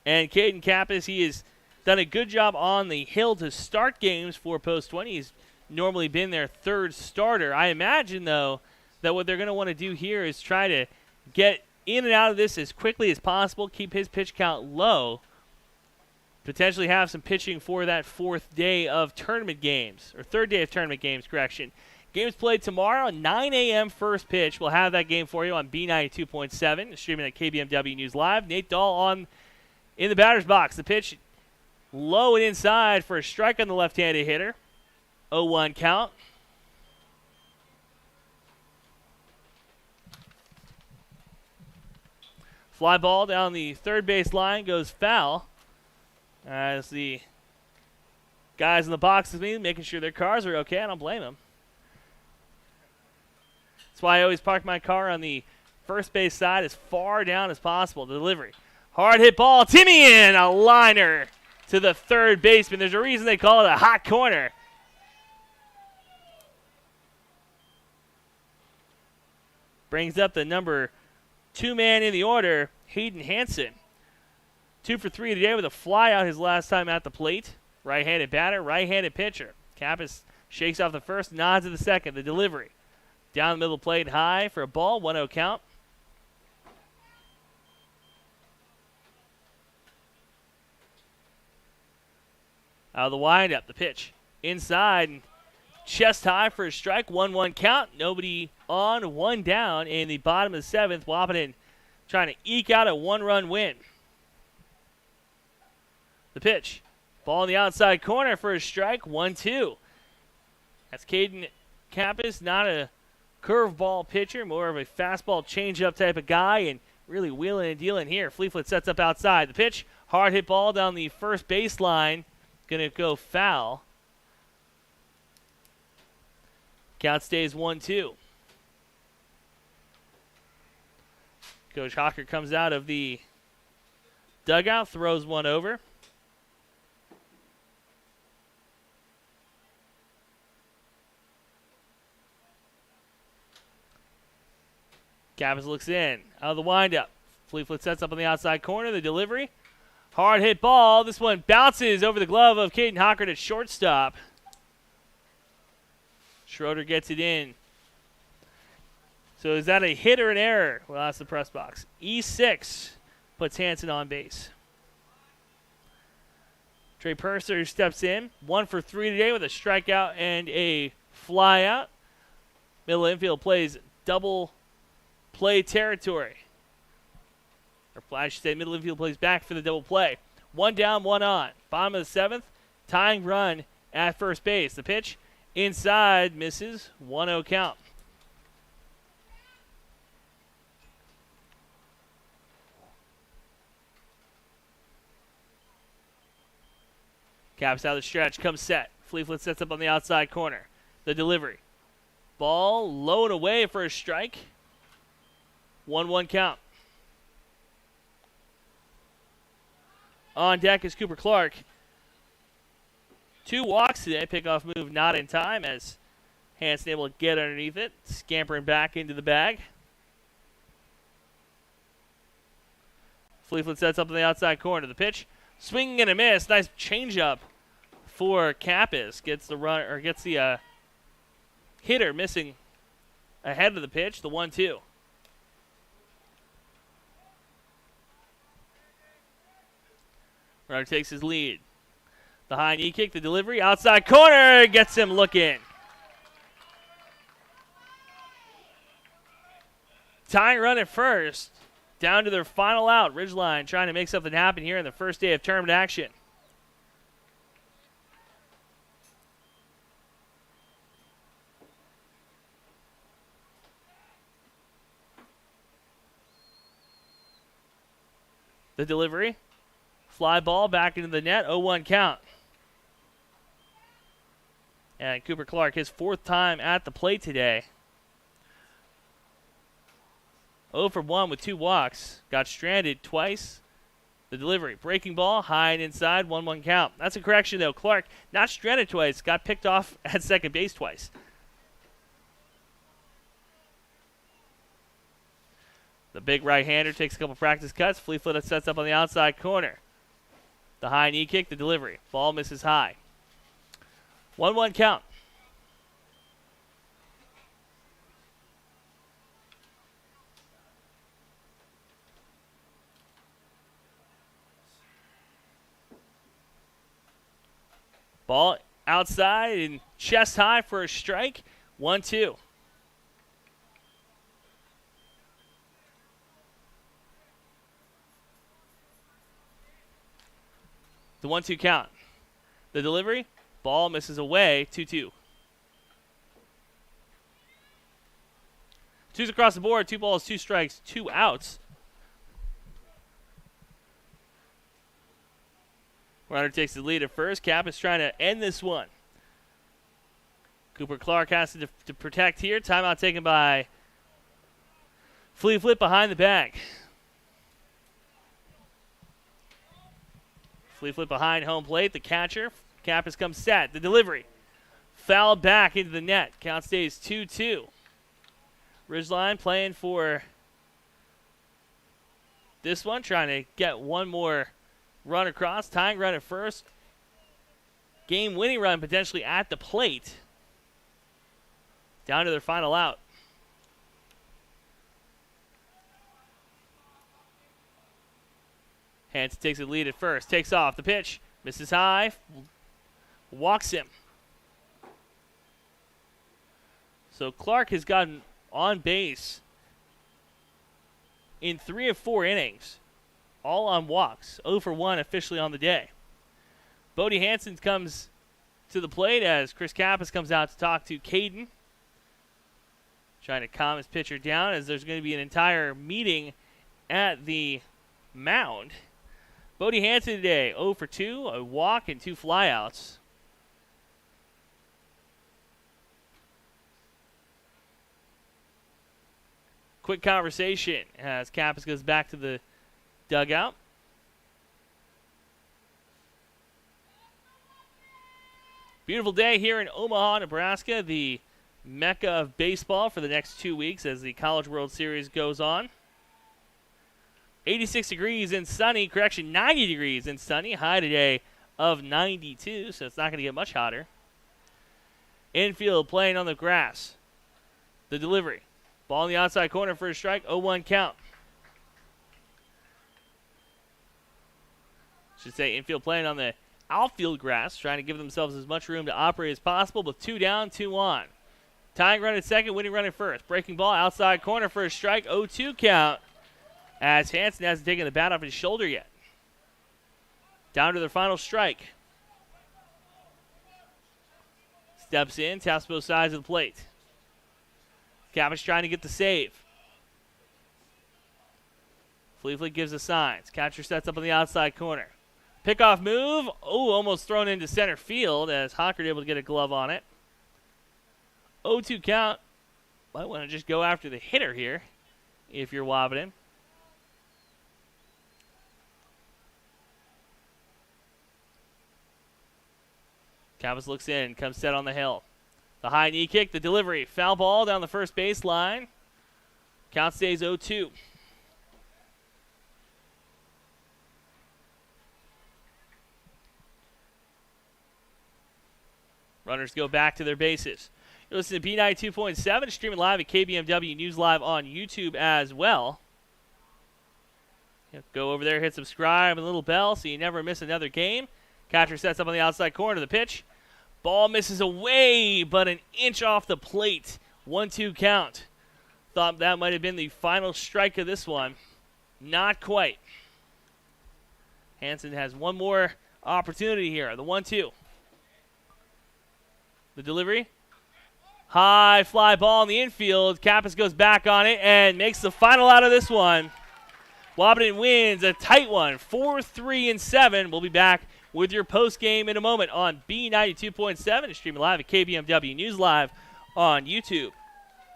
And Caden Kappas, he has done a good job on the hill to start games for post 20. He's normally been their third starter. I imagine, though, that what they're going to want to do here is try to get in and out of this as quickly as possible, keep his pitch count low, potentially have some pitching for that 4th day of tournament games, or 3rd day of tournament games, correction. Games played tomorrow, 9 a.m. first pitch. We'll have that game for you on B92.7, streaming at KBMW News Live. Nate Dahl in the batter's box. The pitch low and inside for a strike on the left-handed hitter. 0-1 count. Fly ball down the third base line goes foul. As the guys in the box with me making sure their cars are okay. I don't blame them. That's why I always park my car on the first base side as far down as possible. The delivery. Hard hit ball. Timian, a liner to the third baseman. There's a reason they call it a hot corner. Brings up the number 2 man in the order, Hayden Hansen. 2 for 3 today with a fly out his last time at the plate. Right-handed batter, right-handed pitcher. Kappas shakes off the first, nods to the second. The delivery. Down the middle plate high for a ball. 1-0 count. Out of the windup, the pitch inside, and chest high for a strike. 1-1 count. Nobody on, 1 down in the bottom of the 7th. Wahpeton trying to eke out a 1-run win. The pitch, ball in the outside corner for a strike. 1-2. That's Caden Kappas, not a curveball pitcher, more of a fastball changeup type of guy, and really wheeling and dealing here. Fleetfoot sets up outside. The pitch, hard hit ball down the first baseline. Going to go foul. Count stays 1-2. Coach Hockert comes out of the dugout, throws one over. Kappas looks in. Out of the windup. Fleetfoot sets up on the outside corner. The delivery. Hard hit ball. This one bounces over the glove of Caden Hockert at shortstop. Schroeder gets it in. So is that a hit or an error? Well, that's the press box. E6 puts Hansen on base. Trey Purser steps in. 1 for 3 today with a strikeout and a fly out. Middle infield plays double play territory. Or I should say middle infield plays back for the double play. 1 down, 1 on. Bottom of the 7th, tying run at first base. The pitch inside, misses, 1-0 count. Caps out of the stretch, comes set. Fleetfoot sets up on the outside corner. The delivery. Ball low and away for a strike. 1-1 count. On deck is Cooper Clark. 2 walks today. Pickoff move not in time as Hanson able to get underneath it. Scampering back into the bag. Fleetfoot sets up on the outside corner. The pitch. Swinging and a miss. Nice changeup for Kappas. Gets the hitter missing ahead of the pitch. The 1-2. Runner takes his lead. The high knee kick, the delivery, outside corner, gets him looking. Tying run at first. Down to their final out. Ridgeline trying to make something happen here in the first day of tournament action. The delivery. Fly ball back into the net. 0-1 count. And Cooper Clark, his 4th time at the plate today. 0 for 1 with 2 walks. Got stranded twice. The delivery. Breaking ball. High and inside. 1-1 count. That's a correction, though. Clark, not stranded twice. Got picked off at second base twice. The big right-hander takes a couple practice cuts. Fleetfoot sets up on the outside corner. The high knee kick. The delivery. Ball misses high. 1-1 count. Ball outside and chest high for a strike. 1-2. The 1-2 count. The delivery. Ball misses away. 2-2. 2's across the board. 2 balls, 2 strikes, 2 outs. Runner takes the lead at first. Cap is trying to end this one. Cooper Clark has to protect here. Timeout taken by Fleetfoot behind the bag. Fleetfoot behind home plate. The catcher. Cap has come set. The delivery. Fouled back into the net. Count stays 2-2. Ridgeline playing for this one. Trying to get one more run across. Tying run at first. Game-winning run potentially at the plate. Down to their final out. Hanson takes the lead at first. Takes off. The pitch. Misses high. Walks him. So Clark has gotten on base in 3 of 4 innings. All on walks. 0 for 1 officially on the day. Bodie Hanson comes to the plate as Chris Kappas comes out to talk to Caden. Trying to calm his pitcher down as there's going to be an entire meeting at the mound. Bodie Hanson today, 0 for 2, a walk and 2 flyouts. Quick conversation as Kappas goes back to the dugout. Beautiful day here in Omaha, Nebraska, the mecca of baseball for the next 2 weeks as the College World Series goes on. 86 degrees and sunny, 90 degrees and sunny. High today of 92, so it's not going to get much hotter. Infield playing on the grass. The delivery. Ball in the outside corner for a strike, 0-1 count. Should say infield playing on the outfield grass, trying to give themselves as much room to operate as possible with 2 down, 2 on. Tying run at second, winning run at first. Breaking ball outside corner for a strike, 0-2 count. as Hansen hasn't taken the bat off his shoulder yet. Down to their final strike. Steps in, taps both sides of the plate. Kappas trying to get the save. Fleetwood gives the signs. Catcher sets up on the outside corner. Pickoff move. Oh, almost thrown into center field as Hockert able to get a glove on it. 0-2 count. Might want to just go after the hitter here if you're Wahpeton. Kappas looks in, comes set on the hill. The high knee kick, the delivery. Foul ball down the first baseline. Count stays 0-2. Runners go back to their bases. You're listening to B92.7, streaming live at KBMW News Live on YouTube as well. Go over there, hit subscribe and a little bell so you never miss another game. Catcher sets up on the outside corner of the pitch. Ball misses away, but an inch off the plate. 1-2 count. Thought that might have been the final strike of this one. Not quite. Hansen has one more opportunity here. The 1-2. The delivery. High fly ball in the infield. Kappas goes back on it and makes the final out of this one. Wahpeton wins a tight one, 4-3-7. We'll be back with your post game in a moment on B92.7 and streaming live at KBMW News Live on YouTube.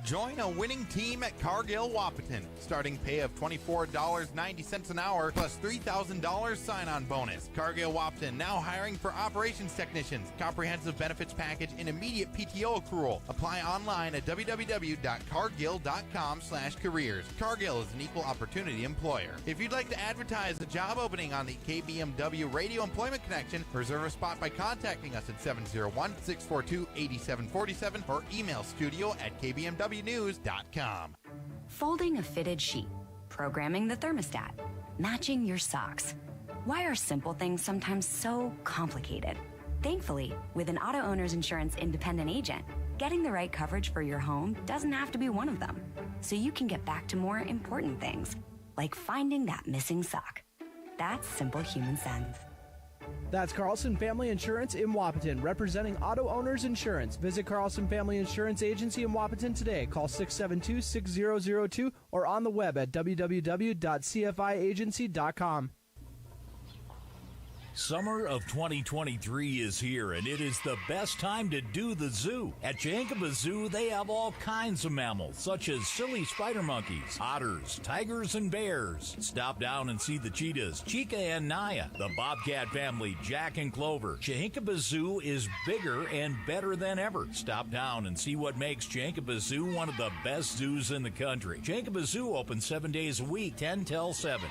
Join a winning team at Cargill Wahpeton. Starting pay of $24.90 an hour plus $3,000 sign-on bonus. Cargill Wahpeton now hiring for operations technicians. Comprehensive benefits package and immediate PTO accrual. Apply online at www.cargill.com/careers. Cargill is an equal opportunity employer. If you'd like to advertise a job opening on the KBMW Radio Employment Connection, reserve a spot by contacting us at 701-642-8747 or email studio@kbmwnews.com. Folding a fitted sheet, programming the thermostat, matching your socks. Why are simple things sometimes so complicated? Thankfully, with an auto owner's insurance independent agent, getting the right coverage for your home doesn't have to be one of them. So you can get back to more important things, like finding that missing sock. That's simple human sense. That's Carlson Family Insurance in Wahpeton, representing auto owners insurance. Visit Carlson Family Insurance Agency in Wahpeton today. Call 672-6002 or on the web at www.cfiagency.com. Summer of 2023 is here, and it is the best time to do the zoo. At Jankaba Zoo, they have all kinds of mammals, such as silly spider monkeys, otters, tigers, and bears. Stop down and see the cheetahs, Chica and Naya, the bobcat family, Jack and Clover. Jankaba Zoo is bigger and better than ever. Stop down and see what makes Jankaba Zoo one of the best zoos in the country. Jankaba Zoo opens 7 days a week, 10 till 7.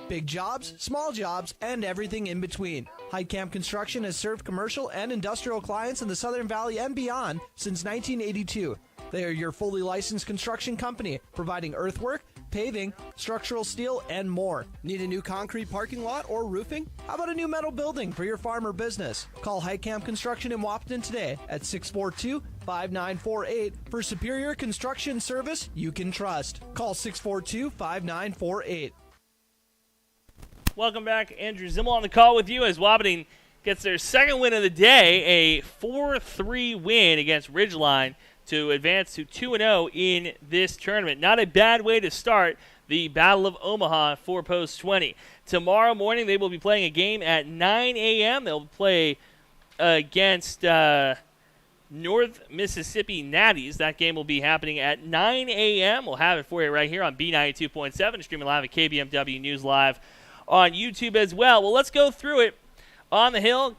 Big jobs, small jobs, and everything in between. Heitkamp Construction has served commercial and industrial clients in the Southern Valley and beyond since 1982. They are your fully licensed construction company, providing earthwork, paving, structural steel, and more. Need a new concrete parking lot or roofing? How about a new metal building for your farm or business? Call Heitkamp Construction in Wahpeton today at 642-5948 for superior construction service you can trust. Call 642-5948. Welcome back. Andrew Zimmel on the call with you as Wahpeton gets their second win of the day, a 4-3 win against Ridgeline to advance to 2-0 in this tournament. Not a bad way to start the Battle of Omaha for Post 20. Tomorrow morning they will be playing a game at 9 a.m. They'll play against North Mississippi Natties. That game will be happening at 9 a.m. We'll have it for you right here on B92.7, streaming live at KBMW News Live on YouTube as well. Well, let's go through it. On the hill,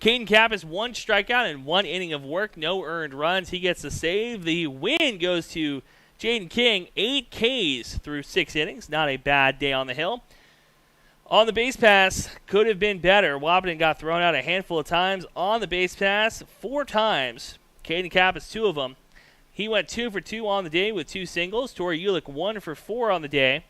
Caden Kappas, 1 strikeout and 1 inning of work, no earned runs. He gets the save. The win goes to Jaden King, 8 Ks through 6 innings. Not a bad day on the hill. On the base pass, could have been better. Wahpeton got thrown out a handful of times on the base pass, 4 times. Caden Kappas, 2 of them. He went 2 for 2 on the day with 2 singles. Torrey Ulick, 1 for 4 on the day.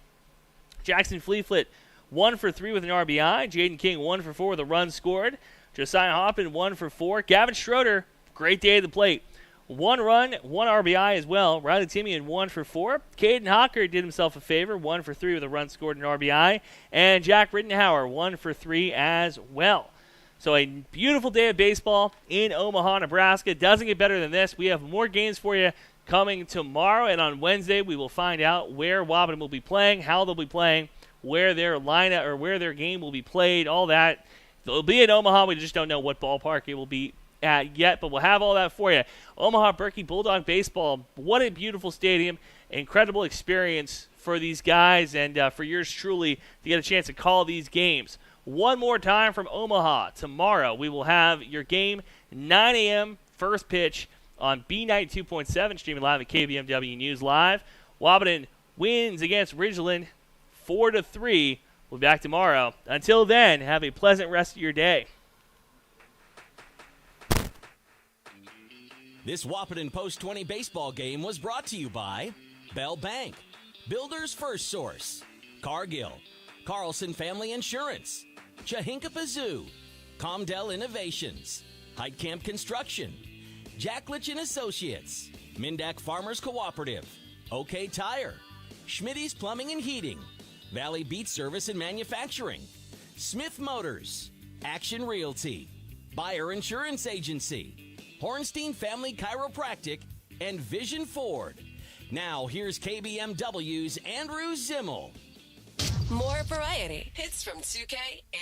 Jackson Fleetfoot, 1 for 3 with an RBI. Jaden King, 1 for 4 with a run scored. Josiah Hoffman, 1 for 4. Gavin Schroeder, great day at the plate. 1 run, 1 RBI as well. Riley Timian 1 for 4. Caden Hocker did himself a favor, 1 for 3 with a run scored and RBI. And Jack Rittenhauer 1 for 3 as well. So a beautiful day of baseball in Omaha, Nebraska. Doesn't get better than this. We have more games for you coming tomorrow, and on Wednesday we will find out where Wahpeton will be playing, how they'll be playing, where their lineup or where their game will be played, all that. It'll be in Omaha. We just don't know what ballpark it will be at yet, but we'll have all that for you. Omaha Berkey Bulldog Baseball, what a beautiful stadium. Incredible experience for these guys and for yours truly to get a chance to call these games. One more time from Omaha. Tomorrow we will have your game, 9 a.m. first pitch on B92.7, streaming live at KBMW News Live. Wahpeton wins against Ridgeline 4-3. We'll be back tomorrow. Until then, have a pleasant rest of your day. This Wahpeton Post 20 baseball game was brought to you by Bell Bank, Builder's First Source, Cargill, Carlson Family Insurance, Chahinkapa Zoo, Comdell Innovations, Heitkamp Construction, Jacklich and Associates, Mindak Farmers Cooperative, OK Tire, Schmitty's Plumbing and Heating, Valley Beach Service and Manufacturing, Smith Motors, Action Realty, Buyer Insurance Agency, Hornstein Family Chiropractic, and Vision Ford. Now, here's KBMW's Andrew Zimmel. More variety. Hits from 2K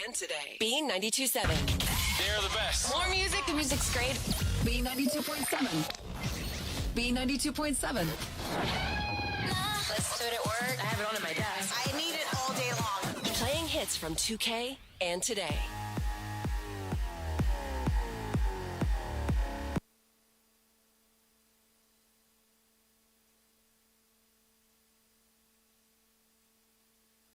and today. B92.7. They're the best. More music. The music's great. B92.7. B92.7. Listen to it at work. I have it on at my desk. I need it all day long. Playing hits from 2K and today.